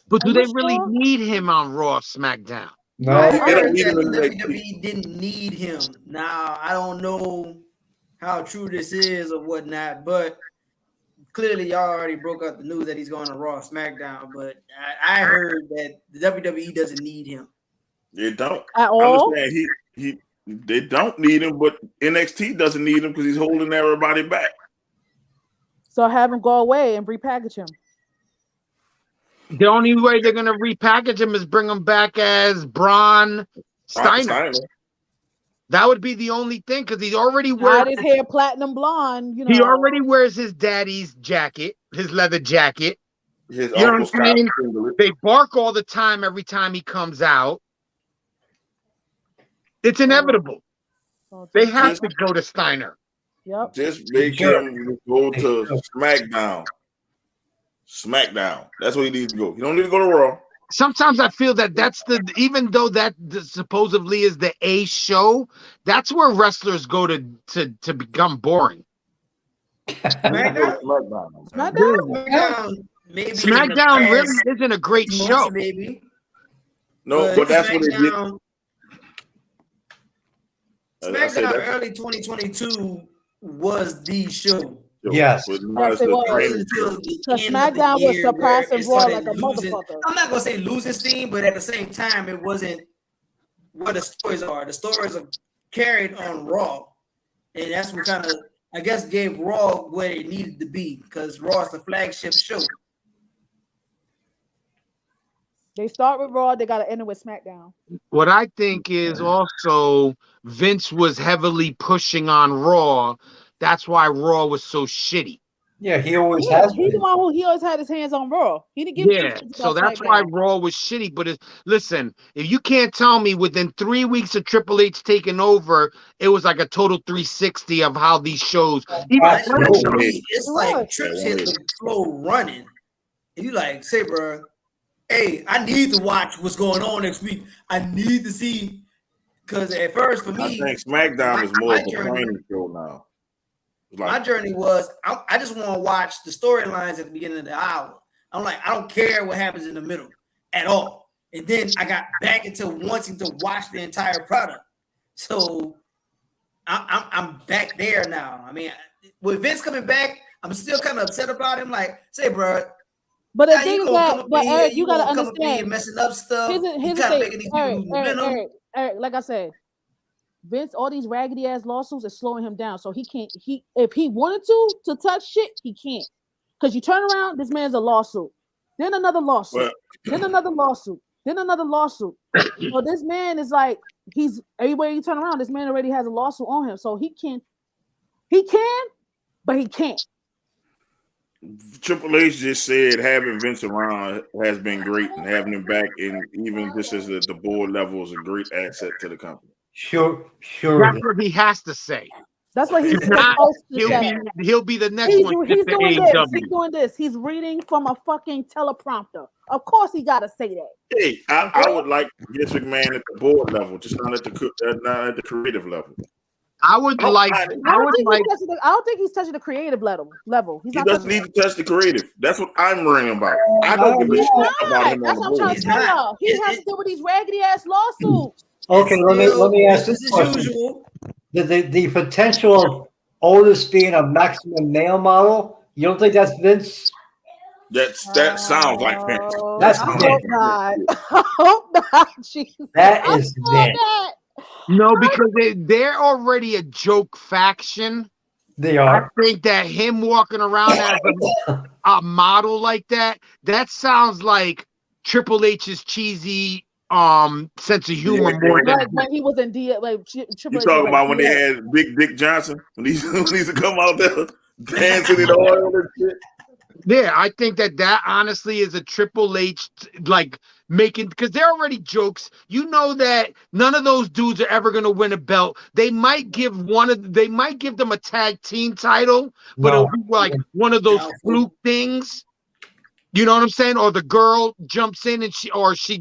But do they really need him on Raw, SmackDown? No, I heard that WWE didn't need him. Now I don't know how true this is or whatnot, but clearly y'all already broke out the news that he's going to Raw, SmackDown. But I heard that the WWE doesn't need him. They don't at all. I understand they don't need him, but NXT doesn't need him because he's holding everybody back. So have him go away and repackage him. The only way they're gonna repackage him is bring him back as Braun Steiner. That would be the only thing because he already wears his hair platinum blonde. You know, he already wears his daddy's jacket, his leather jacket. You know what I'm saying? They bark all the time every time he comes out. It's inevitable. They have to go to Steiner. Yep. Just make him go to SmackDown. SmackDown. That's where he needs to go. You don't need to go to Raw. Sometimes I feel that even though that supposedly is the A show, that's where wrestlers go to become boring. SmackDown really isn't a great show. Maybe. No, but that's what they did. SmackDown early 2022 was the show. Yes. Because SmackDown was surpassing Raw like a motherfucker. I'm not gonna say losing steam, but at the same time, it wasn't what the stories are. The stories are carried on Raw, and that's what kind of, I guess, gave Raw where it needed to be because Raw is the flagship show. They start with Raw, they got to end it with SmackDown. What I think is also Vince was heavily pushing on Raw. That's why Raw was so shitty. Yeah, he always has. He's the one who he always had his hands on Raw. He didn't give. So that's why Raw was shitty. But listen, if you can't tell me within 3 weeks of Triple H taking over, it was like a total 360 of how these shows. It's like Trips hit the flow running, and you like say, bro, hey, I need to watch what's going on next week. I need to see, because at first for me, I think SmackDown is more of a training show now. My journey was I just want to watch the storylines at the beginning of the hour. I'm like, I don't care what happens in the middle at all. And then I got back into wanting to watch the entire product. So I'm back there now. I mean, with Vince coming back, I'm still kind of upset about him. Like, say, bro. But the thing is that, but Eric, you gotta understand. You're messing up stuff. Here's the thing, Eric, like I said, Vince, all these raggedy ass lawsuits are slowing him down. So he can't. If he wanted to touch shit, he can't. Because you turn around, this man's a lawsuit, then another lawsuit, then another lawsuit, then another lawsuit. So this man is like, he's everywhere you turn around, this man already has a lawsuit on him. So he can, but he can't. Triple H just said having Vince around has been great, and having him back, and even just as the board level, is a great asset to the company. Sure. That's what he has to say. That's what he's supposed to say. He'll be the next one. He's doing this. He's doing this. He's reading from a fucking teleprompter. Of course, he got to say that. Hey, I would like Vince McMahon at the board level, just not at the creative level. I don't think he's touching the creative level. He doesn't need to touch the creative. That's what I'm worrying about. I don't give a shit about him. That's what I'm trying to tell y'all. He has to deal with these raggedy ass lawsuits. Okay, let me ask this question. The potential of Otis being a maximum male model, you don't think that's Vince? That sounds like Vince. That's I hope not. I hope not. Jesus. That is Vince. No, because they're already a joke faction. They are. I think that him walking around as a model like that sounds like Triple H's cheesy sense of humor more than when he was in like Triple H. You talking about when they had Big Dick Johnson when he used to come out there dancing in oil and shit? Yeah, I think that honestly is a Triple H like making, because they're already jokes. You know that none of those dudes are ever going to win a belt. They might give them a tag team title, but it'll be like one of those fluke things. You know what I'm saying? Or the girl jumps in and she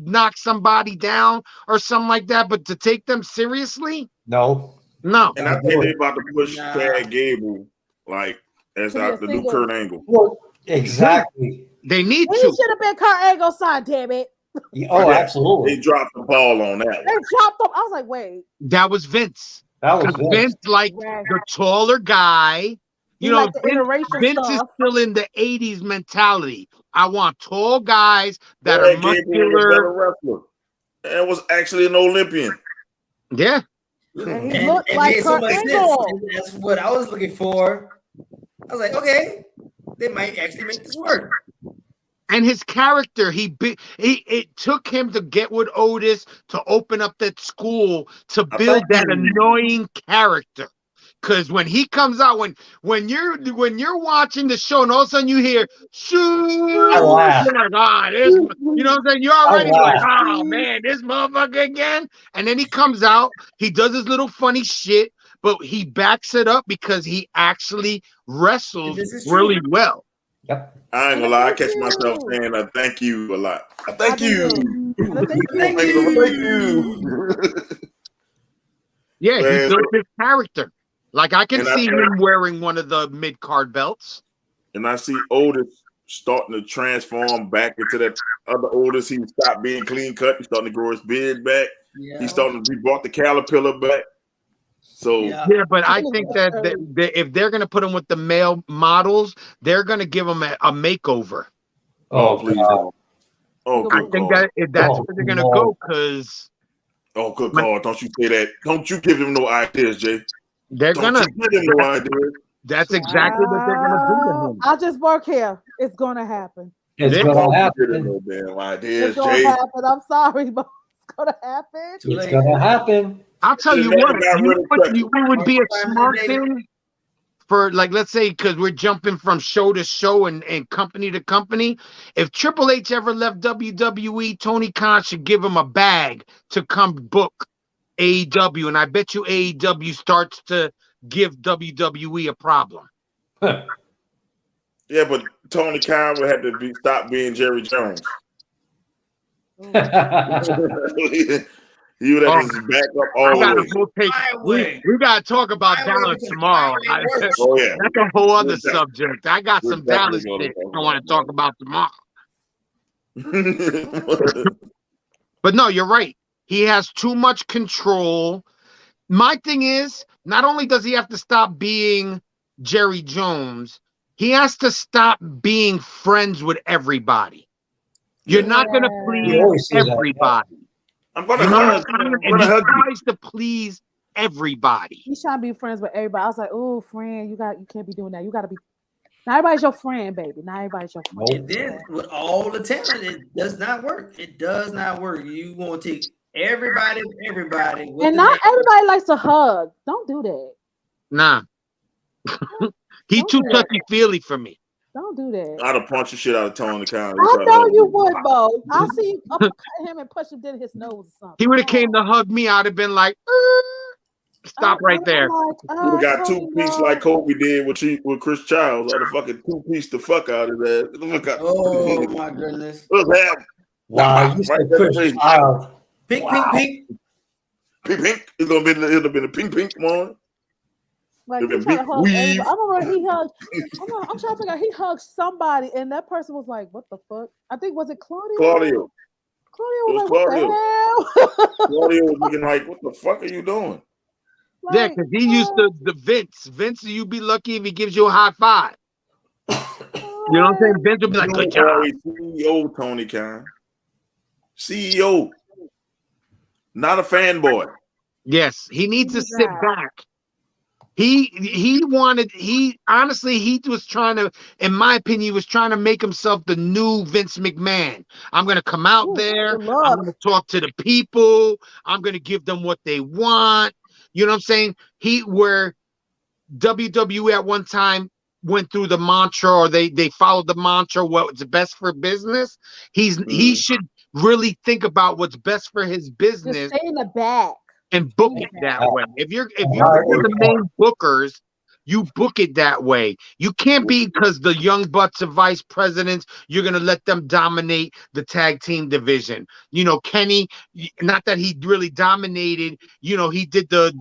knocks somebody down or something like that. But to take them seriously, no. And I think they're about to push Chad Gable like as the new Kurt Angle. Well, exactly. They need to. He should have been Kurt Angle's son, damn it. Oh, absolutely. They dropped the ball on that. They dropped him. I was like, wait. That was Vince. Vince like the taller guy. You know, Vince is still in the 80s mentality. I want tall guys that are muscular. And was actually an Olympian. Yeah. And he looked like Kurt Angle. That's what I was looking for. I was like, okay, they might actually make this work. And his character, it took him to get with Otis to open up that school to build that annoying character. Because when he comes out, when you're watching the show and all of a sudden you hear shoot, oh my God, you know what I'm saying? You're already like, oh man, this motherfucker again. And then he comes out, he does his little funny shit, but he backs it up because he actually wrestles really well. Yep. I ain't gonna lie, I catch myself saying thank you a lot. Thank you. Thank you. Yeah, he built his character. Like I can see him wearing one of the mid-card belts. And I see Otis starting to transform back into that other Otis. He stopped being clean cut. He's starting to grow his beard back. Yeah. He's starting to brought the caterpillar back. So yeah, but I think that if they're going to put him with the male models, they're going to give him a makeover. Oh, please. I think that if that's where they're going to go, because good call. Don't you say that. Don't you give him no ideas, Jay. They're gonna give him no ideas. That's exactly what they're gonna do to him. I'll just work here. It's gonna happen. It's gonna happen. No damn ideas, it's gonna happen. I'm sorry, but it's gonna happen. It's gonna happen. I'll tell you what, we would be a smart thing for, like, let's say, because we're jumping from show to show and company to company. If Triple H ever left WWE, Tony Khan should give him a bag to come book AEW, and I bet you AEW starts to give WWE a problem. Yeah, but Tony Khan would have to stop being Jerry Jones. He would have to back up all the way. We got to talk about Dallas tomorrow. That's a whole other subject. I got some Dallas shit I want to talk about tomorrow. But no, you're right. He has too much control. My thing is, not only does he have to stop being Jerry Jones, he has to stop being friends with everybody. You're not going to please everybody. I'm going to hug. And he tries to please everybody. He's trying to be friends with everybody. I was like, oh, friend, you can't be doing that. You got to be. Not everybody's your friend, baby. Not everybody's your friend. And then with all the talent, it does not work. It does not work. You want to take everybody. And not everybody likes to hug. Don't do that. Nah. He too touchy-feely for me. Don't do that. I'd have punched the shit out of Tony Khan. I know you would, Bo. I see you uppercut him and push him in his nose or something. He would have came to hug me. I'd have been like, stop right there. We got two-piece like Kobe did with Chris Childs. Or the fucking two-piece the fuck out of that. Oh my goodness! Wow, you said Chris Childs. Pink. It'll have been a pink one. Like he tried to hug everybody. I remember he hugged. I'm trying to figure out. He hugged somebody, and that person was like, "What the fuck?" I think was it Claudio? Claudio was like, "What the hell?" Claudio was looking like, "What the fuck are you doing?" Like, yeah, because he used the Vince. Vince, you be lucky if he gives you a high five. You know what I'm saying? Vince will be like, "Good job." CEO Tony Khan. CEO, not a fanboy. Yes, he needs to sit back. He honestly was trying to, in my opinion, he was trying to make himself the new Vince McMahon. I'm gonna come out there, I'm gonna talk to the people, I'm gonna give them what they want. You know what I'm saying? Where WWE at one time went through the mantra, or they followed the mantra, what's best for business. He should really think about what's best for his business. Just stay in the back. And book it that way. If you're one of the main bookers, you book it that way. You can't be, because the young bucks of vice presidents, you're gonna let them dominate the tag team division. You know, Kenny, not that he really dominated. You know, he did the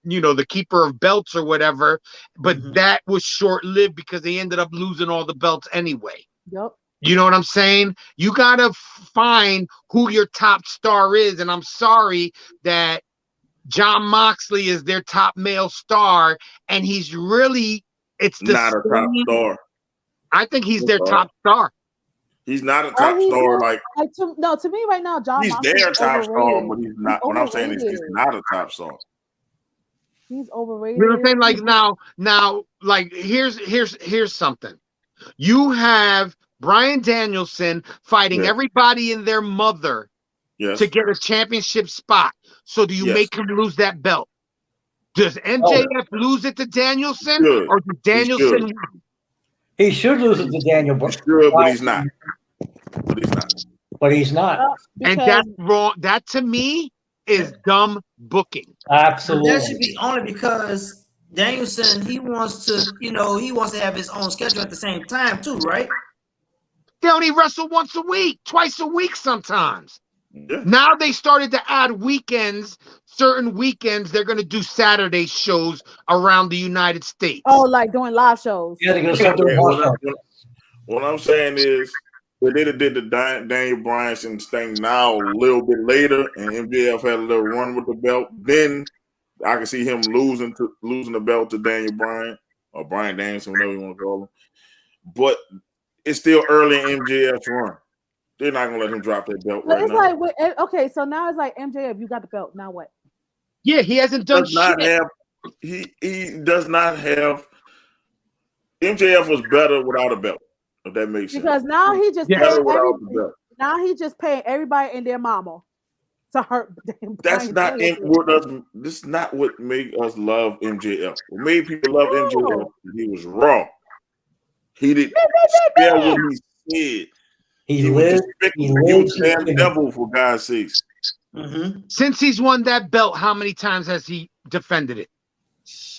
the keeper of belts or whatever, but that was short lived because they ended up losing all the belts anyway. Yep. You know what I'm saying? You got to find who your top star is. And I'm sorry that Jon Moxley is their top male star. And he's really, it's not a top star. I think he's their top star. He's not a top star. To me right now, Jon he's Moxley their top overrated. star, but he's not. What I'm saying is he's not a top star. He's overrated. You know what I'm saying? Like now, like here's something. You have Bryan Danielson fighting everybody and their mother to get a championship spot. So do you make him lose that belt? Does MJF lose it to Danielson, or does Danielson? He should lose it to Daniel, but he's not. But he's not. And that's wrong. That to me is dumb booking. Absolutely. That should be only because Danielson, he wants to have his own schedule at the same time too, right? They only wrestle once a week, twice a week sometimes. Yeah. Now they started to add weekends. Certain weekends, they're going to do Saturday shows around the United States. Oh, like doing live shows. Yeah, they're going to start doing what I'm saying is, they did the Daniel Bryan thing now a little bit later, and MJF had a little run with the belt. Then I can see him losing the belt to Daniel Bryan or Bryan Danielson, whatever you want to call him. But it's still early in MJF's run. They're not gonna let him drop that belt right now. Like, okay, so now it's like MJF, you got the belt. Now what? Yeah, he hasn't done shit. He does not have. MJF was better without a belt. If that makes sense. Because now he just paying everybody and their mama to hurt. That's not this is not what made us love MJF. What made people love MJF? He was raw. He didn't spare what he said. He was damn devil, for God's sakes. Since he's won that belt, how many times has he defended it?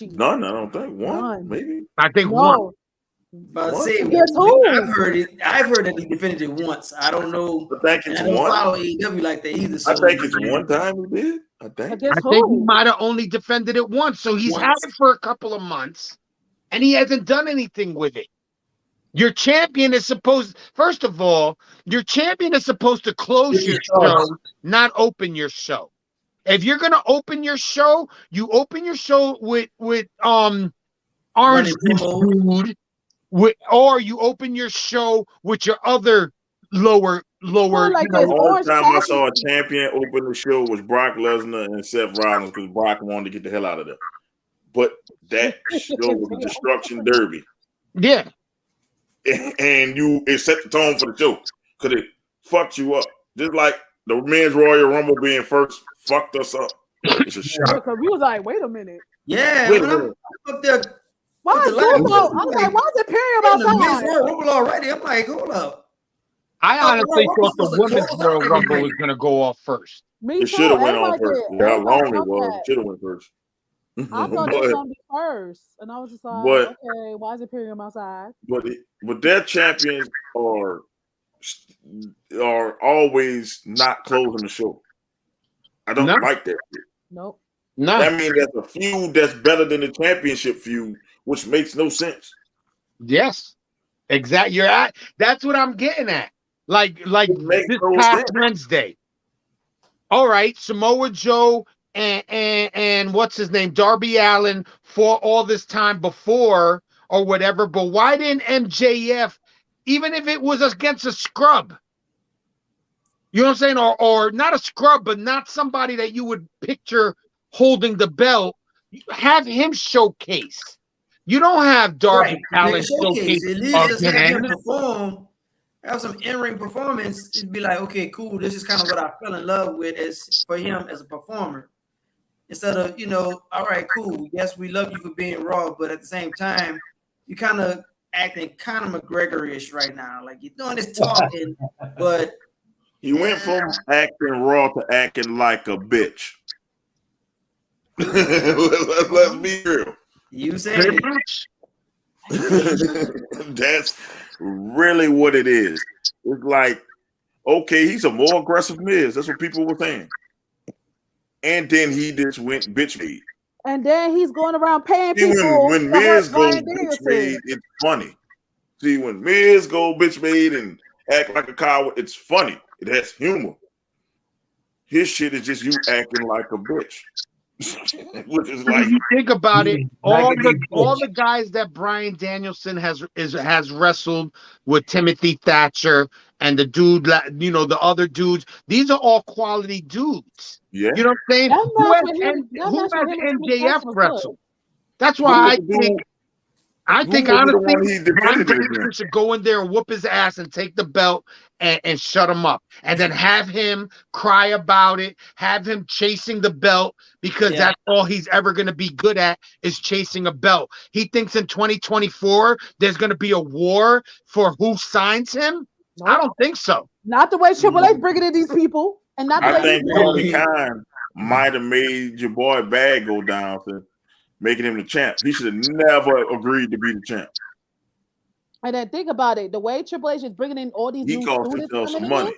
None, I don't think. One, maybe. I think one. But see, I've heard that he defended it once. I don't know. I think it's one. Follow AEW like that either. I think it's one time he did. I think he might have only defended it once. So he's had it for a couple of months, and he hasn't done anything with it. Your champion is supposed, first of all, your champion is supposed to close your show, not open your show. If you're gonna open your show, you open your show with Orange Juice dude, or you open your show with your other lower. Like the only time I saw a champion open the show was Brock Lesnar and Seth Rollins because Brock wanted to get the hell out of there. But that show was a destruction derby. Yeah. And it set the tone for the show because it fucked you up. Just like the men's Royal Rumble being first fucked us up. It's a shock. Because we was like, wait a minute. Yeah. Wait a minute. I'm up there. Why is Imperium outside? Rumble already. I'm like, hold up. I honestly thought the women's Royal Rumble was going to go off first. It should have went on first. How long it was, it should have went first. I thought it was going to be first. And I was just like, okay, why is Imperium outside? But their champions are always not closing the show. I don't like that. Nope. No. That means that's a feud that's better than the championship feud, which makes no sense. Yes. Exactly. That's what I'm getting at. Like this past Wednesday. All right, Samoa Joe and what's his name, Darby Allin, for all this time before or whatever. But why didn't MJF, even if it was against a scrub? You know what I'm saying? Or not a scrub, but not somebody that you would picture holding the belt. Have him showcase. You don't have Darby Allin showcase. At least just have him perform. Have some in-ring performance. It'd be like, okay, cool. This is kind of what I fell in love with as for him as a performer. Instead of, all right, cool. Yes, we love you for being Raw, but at the same time, you kind of acting kind of McGregor-ish right now. Like you're doing this talking, but he went from acting raw to acting like a bitch. Let's be real. You said it. That's really what it is. It's like, okay, he's a more aggressive Miz. That's what people were saying. And then he just went bitch made. And then he's going around paying people. When Miz goes bitch made, it's funny. See, when Miz go bitch made and act like a coward, it's funny. It has humor. His shit is just you acting like a bitch. Which is like, if you think about it, all the guys that Bryan Danielson has wrestled with, Timothy Thatcher and the dude, the other dudes, these are all quality dudes. Yeah, you know what I'm saying? Who has MJF wrestled? That's why I think honestly, Bryan Danielson should go in there and whoop his ass and take the belt and shut him up, and then have him cry about it, have him chasing the belt, because that's all he's ever going to be good at is chasing a belt. He thinks in 2024 there's going to be a war for who signs him. Nope. I don't think so. Not the way Triple H bringing in these people, and not the way I think Tony Khan might have made your boy Bag go down to making him the champ. He should have never agreed to be the champ. And then think about it. The way Triple H is bringing in all these new students coming in,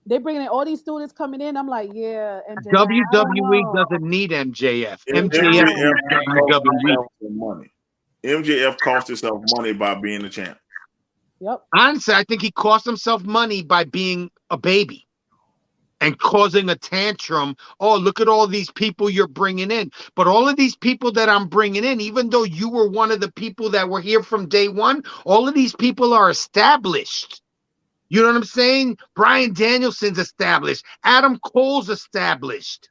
they're bringing in all these students coming in. I'm like, yeah. MJF, WWE doesn't need MJF. MJF cost himself money by being the champ. Yep. Honestly, I think he cost himself money by being a baby and causing a tantrum. Oh, look at all these people you're bringing in. But all of these people that I'm bringing in, even though you were one of the people that were here from day one, all of these people are established. You know what I'm saying? Bryan Danielson's established. Adam Cole's established.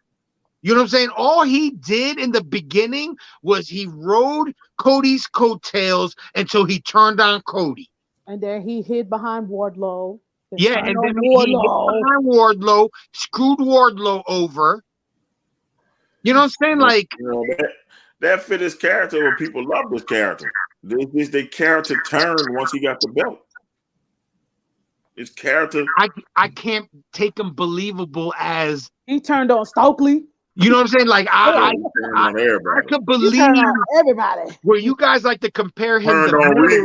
You know what I'm saying? All he did in the beginning was he rode Cody's coattails until he turned on Cody. And then he hid behind Wardlow. Yeah, and then he hid behind Wardlow, screwed Wardlow over. You know what I'm saying? Like, that fit his character, or people love this character. Their character turned once he got the belt. His character. I can't take him believable as he turned on Stokely. You know what I'm saying? Like I could believe everybody. Where you guys like to compare him to Miz.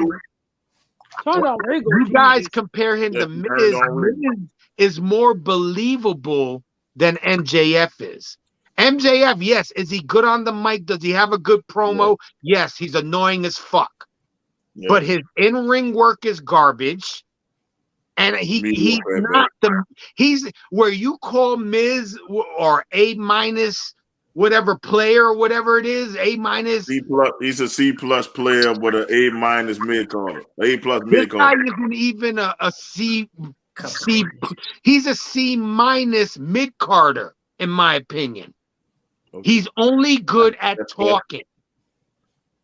You guys compare him to Miz. Miz is more believable than MJF is. MJF, yes. Is he good on the mic? Does he have a good promo? Yeah. Yes, he's annoying as fuck. Yeah. But his in-ring work is garbage. And he's not he's where you call Miz or A minus whatever player or whatever it is, A minus. He's a C plus player with an A minus mid corner. A plus mid This guy corner. isn't even a C. He's a C minus mid Carter, in my opinion. Okay. He's only good at talking.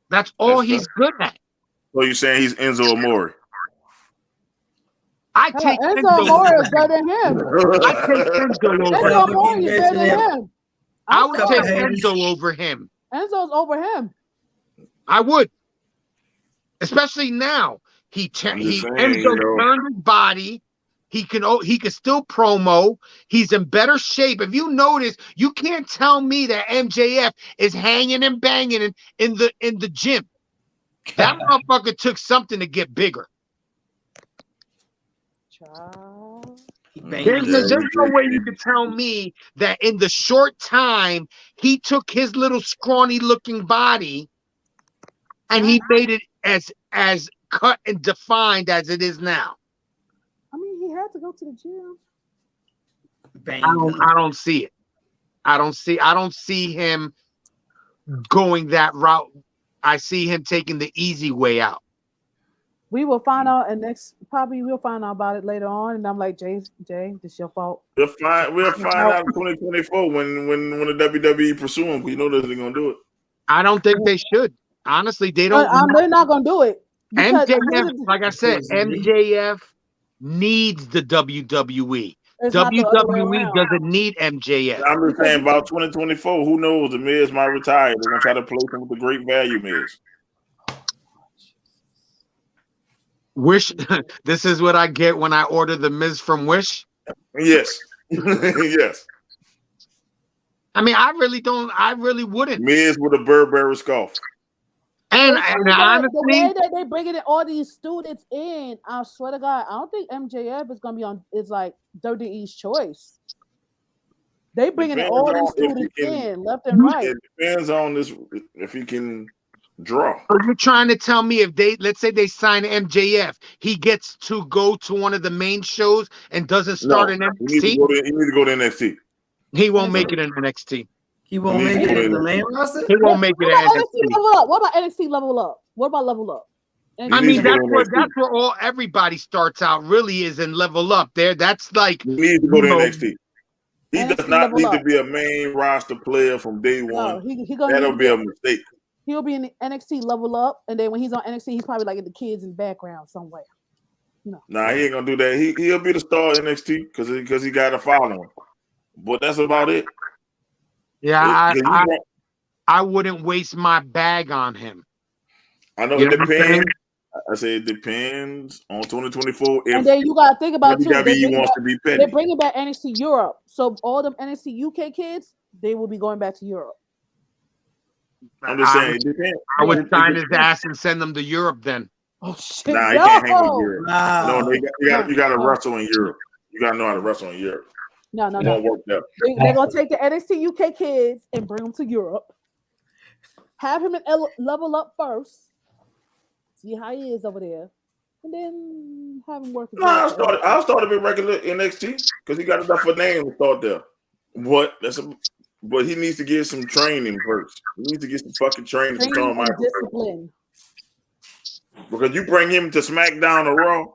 That's all he's good at. So you're saying he's Enzo Amore? I take Enzo Amore is better than him. I take Enzo over Enzo Amore is better than him. I would take Enzo over him. Enzo's over him. I would, especially now. Enzo turned his body. He can still promo. He's in better shape. If you notice, you can't tell me that MJF is hanging and banging in the gym. That motherfucker took something to get bigger. There's no way you can tell me that in the short time he took his little scrawny looking body and he made it as cut and defined as it is now. I mean, he had to go to the gym. I don't see it. I don't see him going that route. I see him taking the easy way out. We will find out, and we'll find out about it later on. And I'm like, Jay, this your fault. We'll find out in 2024 when the WWE pursue him. We know that they're gonna do it. I don't think they should. Honestly, they don't. They're not gonna do it. MJF, like I said, MJF needs the WWE. WWE doesn't need MJF. I'm just saying about 2024. Who knows? The Miz might retire. They're gonna try to place him with the great value Miz. Wish. This is what I get when I order the Miz from Wish. Yes. Yes. I mean, I really wouldn't. Miz with a Burberry scarf. And honestly, the way that they bringing all these students in, I swear to God, I don't think MJF is gonna be on. It's like WWE's choice. They bringing all these students in left and right. It depends on this if he can draw. So you're trying to tell me let's say they sign MJF, he gets to go to one of the main shows and doesn't start in NXT? He needs to go to NXT. He won't make it in NXT. He won't make it in the main roster? He won't make it in NXT. What about NXT Level Up? What about Level Up? I mean, that's where everybody starts out, really, is in Level Up there. That's like... He needs to go to NXT. He does not need to be a main roster player from day one. That'll be a mistake. He'll be in the NXT Level Up, and then when he's on NXT, he's probably like in the kids in the background somewhere. No. Nah, he ain't gonna do that. He'll be the star of NXT because he got a following. But that's about it. Yeah, I wouldn't waste my bag on him. I know it depends. I say it depends on 2024. And then you gotta think about WWE wants to be petty. They're bringing back NXT Europe, so all them NXT UK kids, they will be going back to Europe. I'm just saying, it depends. I would sign his ass and send him to Europe then. Oh shit! Nah, you can't hang with Europe. No, you got to wrestle in Europe. You got to know how to wrestle in Europe. No. It won't work there. They're gonna take the NXT UK kids and bring them to Europe. Have him level up first. See how he is over there, and then have him work. I'll start a bit regular NXT because he got enough of a name to start there. But he needs to get some training first. He needs to get some fucking training to Shawn Michaels. Discipline. Because you bring him to SmackDown or Raw.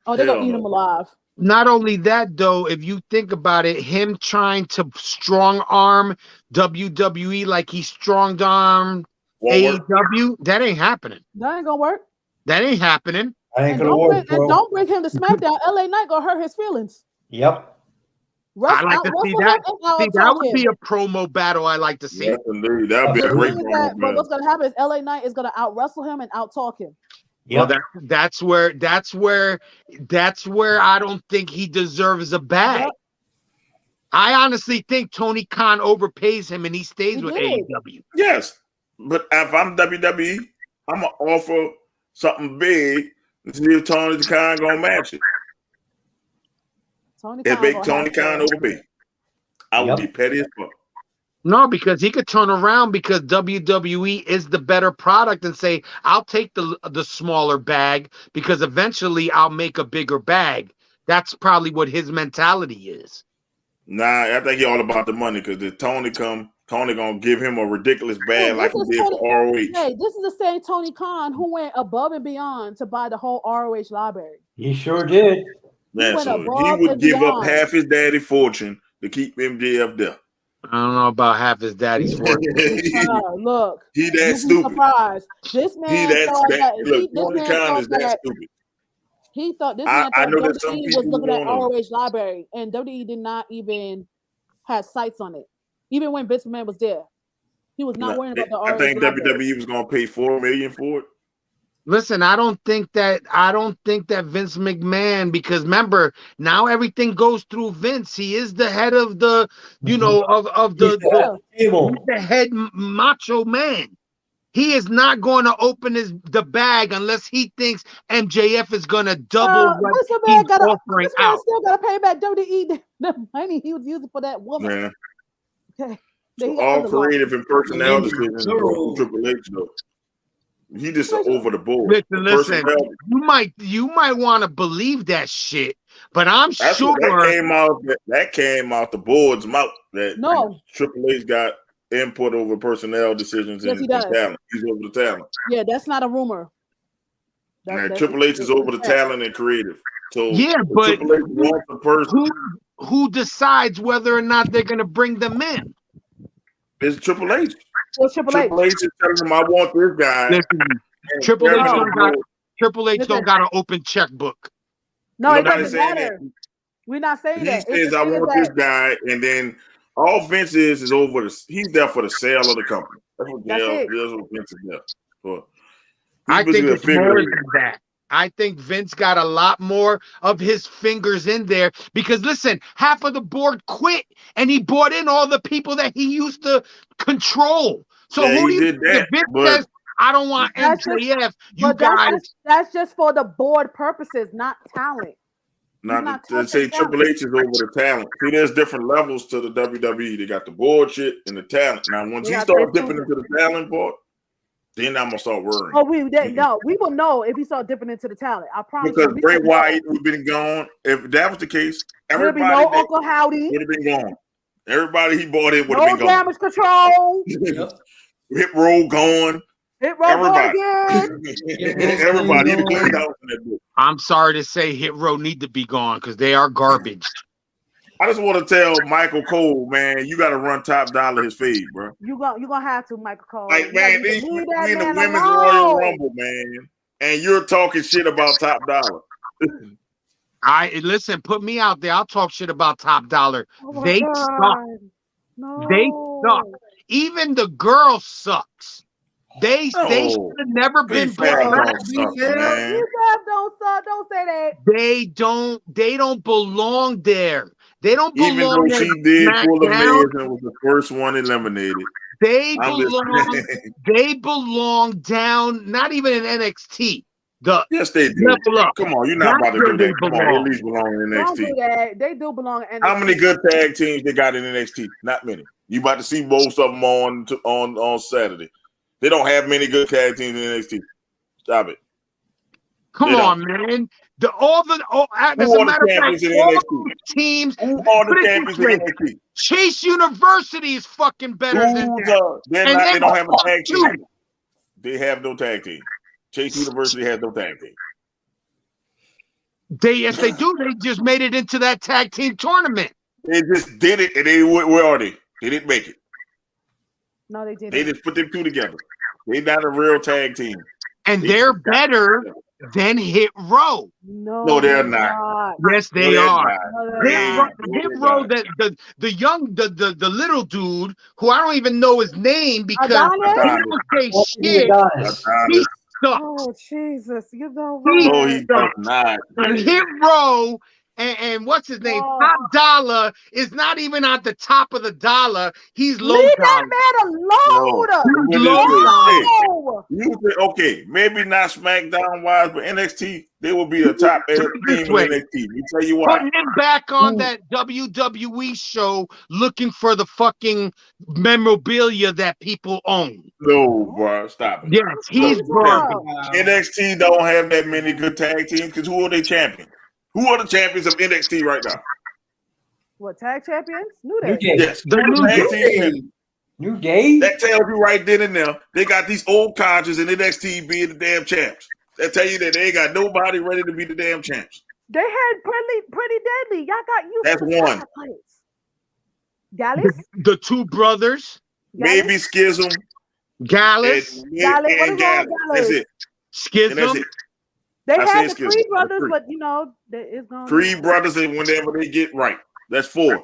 Oh, they're gonna eat him alive. Not only that, though, if you think about it, him trying to strong arm WWE like he strong armed AEW, that ain't happening. That ain't gonna work. That ain't happening. That ain't gonna work, bro. And don't bring him to SmackDown. LA Knight gonna hurt his feelings. Yep. I like to see that. See, that would be a promo battle I like to see. Yes, indeed. That would be a great promo. But what's gonna happen is LA Knight is gonna out wrestle him and out talk him. Well, that's where I don't think he deserves a bag. Yep. I honestly think Tony Khan overpays him and he stays with AEW. Yes, but if I'm WWE, I'm gonna offer something big and see if Tony Khan gonna match it. Tony Khan overpay. I would be petty as fuck. No, because he could turn around because WWE is the better product and say, I'll take the smaller bag because eventually I'll make a bigger bag. That's probably what his mentality is. Nah, I think he all about the money because if Tony gonna give him a ridiculous bag like he did for ROH. Hey, this is the same Tony Khan who went above and beyond to buy the whole ROH library. He sure did. Yeah, so he would give up half his daddy fortune to keep MJF there. I don't know about half his daddy's fortune. Look, he that stupid. Surprised. This man Tony Khan is that stupid. He thought this man I know thought that some WWE people was looking at ROH library, and WWE did not even have sights on it. Even when Vince McMahon was there, he was not worrying about the ROH I think library. WWE was gonna pay $4 million for it. Listen, I don't think that Vince McMahon, because remember, now everything goes through Vince. He is the head of the, you know, of the head macho man. He is not going to open the bag unless he thinks MJF is going to double what he's offering out. Still got to pay back WWE the money he was using for that woman. Yeah. Okay. So all creative and personnel decisions go through Triple H though. He just over the board. Listen. You might want to believe that shit, but That's sure that came out the board's mouth. That Triple H got input over personnel decisions and talent. He's over the talent. Yeah, that's not a rumor. Triple H is over the talent and creative. So but Triple H wants the person who decides whether or not they're going to bring them in. It's Triple H. Triple H is telling him, "I want this guy." Listen, Triple H don't got an open checkbook. No, it doesn't matter. We're not saying that. He says, "I want this guy," and then all Vince is over the. He's there for the sale of the company. That's what Vince is there for. I think it's more than that. I think Vince got a lot more of his fingers in there because listen, half of the board quit and he brought in all the people that he used to control. So who do you think? If Vince says, I don't want MJF, that's just for the board purposes, not talent. Not to say Triple H is over the talent. See, there's different levels to the WWE. They got the board shit and the talent. Now, once he starts dipping into the talent part, then I'm gonna start worrying. Oh, we will know if he start dipping into the talent. I promise. Because Bray Wyatt would have been gone. If that was the case, everybody Uncle Howdy would have been gone. Everybody he bought in would have been gone. Damage control. Hit roll gone. Hit roll everybody. Everybody. I'm sorry to say, Hit Row need to be gone because they are garbage. I just want to tell Michael Cole, man, you got to run Top Dollar his feed, bro. You gonna have to, Michael Cole. Like, man, we in the Women's Royal Rumble, man, and you're talking shit about Top Dollar. Listen, put me out there. I'll talk shit about Top Dollar. They suck. No. They suck. Even the girl sucks. They should have never been brought back. Don't say that. They don't belong there. They don't belong. Even though she did pull the Miz and was the first one eliminated. They belong down, not even in NXT. Yes, they do. Come on, you're not about to do that. Come on, at least belong in NXT. Don't do that. They do belong in NXT. How many good tag teams they got in NXT? Not many. You about to see most of them on Saturday. They don't have many good tag teams in NXT. Stop it. Come on, man. As a matter of fact, all teams. Who are the champions in NXT? Chase University is fucking better than that. They don't have a tag team. They have no tag team. Chase University has no tag team. Yes, they do. They just made it into that tag team tournament. They just did it, and where are they? They didn't make it. No, they didn't. They just put them two together. They're not a real tag team. And they're better than Hit Row. No, they're not. Yes, they are. Hit Row, the little dude who I don't even know his name because he don't say shit. He sucks. Oh Jesus, you know what? No, he does not. And Hit Row and what's his name? Top Dollar is not even at the top of the dollar. He's low. Leave that man alone. Okay, maybe not SmackDown wise, but NXT, they will be the top team in NXT. We tell you what. Put him back on that WWE show looking for the fucking memorabilia that people own. No, bro, stop it. Yes, he's garbage. NXT don't have that many good tag teams because who are they champions? Who are the champions of NXT right now? What, tag champions? New New Day. Day. Yes, The New tag Day. team. New Day. That tells you right then and there. They got these old codgers in NXT being the damn champs. That tell you that they ain't got nobody ready to be the damn champs. They had pretty deadly. Y'all got used That's to one. Gallus? The two brothers. Maybe Schism. Gallus. Gallus. What is wrong with That's Gallus? it. Schism. And that's it. They I had said the Creed Schism. brothers, but you know, it's going Creed brothers, and whenever they get right, that's 4.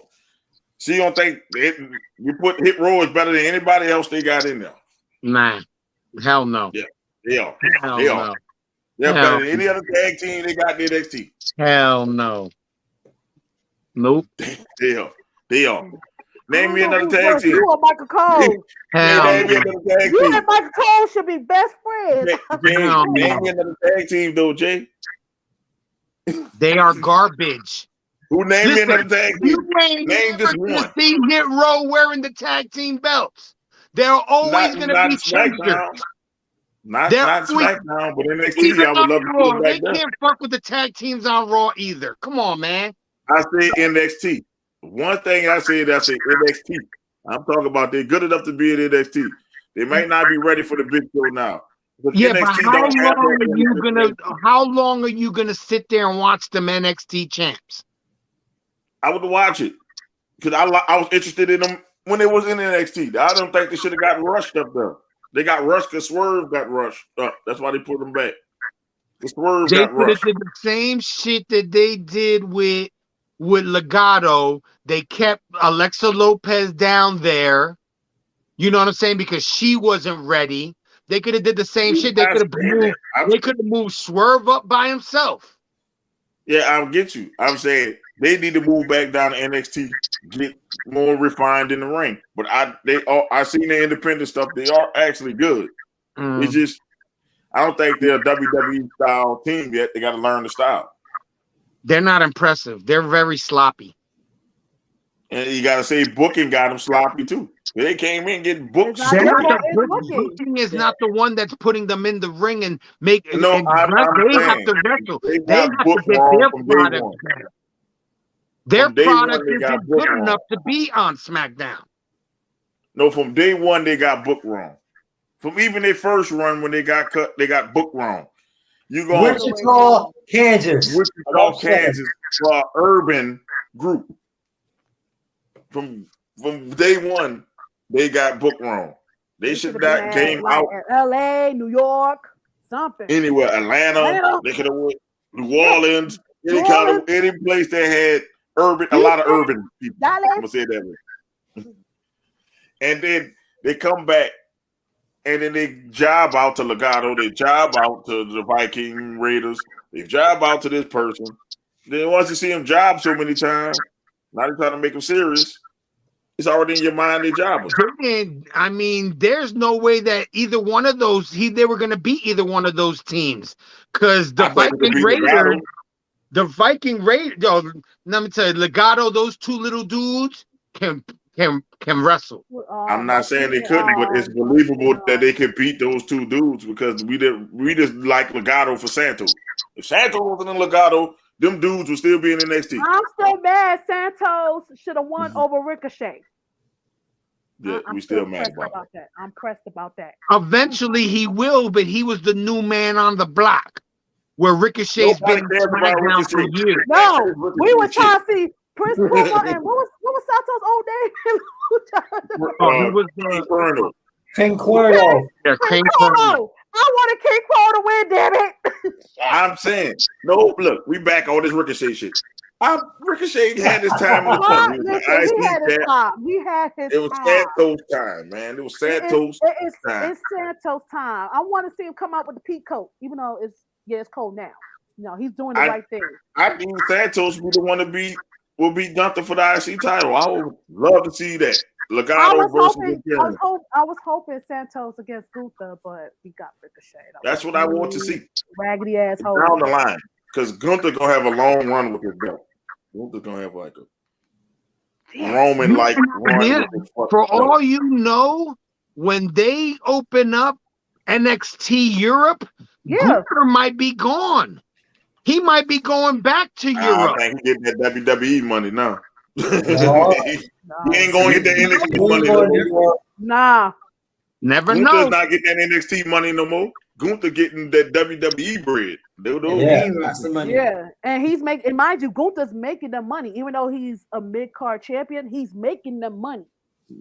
She don't think you put Hit Row is better than anybody else they got in there. Nah, hell no. Yeah, they are. Hell They no. are. They're better than any other tag team they got in NXT. Hell no. Nope. They are. They are. Name me another tag team. You or Michael Cole. Name me another tag You team. and Michael Cole should be best friends. Name me another tag team, though, Jay. They are garbage. Who named me another tag team? You ain't Name just never one. see Hit Row wearing the tag team belts. They're always going to be chasers. Not SmackDown, but NXT. I would love to see Raw. them They back there. can't fuck with the tag teams on Raw either. Come on, man. I say NXT. One thing I say NXT. I'm talking about they're good enough to be in NXT. They might not be ready for the big show now. But Yeah, NXT but don't how long are you gonna sit there and watch them NXT champs? I would watch it because I was interested in them when they was in NXT. I don't think they should have gotten rushed up there. They got rushed because Swerve got rushed up. That's why they put them back. The Swerve They got could have rushed. did the same shit that they did with Legato. They kept Alexa Lopez down there. You know what I'm saying? Because she wasn't ready. They could have did the same shit. They could have moved Swerve up by himself. Yeah, I'll get you. I'm saying they need to move back down to NXT, get more refined in the ring. But I seen the independent stuff. They are actually good. It's just I don't think they're a WWE style team yet. They got to learn the style. They're not impressive. They're very sloppy. And you got to say booking got them sloppy too. They came in getting booked. Booking is not the one that's putting them in the ring and make. No, and they have to wrestle. They have to get their product better. Their product isn't good enough to be on SmackDown. No, from day one they got booked wrong. From even their first run when they got cut, they got booked wrong. You go Wichita, Kansas. Wichita, Kansas, for an urban group. From day one, they got booked wrong. They should not came out LA, New York, something. Anywhere, Atlanta. They could have went New Orleans, any place that had a lot of urban people. I'm gonna say it that way. And then they come back, and then they job out to Legato. They job out to the Viking Raiders. They job out to this person. Then once you see them job so many times, now they're trying to make them serious. It's already in your mind they job. I mean, there's no way that either one of those they were going to beat either one of those teams because the Viking Raiders. Let me tell you, Legato, those two little dudes can wrestle. I'm not saying they couldn't, but it's believable that they could beat those two dudes because we just like Legato for Santos. If Santos wasn't in Legato, them dudes would still be in the NXT. I'm so mad Santos should have won over Ricochet. Yeah, we still mad about that. I'm pressed about that. Eventually he will, but he was the new man on the block where Ricochet's been SmackDown for years. No, we were trying to see Prince Puma and what was Santos' old name? He was King Cuerno. Yeah, King Cuerno. I wanted King Cuerno to win, damn it. I'm saying, no, look, we back all this Ricochet shit. Ricochet had his time in the sun. He had his time. It was Santos time, man. It was Santos time. It's Santos time. I want to see him come out with the peak coat, even though it's cold now. No, he's doing the right thing. I think Santos would want to will be Gunther for the IC title. I would love to see that. Legato versus I was hoping Santos against Gunther, but we got Ricochet. That's what I want to see. Raggedy asshole. Down the line. Because Gunther gonna have a long run with his belt. Gunther's gonna have like a Roman like run. For all you know, when they open up NXT Europe, Gunther might be gone. He might be going back to Europe. I think he getting that WWE money now. No. He ain't gonna get that NXT money no more. Nah. Never Gunther's know. not getting that NXT money no more. Gunther getting that WWE bread. Yeah, and he's making, and mind you, Gunther's making the money, even though he's a mid-card champion. He's making the money.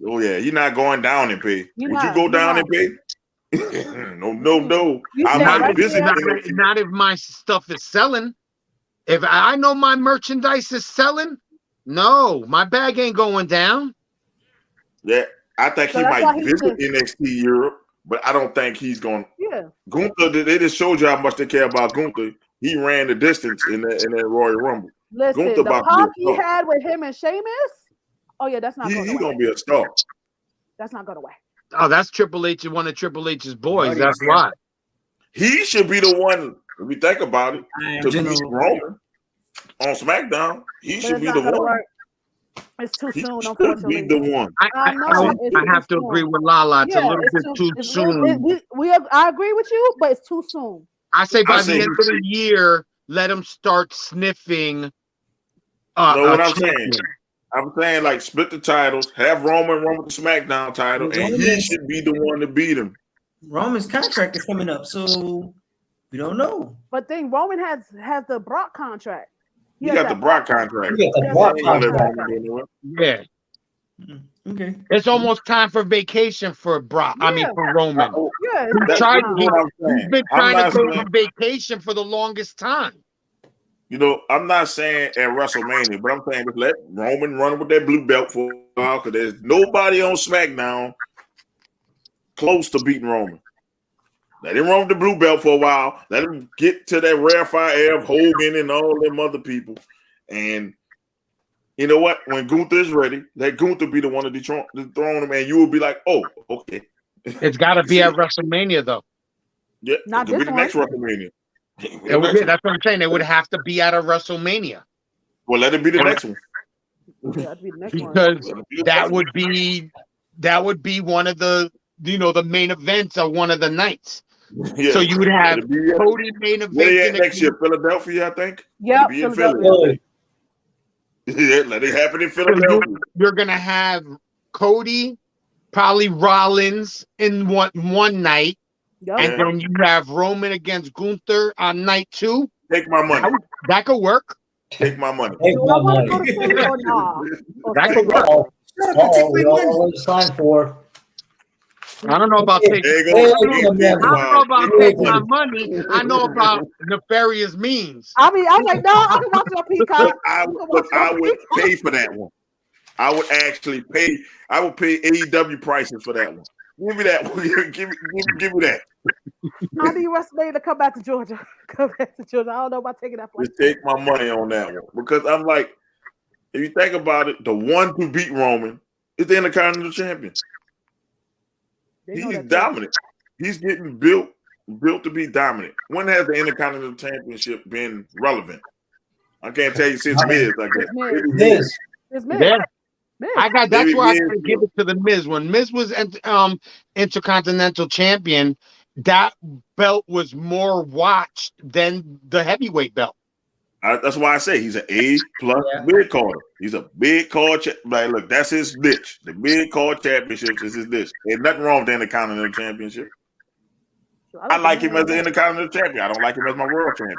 Oh yeah, you're not going down in pay. Would you go down in pay? No. I'm not visiting. Not if my stuff is selling. If I know my merchandise is selling, no, my bag ain't going down. Yeah, I think he might visit NXT Europe, but I don't think he's going. Yeah, Gunther, they just showed you how much they care about Gunther. He ran the distance in that Royal Rumble. Listen, Gunther the pop he had with him and Sheamus. Oh yeah, that's not. He's gonna be a star. That's not going away. Oh, that's Triple H, one of Triple H's boys. That's why. He should be the one, if we think about it, to beat Roman on SmackDown. He should be the one. Work. It's too soon, unfortunately. Be the one. I have to agree with LaLa. It's a little bit too soon. I agree with you, but it's too soon. I say by the end of the year, let him start sniffing. Know what I'm saying? I'm saying, like, split the titles, have Roman run with the SmackDown title, and he should be the one to beat him. Roman's contract is coming up, so we don't know. But then Roman has the Brock contract. He got the Brock contract. Yeah. Okay. It's almost time for vacation for Brock. Yeah. I mean, for Roman. Yeah. He's been trying to go on vacation for the longest time. You know, I'm not saying at WrestleMania, but I'm saying just let Roman run with that blue belt for a while, because there's nobody on SmackDown close to beating Roman. Let him run with the blue belt for a while. Let him get to that rarefied air of Hogan and all them other people. And you know what? When Gunther is ready, let Gunther be the one to dethrone him, and you will be like, oh, okay. It's got to be at WrestleMania, though. Yeah, it could be the next WrestleMania. That's what I'm saying. It would have to be at a WrestleMania. Well, let it be the next one. Because that would be one of the the main events of one of the nights. Yeah. So you would have Cody main event next year, Philadelphia, I think. Yeah, Philadelphia. Yeah, let it happen in Philadelphia. So you're gonna have Cody, probably Rollins in one night. Yep. And then you have Roman against Gunther on night 2. Take my money. That could work. Take my money. That could work. We all signed for. I don't know about taking. I don't know about taking my money. I know about nefarious means. I mean, I'm like, no, I can watch your Peacock. I would pay for that one. I would actually pay. I would pay AEW prices for that one. Give me that one. Give me that. I need WrestleMania to come back to Georgia. Come back to Georgia. I don't know about taking that flight. Just take my money on that one, because I'm like, if you think about it, the one to beat Roman is the Intercontinental Champion. He's dominant. He's getting built to be dominant. When has the Intercontinental Championship been relevant? I can't tell you since Miz, I guess. Miz. That's why I can give it to the Miz. When Miz was Intercontinental Champion, that belt was more watched than the heavyweight belt. That's why I say he's an A+ big card. He's a big card. Like, look, that's his niche. The big card championships is his niche. There's nothing wrong with the Intercontinental Championship. I like him as the Intercontinental Champion. I don't like him as my world champion.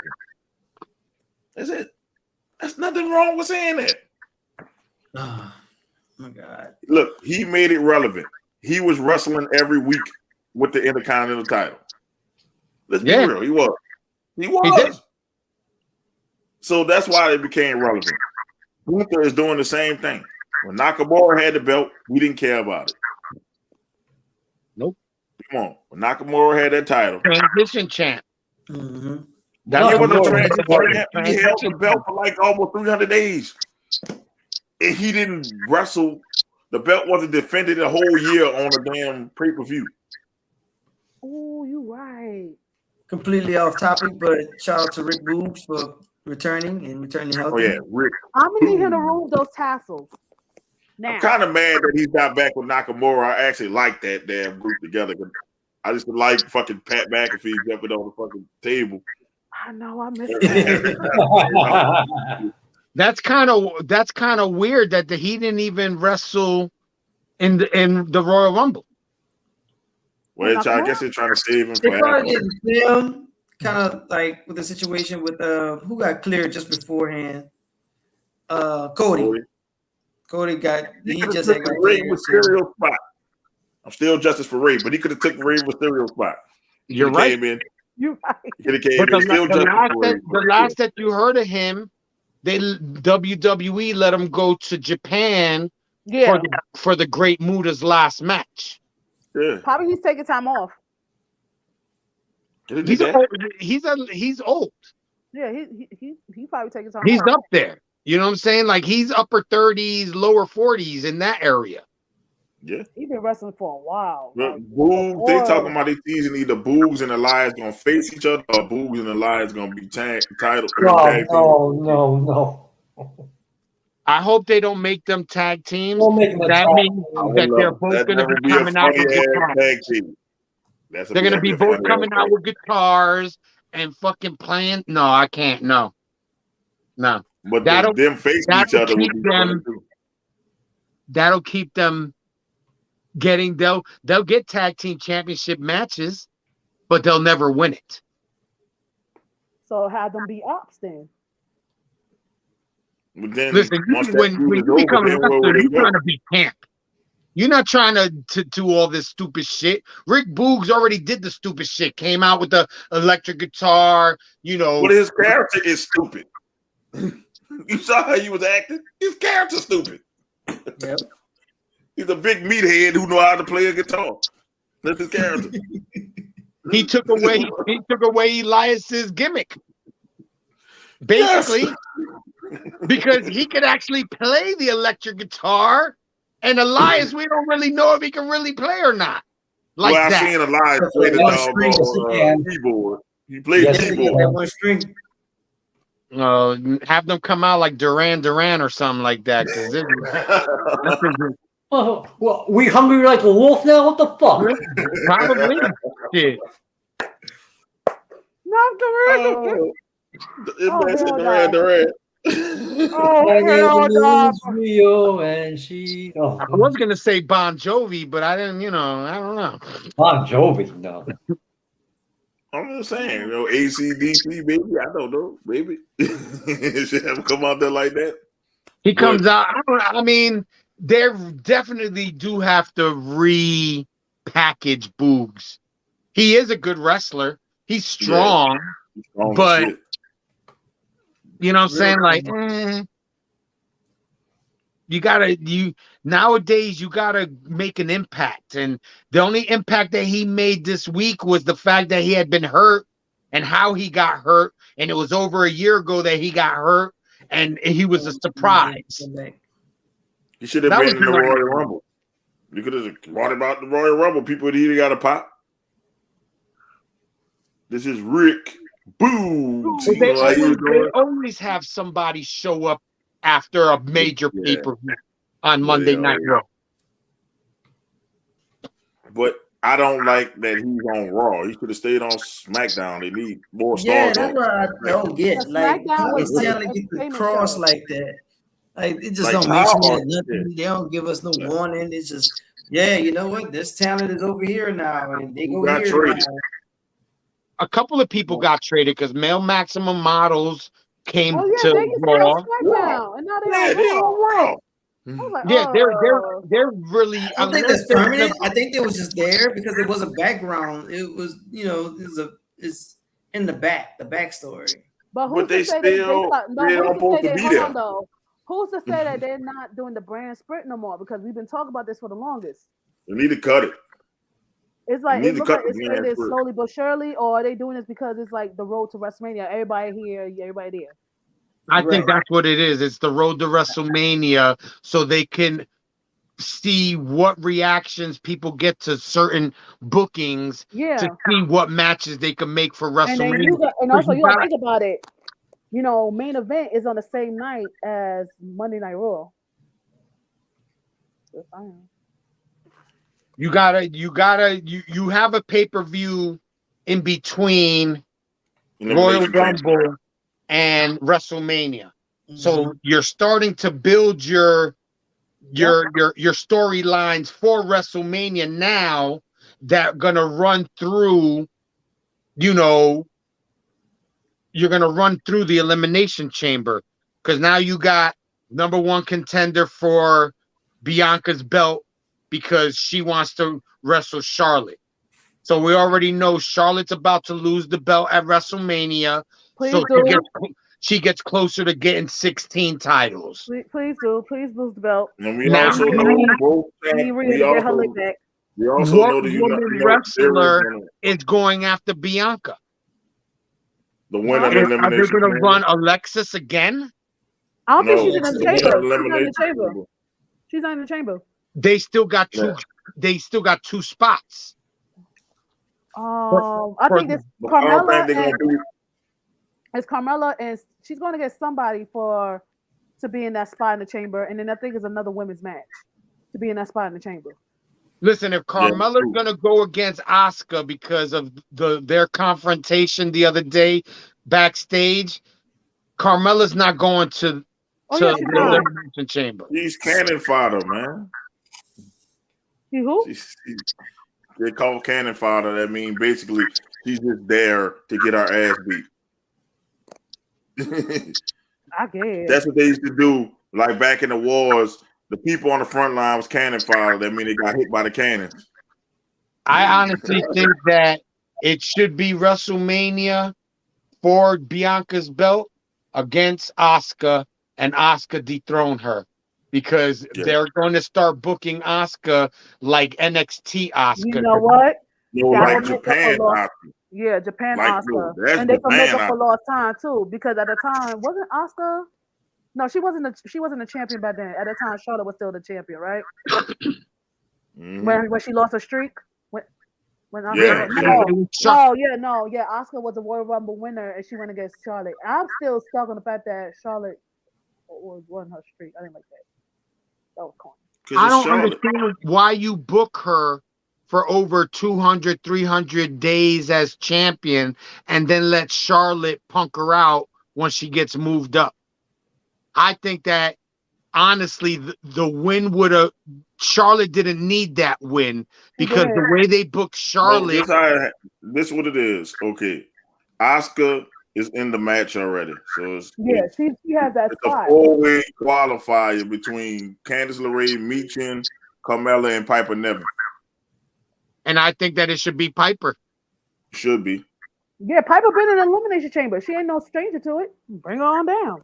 That's it. There's nothing wrong with saying that. Oh my God. Look, he made it relevant. He was wrestling every week with the Intercontinental title. Let's be real. He was. He was. So that's why it became relevant. Gunther is doing the same thing. When Nakamura had the belt, we didn't care about it. Nope. Come on. When Nakamura had that title. Transition champ. Mm-hmm. That was a transition champ. He held the belt for like almost 300 days. And he didn't wrestle. The belt wasn't defended a whole year on a damn pay-per-view. Oh, you're right. Completely off topic, but shout out to Rick Boogs for returning healthy. Oh yeah, Rick. I'm gonna need him to remove those tassels. Now. I'm kind of mad that he's not back with Nakamura. I actually like that damn group together. I just like fucking Pat McAfee jumping on the fucking table. I know I missed it. That's kind of weird that he didn't even wrestle in the Royal Rumble. Well, I guess they're trying to save him. They probably didn't film, kind of like with the situation with who got cleared just beforehand. Cody. Cody got he just had got Rey cleared. Mysterio spot. I'm still justice for Rey, but he could have took Rey Mysterio spot. You're right. Came in. You're right. He could have came in. The last that you heard of him, WWE let him go to Japan for the Great Muda's last match. Yeah. Probably he's taking time off. He's old. Yeah, he probably taking time He's off. up there. You know what I'm saying? Like he's upper 30s, lower 40s in that area. Yeah. He's been wrestling for a while. But Boogs, they talking about this season either Boogs and Elias gonna face each other or Boogs and Elias gonna be title. No. I hope they don't make them tag teams. Don't make them that means that they're both going to be coming out with guitars. They're going to be both coming out with guitars and fucking playing. No, I can't. No. But them facing each other will be them. That'll keep them getting. They'll get tag team championship matches, but they'll never win it. So have them be ups then. Then listen, when you become a wrestler, you're trying to be camp. You're not trying to do all this stupid shit. Rick Boogs already did the stupid shit. Came out with the electric guitar, you know. But his character is stupid. You saw how he was acting? His character's stupid. Yep. He's a big meathead who know how to play a guitar. That's his character. He took away Elias's gimmick. Basically. Yes. Because he could actually play the electric guitar, and Elias, we don't really know if he can really play or not. Like I've seen Elias play the keyboard. He played the keyboard. One string. Have them come out like Duran or something like that. Well, we hungry like a wolf now? What the fuck? Probably. Shit. Not Duran. Duran. Rio and she. I was gonna say Bon Jovi, but I didn't. I don't know. Bon Jovi, no. I'm just saying, AC/DC, baby. I don't know, baby. Should have come out there like that. He comes out. I mean, they definitely do have to repackage Boogs. He is a good wrestler. He's strong, but. You know what I'm saying? Like, nowadays you gotta make an impact. And the only impact that he made this week was the fact that he had been hurt and how he got hurt. And it was over a year ago that he got hurt, and he was a surprise. He should have been in the Royal Rumble. You could have brought about the Royal Rumble. People would either got a pop. This is Rick. Boom! They always have somebody show up after a major pay-per-view on Monday Night Raw. But I don't like that he's on Raw. He could have stayed on SmackDown. They need more stars. Yeah, that's what I don't get. Like, it's telling to get the cross like that. Like, it just don't make sense. Nothing. They don't give us no warning. It's just, you know what? This talent is over here now, and they go here. A couple of people got traded because Male Maximum Models came to Raw. And now they're on Raw. They're really. I don't think that's permanent. I think it was just there because it was a background. It was, it's in the backstory. But who's to say who's to say that they're not doing the brand sprint no more? Because we've been talking about this for the longest. We need to cut it. It's like it looks like it's faded slowly but surely, or are they doing this because it's like the road to WrestleMania? Everybody here, everybody there. I think that's what it is. It's the road to WrestleMania, so they can see what reactions people get to certain bookings to see what matches they can make for WrestleMania. And also, you gotta think about it. Main event is on the same night as Monday Night Raw. You have a pay-per-view in between Royal Rumble, and WrestleMania. So you're starting to build your storylines for WrestleMania now that gonna run through, you know, you're gonna run through the Elimination Chamber, because now you got number one contender for Bianca's belt because she wants to wrestle Charlotte. So we already know Charlotte's about to lose the belt at WrestleMania. Please She gets closer to getting 16 titles. Please lose the belt. And we also know we also what know that woman wrestler is going after Bianca? The winner of the elimination. Are they going to run Alexis again? I don't think she's in the chamber. She's not in the chamber. They still got two. Yeah. They still got two spots. I think it's Carmella. It's Carmella, and she's going to get somebody to be in that spot in the chamber, and then I think it's another women's match to be in that spot in the chamber. Listen, if Carmella's going to go against Asuka because of their confrontation the other day backstage, Carmella's not going to the elimination chamber. She's cannon fodder, man. Who? They call cannon fodder. That means basically she's just there to get our ass beat. I guess that's what they used to do. Like back in the wars, the people on the front line was cannon fodder. That means they got hit by the cannons. I honestly think that it should be WrestleMania for Bianca's belt against Asuka, and Asuka dethrone her, because they're going to start booking Asuka like NXT Asuka. You know what? Like Japan Asuka. Yeah, Japan like, Asuka. No, and they can make up for lost time too, because at the time wasn't Asuka. No, she wasn't a champion back then. At the time, Charlotte was still the champion, right? When she lost her streak. Asuka was a Royal Rumble winner, and she went against Charlotte. I'm still stuck on the fact that Charlotte won her streak. I didn't like that. That was corny. I don't understand why you book her for over 200, 300 days as champion and then let Charlotte punk her out when she gets moved up. I think that, honestly, the win would have... Charlotte didn't need that win, because the way they booked Charlotte... This is what it is. Okay. Asuka is in the match already. So she has that spot. It's a 4-way qualifier between Candice LeRae, Michin, Carmella, and Piper Niven. And I think that it should be Piper. Should be. Yeah, Piper been in the elimination chamber. She ain't no stranger to it. Bring her on down.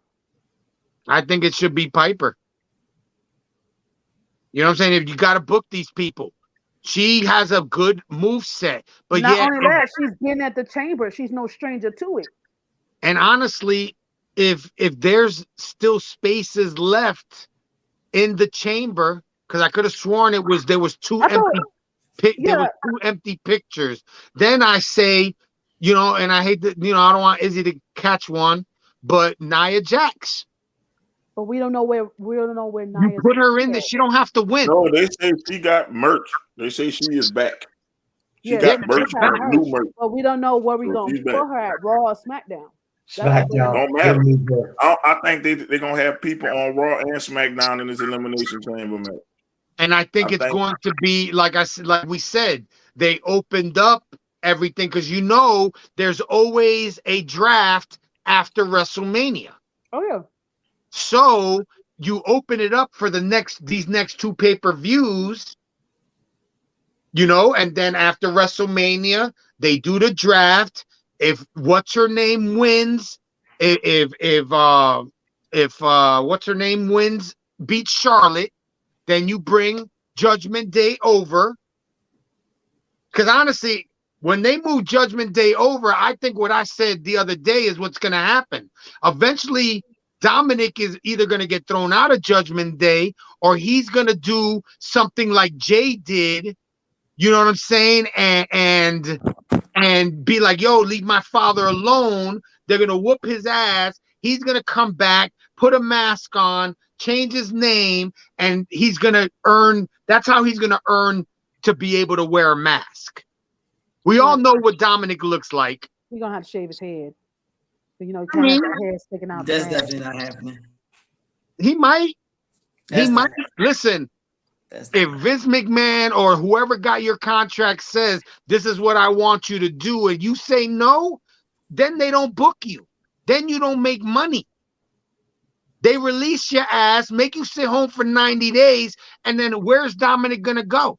I think it should be Piper. You know what I'm saying? If you got to book these people, she has a good move set. But not only that, she's been at the chamber. She's no stranger to it. And honestly, if there's still spaces left in the chamber, because I could have sworn there was two empty pictures. Then I say, and I hate that, I don't want Izzy to catch one, but Nia Jax. But we don't know where Nia. You put her in there. She don't have to win. No, they say she got merch. They say she is back. She got merch, new merch. But we don't know where we're going to put her at, Raw or SmackDown. SmackDown. Don't matter. I think they're going to have people on Raw and SmackDown in this Elimination Chamber match. And I think it's going to be, like we said, they opened up everything, because there's always a draft after WrestleMania. Oh, yeah. So you open it up for these next two pay-per-views, and then after WrestleMania, they do the draft. If what's her name wins, if what's her name wins, beats Charlotte, then you bring Judgment Day over. Because honestly, when they move Judgment Day over, I think what I said the other day is what's going to happen. Eventually, Dominic is either going to get thrown out of Judgment Day, or he's going to do something like Jay did, you know what I'm saying? And be like, yo, leave my father alone. They're going to whoop his ass. He's going to come back, put a mask on, change his name, and he's going to earn. That's how he's going to earn to be able to wear a mask. We all know what Dominic looks like. He's going to have to shave his head. You know, you can't have that hair sticking out. That's definitely not happening. He might. Listen. If Vince McMahon or whoever got your contract says this is what I want you to do, and you say no, then they don't book you. Then you don't make money. They release your ass, make you sit home for 90 days, and then where's Dominic gonna go?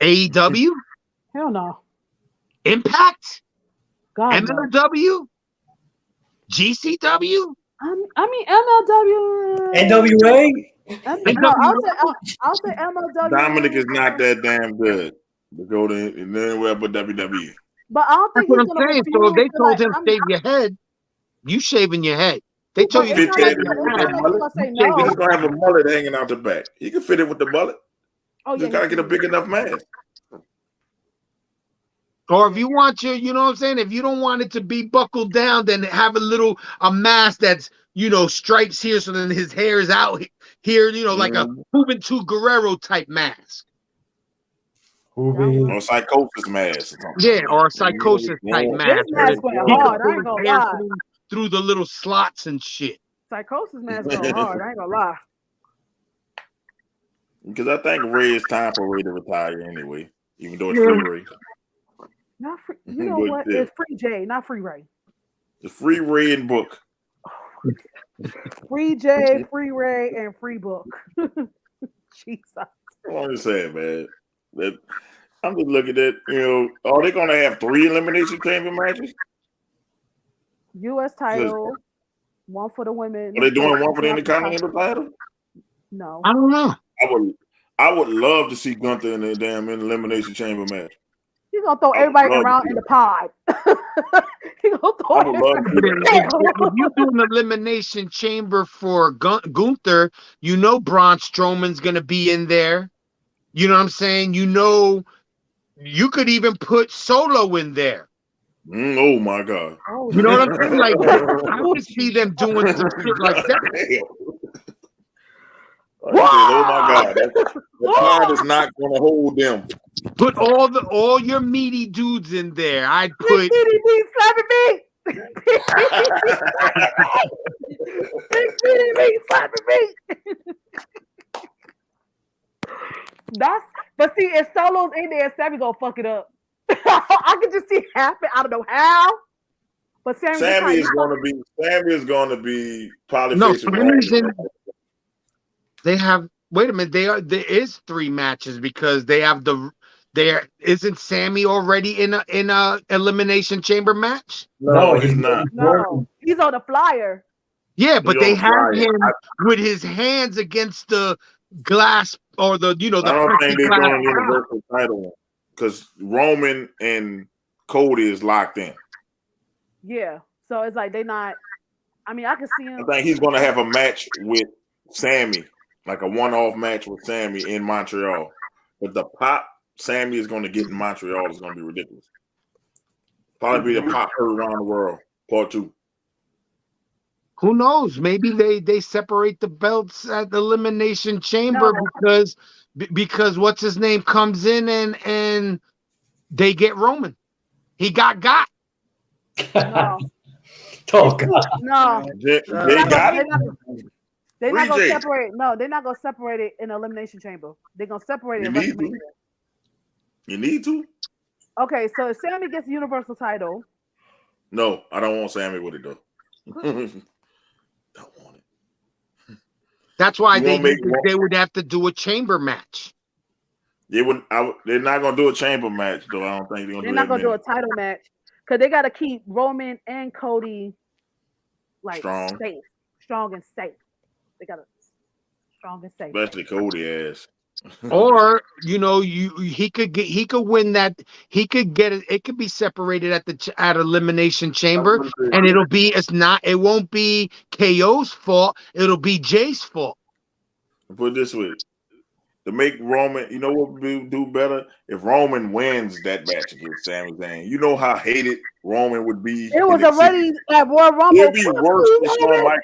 AEW? Hell no. Impact? God, MLW? GCW? I mean MLW. NWA? No, I'll say MLW. Dominic is not that damn good to go to anywhere but WWE. But I don't think That's he's what I'm gonna saying. So if they told him shave your head, you shaving your head. They told you to shave your head. He's just gonna have a mullet hanging out the back. He can fit it with the mullet. Oh, just gotta get a big enough mask. Or if you want your, you know what I'm saying? If you don't want it to be buckled down, then have a mask that's, stripes here, so then his hair is out here, like a Juventud Guerrero type mask. Or psychosis mask. Yeah, or a psychosis type mask. This mask went hard. I ain't gonna lie. Through the little slots and shit. Psychosis mask went hard. I ain't gonna lie. Because I think Ray is time for Ray to retire anyway, even though it's free Ray. Not free, you know what? It's free Jay, not free Ray. The free Ray and book. Free Jay, free Ray, and free book. Jesus. I'm just saying, man. I'm just looking at, are they going to have 3 Elimination Chamber matches? U.S. title, one for the women. Are they doing one for the Intercontinental title? No. I don't know. I would love to see Gunther in the damn Elimination Chamber match. He's gonna throw everybody around in the pod. He's gonna throw if you do an elimination chamber for Gunther, Braun Strowman's gonna be in there. You know what I'm saying? You could even put Solo in there. Oh my God! You know what I'm saying? Like I could see them doing some shit like that. Oh my God! The pod is not going to hold them. Put all your meaty dudes in there. I'd put Big slapping me. Big slapping me. But see, if Solo's in there, Sammy gonna fuck it up. I can just see it happen. I don't know how. But Sammy is going to be probably facing. They have. Wait a minute. There is 3 matches because they have isn't Sammy already in a elimination chamber match? No, he's not. No, he's on the flyer. Yeah, but they have him with his hands against the glass or the the. I don't think they're doing a universal title because Roman and Cody is locked in. Yeah, so it's like they not. I mean, I can see him. I think he's going to have a match with Sammy, like a one-off match with Sammy in Montreal. But the pop Sammy is going to get in Montreal is going to be ridiculous. Probably be the pop heard around the world, part 2. Who knows? Maybe they separate the belts at the Elimination Chamber because what's his name comes in and they get Roman. He got. No. Oh God. No. They got it. They're not gonna separate. No, they're not gonna separate it in the Elimination Chamber. They're gonna separate it. You need to. Okay, so if Sammy gets the Universal title. No, I don't want Sammy with it though. Don't want it. That's why they would have to do a chamber match. They would. They're not gonna do a chamber match though. I don't think they're not gonna do a title match because they got to keep Roman and Cody strong and safe. They got to strong and safe. Especially Cody ass. Or he could win that. He could get it. It could be separated at Elimination Chamber, and it won't be KO's fault. It'll be Jay's fault. Put it this way, to make Roman, you know what would do better if Roman wins that match against Sami Zayn. You know how hated Roman would be. It was already at Royal Rumble. It'd be worse than Shawn Michaels.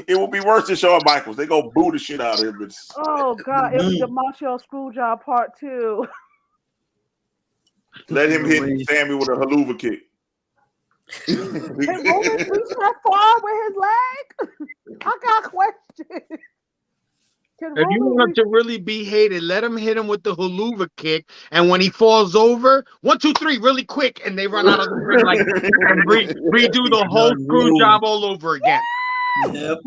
It will be worse than Shawn Michaels. They go boo the shit out of him. Oh God! It was the Montreal Screwjob Part 2. Let him hit Sammy with a haluva kick. Can Roman reach that far with his leg? I got questions. If you want to really be hated, let him hit him with the haluva kick, and when he falls over, 1, 2, 3, really quick, and they run out of the ring like and redo the whole screw job all over again. Yep.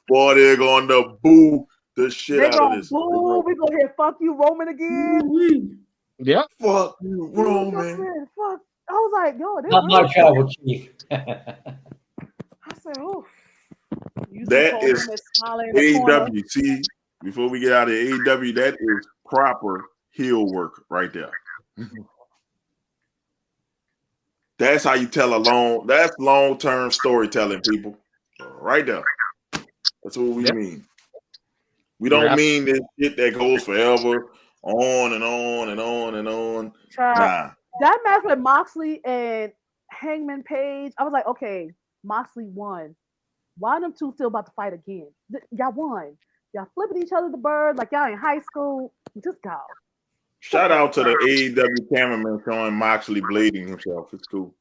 Boy, they're going to boo the shit out of this. Boo. We're going to hear fuck you, Roman again. Yeah. Fuck you, Roman. Fuck. I was like, yo, they Not my travel chief. I said, oh. That is AEW. See, before we get out of AEW, that is proper heel work right there. That's how you tell that's long-term storytelling, people. Right there. That's what we mean. We don't mean this shit that goes forever, on and on and on and on. Nah. That match with Moxley and Hangman Page, I was like, okay, Moxley won. Why them two still about to fight again? Y'all won. Y'all flipping each other the bird like y'all in high school. Just go. Shout out to the AEW cameraman showing Moxley blading himself. It's cool.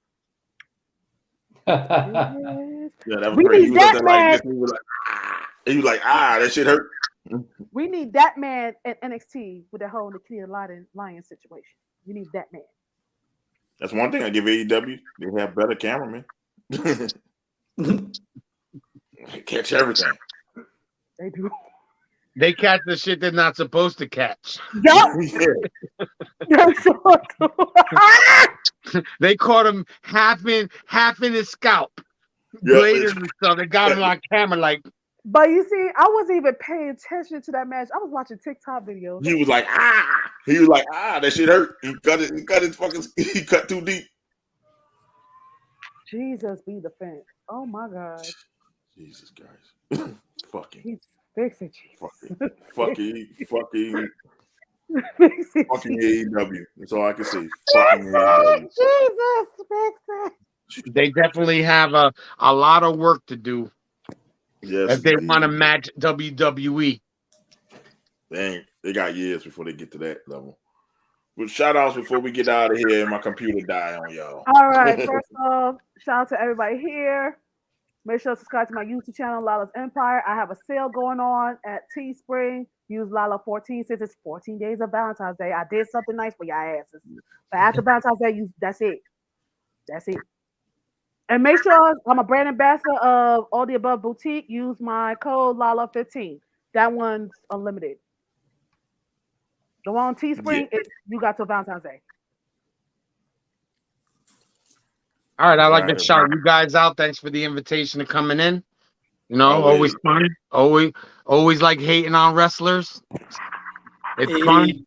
Yes. Yeah, that was crazy. He was like, that shit hurt. We need that man at NXT with that whole Nikita Lion situation. We need that man. That's one thing I give AEW. They have better cameramen. They catch everything. They do. They catch the shit they're not supposed to catch. Yep. They caught him half in his scalp. Bladed and stuff. They got him on camera like. But you see, I wasn't even paying attention to that match. I was watching TikTok videos. He was like, He was like, that shit hurt. He cut his fucking. He cut too deep. Jesus be the fence. Oh my God. Jesus guys. Fucking. He's fixing Jesus. Fucking AEW. That's all I can say. Fucking AEW. Jesus, fix it. They definitely have a lot of work to do. Yes, if they want to match WWE. They got years before they get to that level. But shout outs before we get out of here and my computer die on y'all. All right. First off, shout out to everybody here. Make sure to subscribe to my YouTube channel, LaLa's Empire. I have a sale going on at Teespring. Use LaLa14 since it's 14 days of Valentine's Day. I did something nice for y'all asses. But after Valentine's Day, that's it. That's it. And make sure I'm a brand ambassador of All the Above Boutique. Use my code LaLa15. That one's unlimited. The one on Teespring, you got till Valentine's Day. All right, I'd like to shout you guys out. Thanks for the invitation to coming in. You know, always fun. Always like hating on wrestlers. It's fun.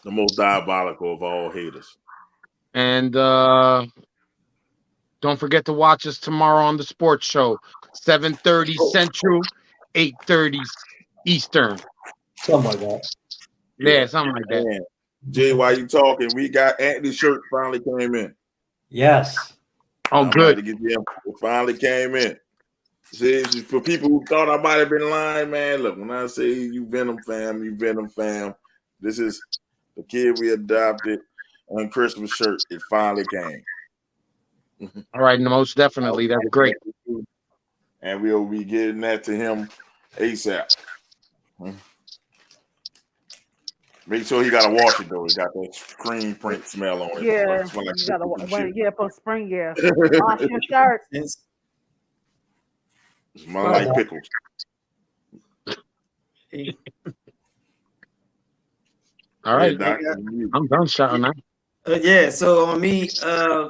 The most diabolical of all haters. And don't forget to watch us tomorrow on the sports show, 7:30 Central, 8:30 Eastern. Something like that. Yeah, something like that. Jay, while you talking, we got Anthony's shirt finally came in. Yes. Oh, good. It finally came in. See, for people who thought I might have been lying, man, look, when I say you Venom fam, this is the kid we adopted on Christmas shirt. It finally came. All right, most definitely. That's great. And we'll be getting that to him ASAP. Make sure he got to wash it though. He got that screen print smell on it. Yeah, like you gotta for spring. Yeah, wash your shirt. Smell like pickles. All right, I'm done shouting now. Yeah, so on me,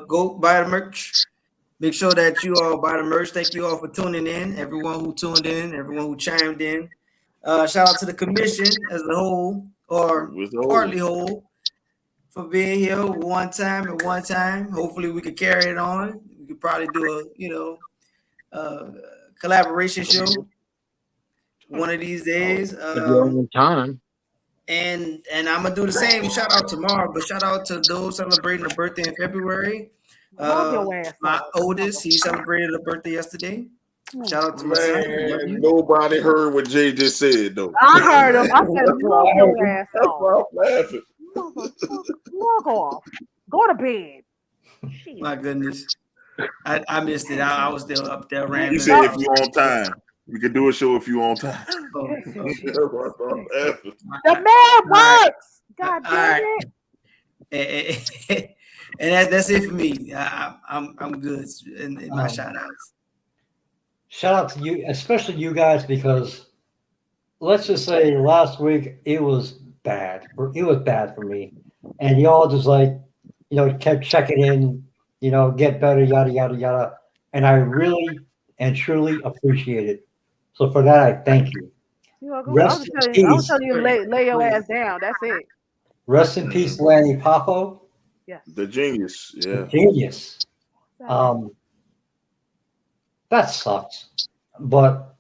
go buy the merch. Make sure that you all buy the merch. Thank you all for tuning in. Everyone who tuned in, everyone who chimed in. Shout out to the commission as a whole, or partly whole, for being here one time. Hopefully we could carry it on. We could probably do a collaboration show one of these days. Time. And I'm gonna do the same. Shout out tomorrow, but shout out to those celebrating a birthday in February. My oldest, he celebrated a birthday yesterday. Shout out to my son. Nobody heard what Jay just said though. I heard him. I said, "Log your ass off. Laughing. Log off. Go to bed." My goodness. I missed it. I was still up there rambling. You said if you on time. We could do a show if you on time. The man works. God damn it. And that's it for me. I'm good in my shout outs. Shout out to you, especially you guys, because let's just say last week it was bad. It was bad for me. And y'all just kept checking in, get better, yada, yada, yada. And I really and truly appreciate it. So for that, I thank you. Rest in peace. I'll tell you lay your ass down. That's it. Rest in peace, Lanny Poffo. Yes. The genius. Yeah. The genius. That sucks. But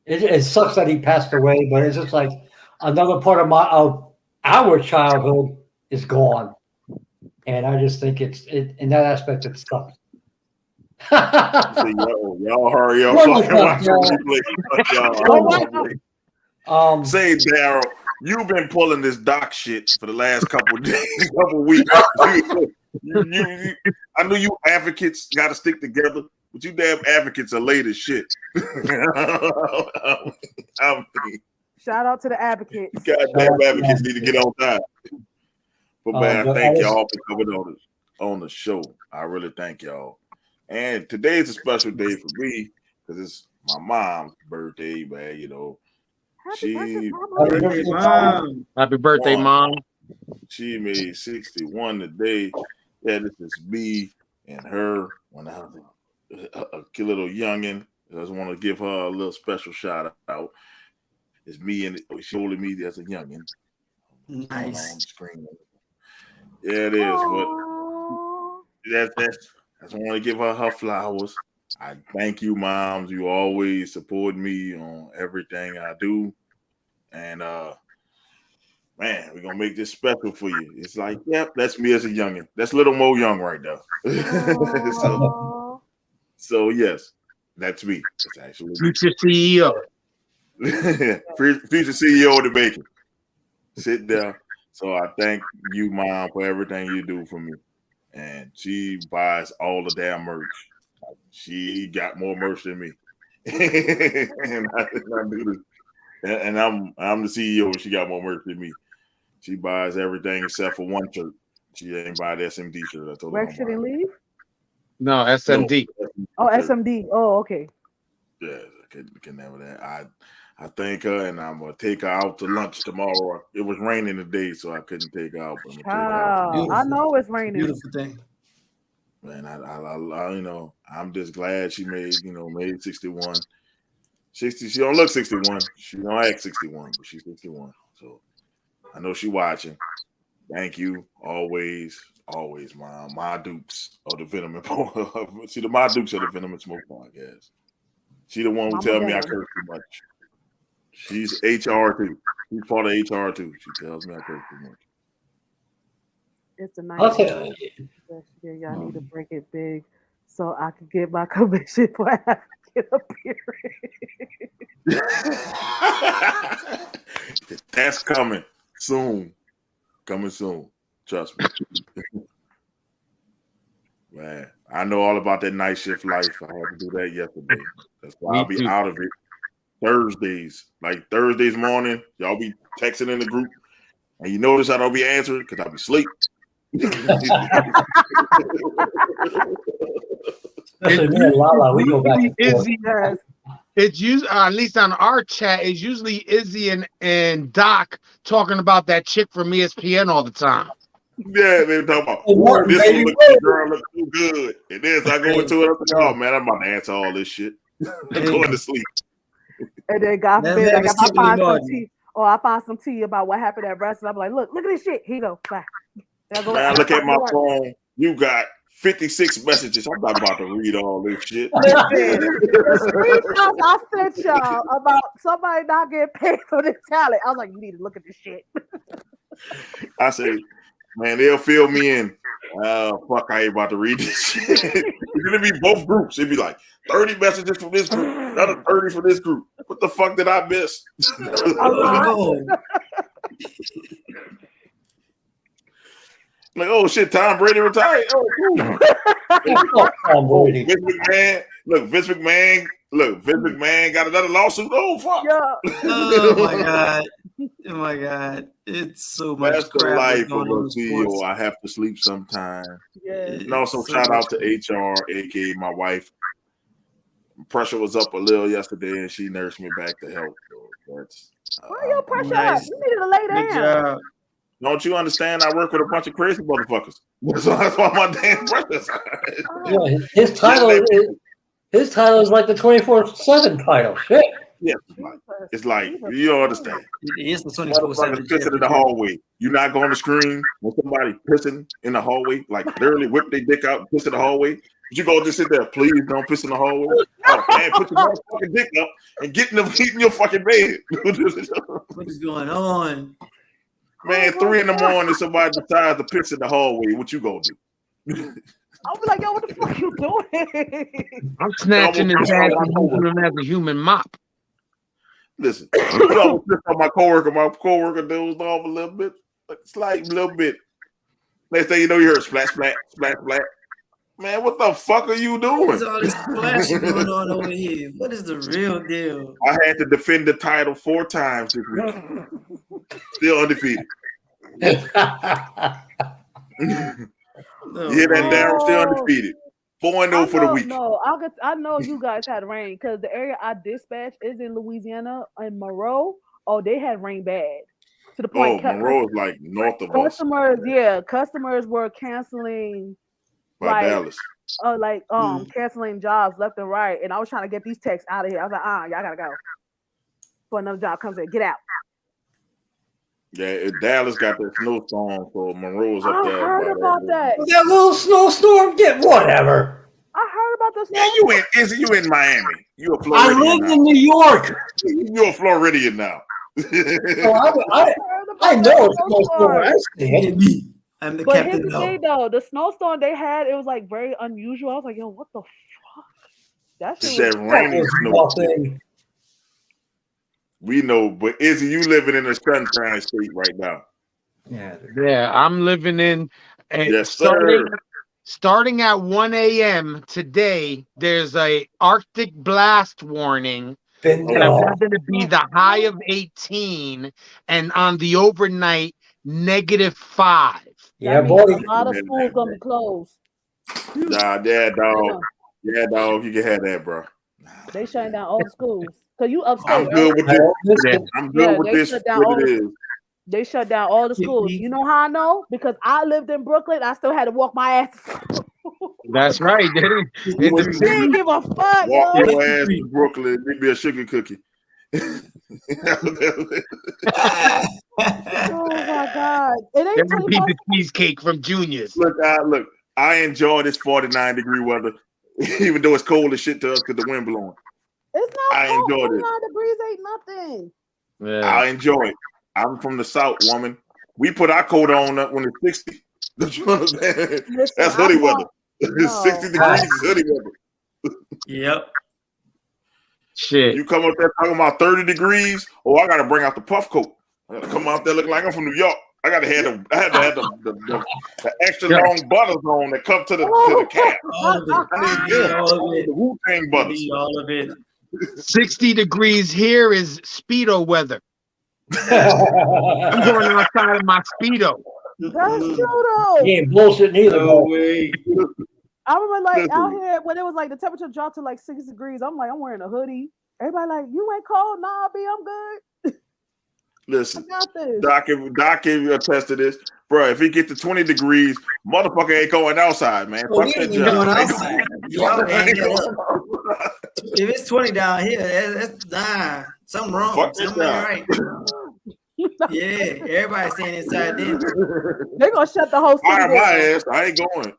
it sucks that he passed away, but it's just like another part of our childhood is gone. And I just think it's in that aspect it sucks. Y'all hurry up. Say, Daryl, you've been pulling this doc shit for the last couple of days, couple weeks. I know you advocates got to stick together, but you damn advocates are late as shit. Shout out to the advocates. Goddamn advocates need to get on time. But man, thank y'all for coming on the show. I really thank y'all. And today is a special day for me because it's my mom's birthday, man. Happy birthday, Mom. She made 61 today. Yeah, this is me and her when I was a little youngin'. I just want to give her a little special shout out. It's me and she older me as a youngin'. Nice. On the screen. Yeah, it is. But that's I just want to give her flowers. I thank you, moms. You always support me on everything I do. And man, we're gonna make this special for you. It's like, yep, that's me as a youngin'. That's Little Mo Young right there. so yes, that's me. It's actually future CEO. Future CEO of the Bacon. Sit there. So I thank you, Mom, for everything you do for me. And she buys all the damn merch. She got more merch than me. And I do this. And I'm the CEO. She got more merch than me. She buys everything except for one shirt. She ain't buy the SMD shirt. I told her. Rex shouldn't leave? No, SMD. Oh, SMD. Oh, okay. Yeah, I can never that. I thank her, and I'm gonna take her out to lunch tomorrow. It was raining today, so I couldn't take her out. But I'm gonna take her out I know it's raining. Beautiful thing. Man, I I'm just glad she made 61. 60. She don't look 61. She don't act 61, but she's 61. So I know she watching. Thank you, always, Mom. My Dukes of the Venomous. See, the My Dukes of the Venomous Smoke Podcast. She the one who tell me I curse too much. She's HR too. She's part of HR too. She tells me I curse too much. It's a nice day. Y'all need to break it big so I can get my commission for African appearance. That's coming soon. Coming soon. Trust me. Man, I know all about that night shift life. I had to do that yesterday. That's why I'll be out of it Thursdays. Like Thursdays morning, y'all be texting in the group. And you notice I don't be answering because I'll be asleep. LaLa, we go back and forth. It's usually, at least on our chat, it's usually Izzy and Doc talking about that chick from ESPN all the time. Yeah, they talk about this girl looks too good. And then I go into it, I'm like, oh man, I'm about to answer all this shit. I'm going to sleep. And then God forbid, like if I find some tea, or I find some tea about what happened at wrestling, I'm like, look at this shit. Here you go. Bye. Man, look at my phone. You got 56 messages. I'm not about to read all this shit. I sent y'all about somebody not getting paid for this talent. I was like, you need to look at this shit. I said, man, they'll fill me in. Fuck, I ain't about to read this shit. It's gonna be both groups. It'd be like 30 messages from this group, another 30 from this group. What the fuck did I miss? Like, oh shit, Tom Brady retired. Oh, cool. Vince McMahon. Look, Vince McMahon got another lawsuit. Oh fuck. Yeah. Oh my god. Oh my god. It's so much That's the crap life going of on a in CEO. sports. I have to sleep sometime. Yeah. And also So shout out much to HR, aka my wife. Pressure was up a little yesterday, and she nursed me back to health. So that's Why your pressure nice. up? You needed to lay Good down. job. don't you understand? I work with a bunch of crazy motherfuckers. So that's why my damn pressure's Yeah, his title is like the 24/7 title. Shit. Yeah, it's like you don't understand. It is the Motherfuckers 24/7 pissing in the hallway. You're not going to scream when somebody pissing in the hallway, like literally whip their dick out and piss in the hallway. But you go just sit there, please don't piss in the hallway. Oh man, put your fucking dick up and get in your fucking bed. What is going on? Man, 3 a.m, somebody decides to piss in the hallway. What you gonna do? I'll be like, yo, what the fuck you doing? I'm snatching his ass and using him as a human mop. Listen, you almost pissed on my coworker. My coworker dozed off a little bit. It's like a little bit. Next thing you know, you heard splat, splat, splat, splat. Man, what the fuck are you doing? What's all this splashing going on over here? What is the real deal? I had to defend the title 4 times this week. Still undefeated. You hear that, Darryl? Still undefeated. 4-0 for the week. No, I know you guys had rain because the area I dispatched is in Louisiana and Monroe. Oh, they had rain bad to the point. Monroe is like north of us. Customers were canceling by Dallas. Canceling jobs left and right, and I was trying to get these techs out of here. I was like, y'all gotta go. Before another job comes in, get out. Yeah, Dallas got that snowstorm, so Monroe's up there. I heard about that. That little snowstorm, get whatever. I heard about the snowstorm. You in Miami. You a Floridian. I live in New York. You're a Floridian now. I know it's snowstorm. But here's the thing, though. The snowstorm they had, it was like very unusual. I was like, yo, what the fuck? That shit was raining snow. We know, but Izzy, you living in a sunshine state right now. Yeah, I'm living in. Yes, sir. Starting at 1 a.m. today, there's a Arctic blast warning. And it's going to be the high of 18, and on the overnight, -5. Yeah, boy. A lot of schools gonna be closed. Nah, dog. Yeah, dog. You can have that, bro. They shutting down all the schools. So you upstate. I'm good with this. I'm good with this. They shut down all the schools. You know how I know? Because I lived in Brooklyn. I still had to walk my ass. That's right. They didn't give a fuck. Walk your ass to Brooklyn. Give me a sugar cookie. Oh my God! It ain't a piece of cheesecake from Junior's. Look, I enjoy this 49-degree weather, even though it's cold as shit to us because the wind blowing. It's not. I enjoy it. 49 degrees ain't nothing. Yeah. I enjoy it. I'm from the South, woman. We put our coat on up when it's 60. Don't you understand? Listen, that's hoodie weather. It's 60 degrees is hoodie weather. Yep. Shit. You come up there talking about 30 degrees. Oh, I gotta bring out the puff coat. I gotta come out there looking like I'm from New York. I had to have the extra long butters on that come to the cap. The Wu-Tang butters. All of it. 60 degrees here is Speedo weather. I'm going outside of my Speedo. That's true though. You ain't bullshit neither. No way. I remember out here when it was like the temperature dropped to like 6 degrees. I'm like, I'm wearing a hoodie. Everybody like, you ain't cold? Nah, B, I'm good. Listen, Doc can attest to this. Bro, if he get to 20 degrees, motherfucker ain't going outside, man. Fuck that job. If it's 20 down here, that's something wrong. Fuck something right. Yeah, everybody's staying inside then. They're gonna shut the whole city down. My ass, I ain't going.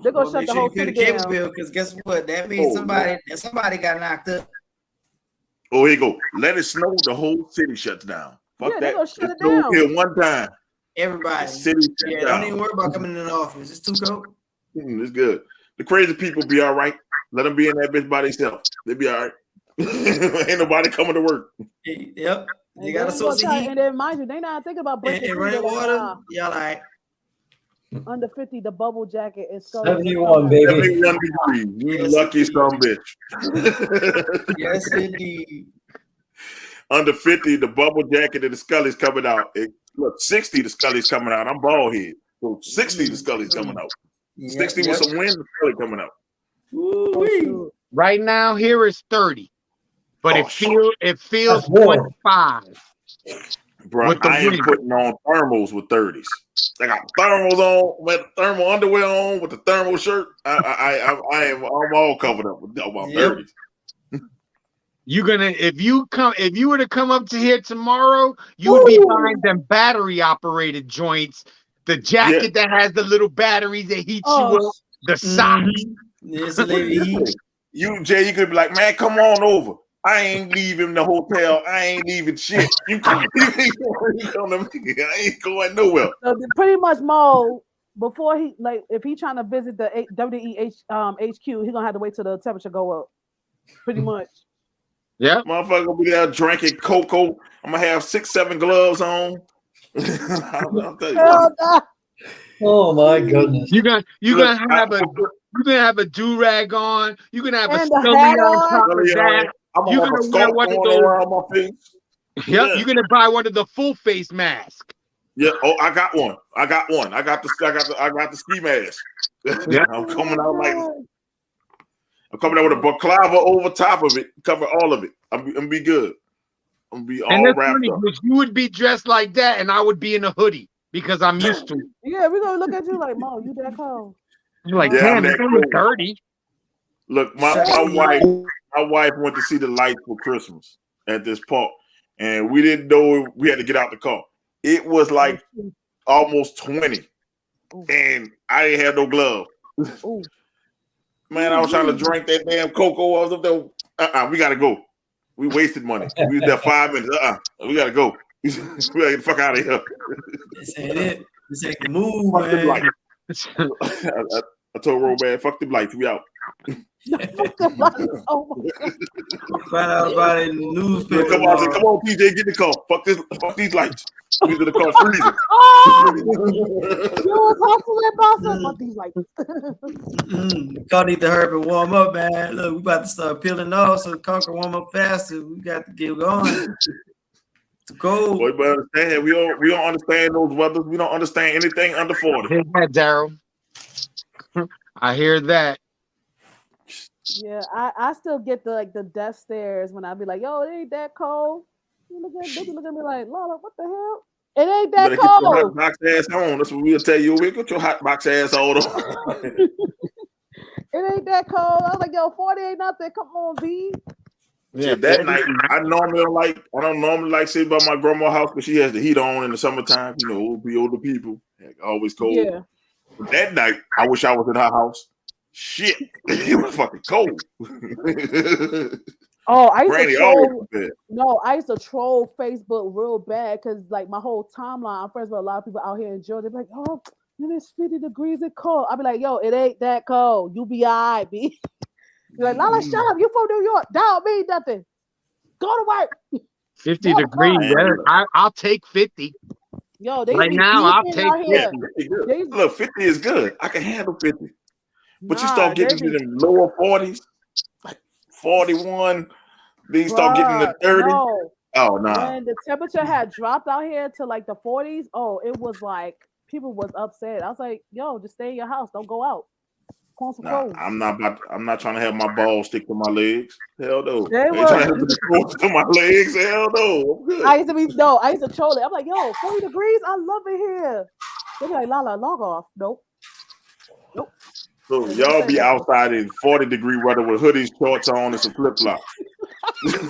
They're gonna shut the whole city down. Because guess what? That means somebody got knocked up. Oh, here you go. Let it snow, the whole city shuts down. Fuck that. They're gonna shut it down. Here one time. Everybody. The city don't even worry about coming in the office. It's too cold. It's good. The crazy people be all right. Let them be in that bitch by themselves. They be all right. Ain't nobody coming to work. Yep. You got a source of heat. And then mind you, they not thinking about breaking and running water. Y'all all right. Under 50, the bubble jacket is 71, baby. 71 degrees. You lucky some bitch. Yes, indeed. Under 50, the bubble jacket and the Scully's coming out. Look, 60, the Scully's coming out. I'm bald head. So 60, the Scully's coming out. 60 with some wind, the Scully coming out. Ooh-wee. Right now, here is 30. But it feels 25. Bro, I am putting on thermals with 30s. I got thermals on, with thermal underwear on, with the thermal shirt. I'm all covered up with about 30s. You're gonna if you were to come up to here tomorrow, you would be buying them battery operated joints, the jacket that has the little batteries that heat you up, the socks. Yes, lady. You Jay, you could be like, man, come on over. I ain't leaving the hotel. I ain't leaving shit. I ain't going nowhere. So pretty much, Mo, before he if he trying to visit the WWE HQ, he gonna have to wait till the temperature go up. Pretty much. Yeah, motherfucker gonna be there drinking cocoa. I'm gonna have 6-7 gloves on. I'll tell you. Oh my goodness! You're gonna have a do rag on. You're gonna have a Scully on top of that. You're gonna wear one of those around my face. Yep, you're gonna buy one of the full face masks. Yeah. Oh, I got one. I got the ski mask. Yeah. I'm coming out with a baklava over top of it, cover all of it. I'm be good. I'm be all wrapped up. You would be dressed like that, and I would be in a hoodie because I'm used to it. Yeah, we're gonna look at you like, Mo, you that cold. You're like, damn, it's only 30. Look, my wife went to see the lights for Christmas at this park, and we didn't know we had to get out the car. It was like almost 20, and I didn't have no glove. Man, I was trying to drink that damn cocoa. I was up there. We gotta go. We wasted money. We was there 5 minutes. We gotta go. We gotta get the fuck out of here. This ain't it. This ain't the move, man. I told Roman, fuck them lights. We out. Oh my God. Find out about it in the newspaper. Come on, PJ, get in the car. Fuck these lights. These are the cars freezing. You was hustling, boss. Fuck these lights. Y'all need to hurry and warm up, man. Look, we about to start peeling off so Conk can warm up faster. We got to get going. It's cold. Boy, but understand, we don't understand those weathers. We don't understand anything under 40. Hear that, Daryl? I hear that. Yeah, I still get the death stares when I be like, yo, it ain't that cold. You look at me like, LaLa, what the hell? It ain't that cold. Get your hot box ass on. That's what we'll tell you. We'll get your hot box ass on. It ain't that cold. I was like, yo, 40 ain't nothing. Come on, B. Yeah, that night I don't normally like sitting by my grandma's house because she has the heat on in the summertime. You know, it'll be older people. Always cold. Yeah. But that night, I wish I was in her house. Shit, it was fucking cold. Oh, I used to troll Facebook real bad because like my whole timeline, I'm friends with a lot of people out here in Georgia. They're like, oh, it's 50 degrees and cold. I'll be like, yo, it ain't that cold. You be all right, B. You're like, LaLa, shut up. You from New York. That don't mean nothing. Go to work. 50 degrees. Yeah, I'll take 50. Yo, they right now, I'll take 50. Look, 50 is good. I can handle 50. But you start getting to them lower 40s, like 41, then you start getting to 30. No. Oh, nah. When the temperature had dropped out here to like the 40s, it was like people was upset. I was like, yo, just stay in your house. Don't go out. Nah, I'm not trying to have my balls stick to my legs. Hell no. They ain't trying to have the to my legs. Hell no. I used to troll it. I'm like, yo, 40 degrees. I love it here. They be like, LaLa, log off. Nope. So y'all be outside in 40-degree weather with hoodies, shorts on, and some flip flops. Listen,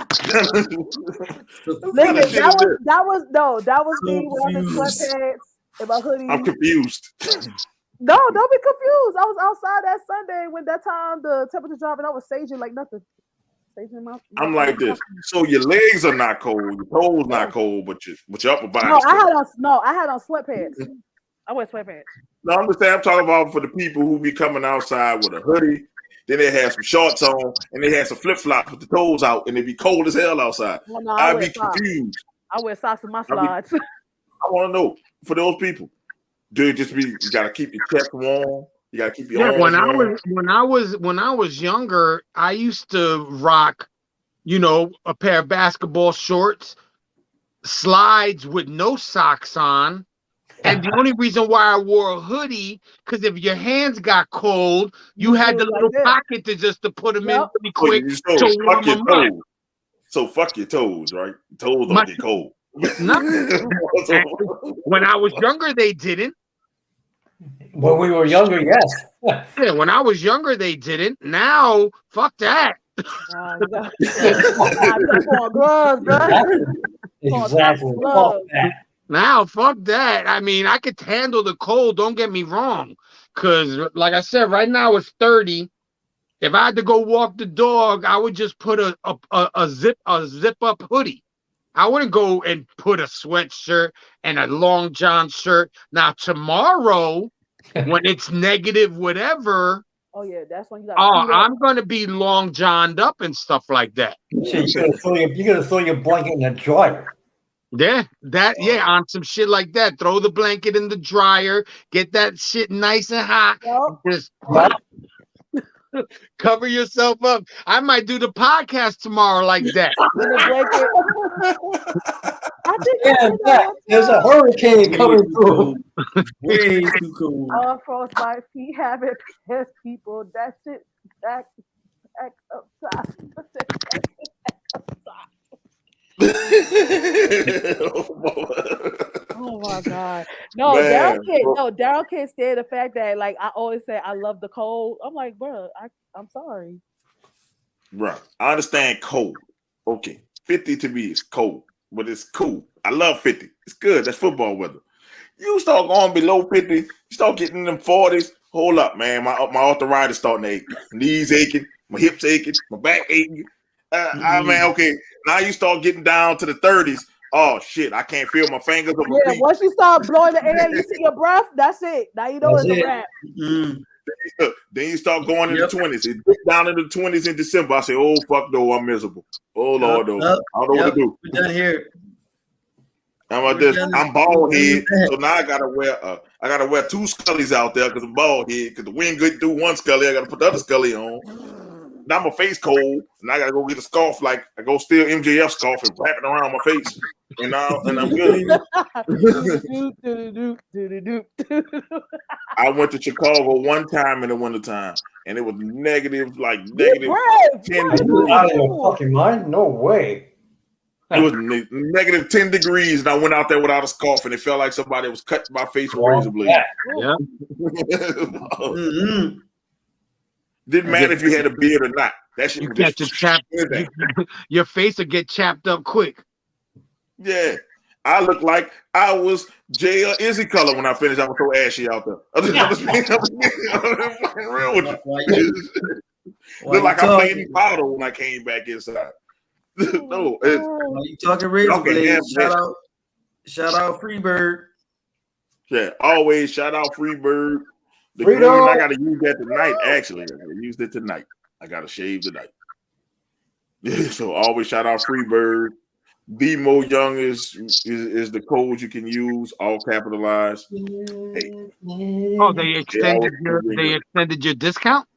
that was me wearing sweatpants and my hoodie. I'm confused. No, don't be confused. I was outside that Sunday when that time the temperature dropped and I was saging like nothing. I'm like this. So your legs are not cold, your toes not cold, but your upper body. I had on sweatpants. I wear sweatpants. No, I'm talking about for the people who be coming outside with a hoodie, then they have some shorts on, and they have some flip flops with the toes out, and it be cold as hell outside. Well, no, I'd be confused. I wear socks in my slides. I want to know for those people. Do it just be? You gotta keep your chest warm. You gotta keep your Yeah, arms warm. when I was younger, I used to rock, a pair of basketball shorts, slides with no socks on. And the only reason why I wore a hoodie, because if your hands got cold, you had the little pocket to put them in really quick to warm them up. So fuck your toes, right? Toes don't get cold. No. When I was younger, they didn't. When we were younger, yes. Yeah, when I was younger, they didn't. Now, fuck that. Exactly. Fuck that. Now, fuck that. I mean, I could handle the cold. Don't get me wrong, because like I said, right now it's 30. If I had to go walk the dog, I would just put a zip up hoodie. I wouldn't go and put a sweatshirt and a long john shirt. Now tomorrow, when it's negative whatever, oh yeah, that's when you got. I'm gonna be long johned up and stuff like that. So you're gonna throw your blanket in the dryer. Yeah, on some shit like that. Throw the blanket in the dryer, get that shit nice and hot. Just cover yourself up. I might do the podcast tomorrow like that. There's a hurricane coming through. Way too cool. All frostbite feet having pissed people. That shit back upside. Oh my god! No, Daryl can't stand the fact that, like, I always say I love the cold. I'm like, bro, I'm sorry. Right, I understand cold. Okay, 50 to me is cold, but it's cool. I love 50. It's good. That's football weather. You start going below 50, you start getting in them 40s. Hold up, man. My arthritis starting to ache. Knees aching, my hips aching, my back aching. Okay. Now you start getting down to the 30s. Oh shit, I can't feel my fingers on my feet. Once you start blowing the air, you see your breath. That's it. Now you know it's a wrap. Then you start going in the 20s. It gets down in the 20s in December. I say, oh fuck no, I'm miserable. Oh Lord, no. I don't know what to do. We're done here. How about this? I'm bald head, so now I gotta wear two scullies out there because I'm bald head. Because the wind get through one scully, I gotta put the other scully on. Now my face cold, and I gotta go get a scarf. Like I go steal MJF scarf and wrap it around my face, and I'm good. I went to Chicago one time in the wintertime, and it was negative 10 degrees. Out of your fucking mind? No way. It was negative 10 degrees, and I went out there without a scarf, and it felt like somebody was cutting my face with razor blades. Yeah. Didn't matter if you had a beard or not. That shit was just your face would get chapped up quick. Yeah. I looked like I was Jay or Izzy color when I finished. I was so ashy out there. I was being real with you. Looked like I played in powder when I came back inside. No, you talking razor blades? Shout out Freebird. Yeah, always shout out Freebird. The green, I gotta use that tonight. Actually, I gotta use it tonight. I gotta shave tonight. So always shout out Freebird. Mo Young is the code you can use, all capitalized. Hey. Oh, they extended your discount?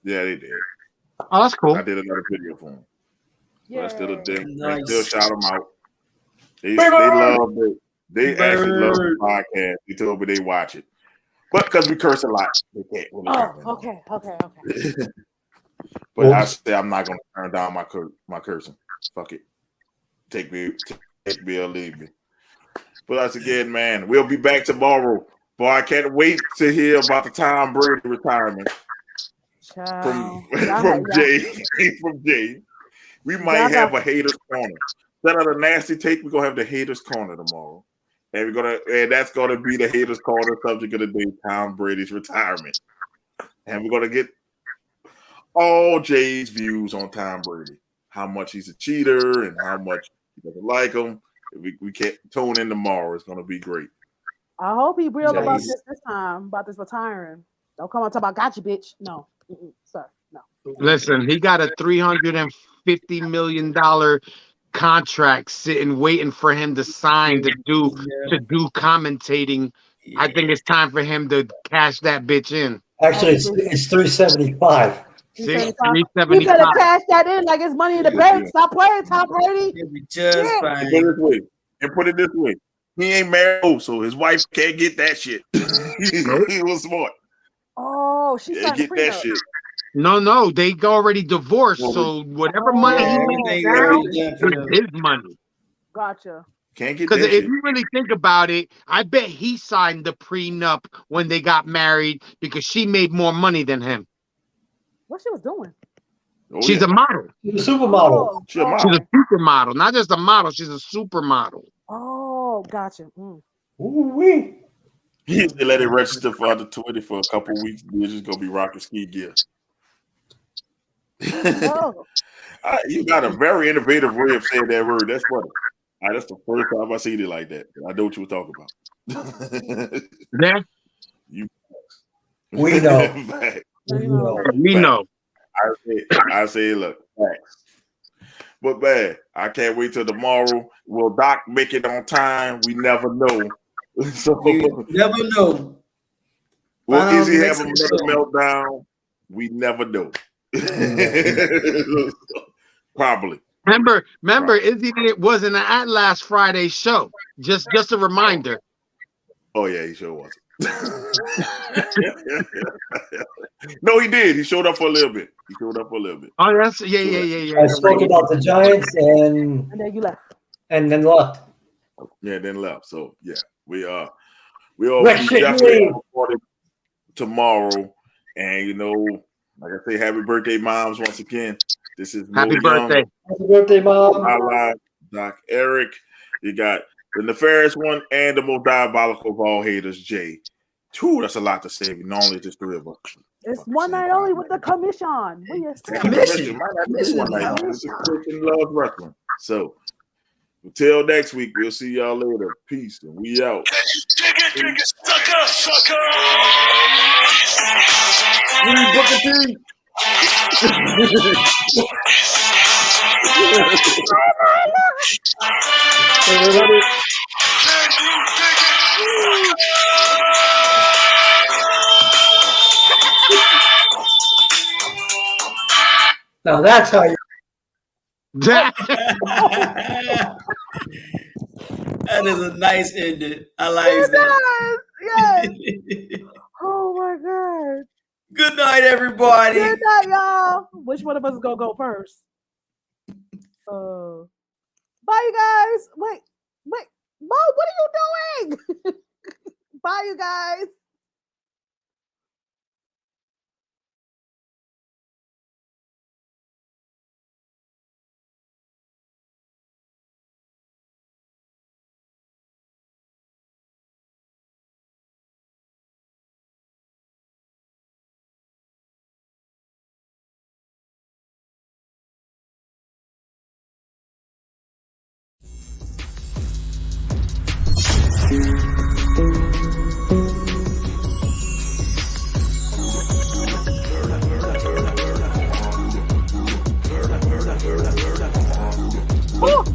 Yeah, they did. Oh, that's cool. I did another video for them. Yeah. I still shout them out. They love it. They actually love the podcast. They told me they watch it. But because we curse a lot, they can't really okay. But I say I'm not gonna turn down my cursing. Fuck it. Take me or leave me. But that's again, man. We'll be back tomorrow. Boy, I can't wait to hear about the Tom Brady retirement. From Jay. From Jay. We might have a haters corner. Instead of the nasty take, we're gonna have the haters corner tomorrow. And that's gonna be the haters corner subject of the day, Tom Brady's retirement. And we're gonna get all Jay's views on Tom Brady. How much he's a cheater and how much he doesn't like him. We can't tune in tomorrow. It's gonna be great. I hope he real about this time, about this retiring. Don't come on talk about gotcha, bitch. No, sir, no. Listen, he got a $350 million contract sitting, waiting for him to sign to do commentating I think it's time for him to cash that bitch in. Actually, it's 375. See, You 375. better cash that in like it's money in the bank. Stop playing, Tom Brady. Just fine. Put it this way. He ain't married, so his wife can't get that shit. He was smart. Oh, she's trying to get that shit. No, they already divorced. So whatever money he makes now is his money. Gotcha. Can't get because that if shit. you really think about it, I bet he signed the prenup when they got married because she made more money than him. What she was doing? Oh, she's a model. She's a supermodel. Oh, She's a model. She's a supermodel, not just a model. She's a supermodel. Oh, gotcha. Ooh-wee. They let it register for the 20 for a couple of weeks. They're just gonna be rocking ski gear. Oh. You got a very innovative way of saying that word. That's funny. That's the first time I seen it like that. I know what you were talking about. Yeah. We know. We know. I say, look, facts. But man, I can't wait till tomorrow. Will Doc make it on time? We never know. So you never know. Will Izzy have another meltdown? We never know. Probably. Remember, Izzy wasn't at last Friday's show. Just a reminder. Oh yeah, he sure was. No, he did. He showed up for a little bit. Oh, that's yeah. I spoke about the Giants and then you left. And then left. Yeah, then left. So yeah, we all Rex, definitely recorded tomorrow. And like I say, happy birthday, moms, once again. This is happy birthday. Happy birthday, mom. LaLa, Doc Eric. You got the nefarious one and the most diabolical of all haters, Jay. That's a lot to say. Normally just three of us. It's one night only with the commission. Commission. This is Christian Love Wrestling. So until next week, we'll see y'all later. Peace and we out. Sucker. Now that's how you. That is a nice ending. I like that. Yes. Oh my God. Good night, everybody. Good night, y'all. Which one of us is gonna go first? Bye, you guys. Wait, Mo, what are you doing? Bye, you guys.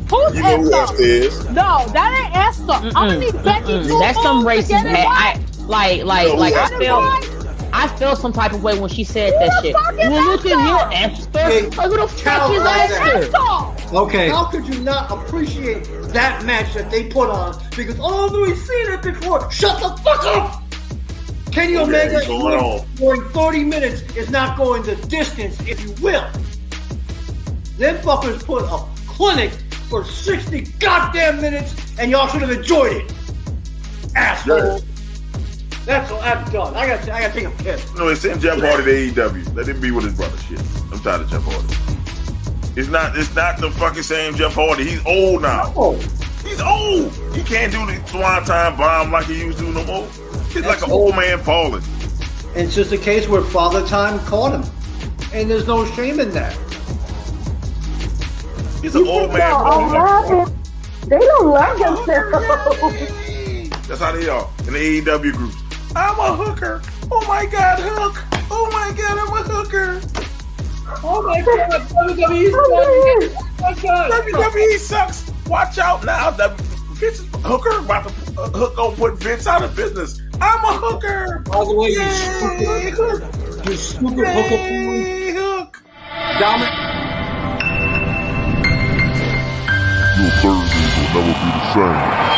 Who's Esther? Is. No, that ain't Esther. I'm gonna need Becky. That's some racist hat. I felt some type of way when she said that shit. Well, look at here, Esther. Who the fuck is Esther? Okay. How could you not appreciate that match that they put on? Because we've seen it before. Shut the fuck up! Kenny Omega going 30 minutes is not going the distance, if you will. Them fuckers put a clinic for 60 goddamn minutes, and y'all should have enjoyed it. Asshole. That's all. I'm done. I gotta take a piss. No, it's send Jeff Hardy to AEW. Let him be with his brother. Shit. I'm tired of Jeff Hardy. It's not the fucking same Jeff Hardy. He's old now. Oh. He's old. He can't do the swanton bomb like he used to no more. He's like an old man falling. It's just a case where Father Time caught him. And there's no shame in that. He's an old man falling. They don't love themselves. That's how they are in the AEW group. I'm a hooker. Oh my God, hook. Oh my God, I'm a hooker. Oh my God, WWE sucks. Oh my God. WWE sucks. Watch out now. The Vince Hooker about to hook on put Vince out of business. I'm a hooker. By the way, you stupid hooker. Hook. Dominic. Your Thursdays will never be the same.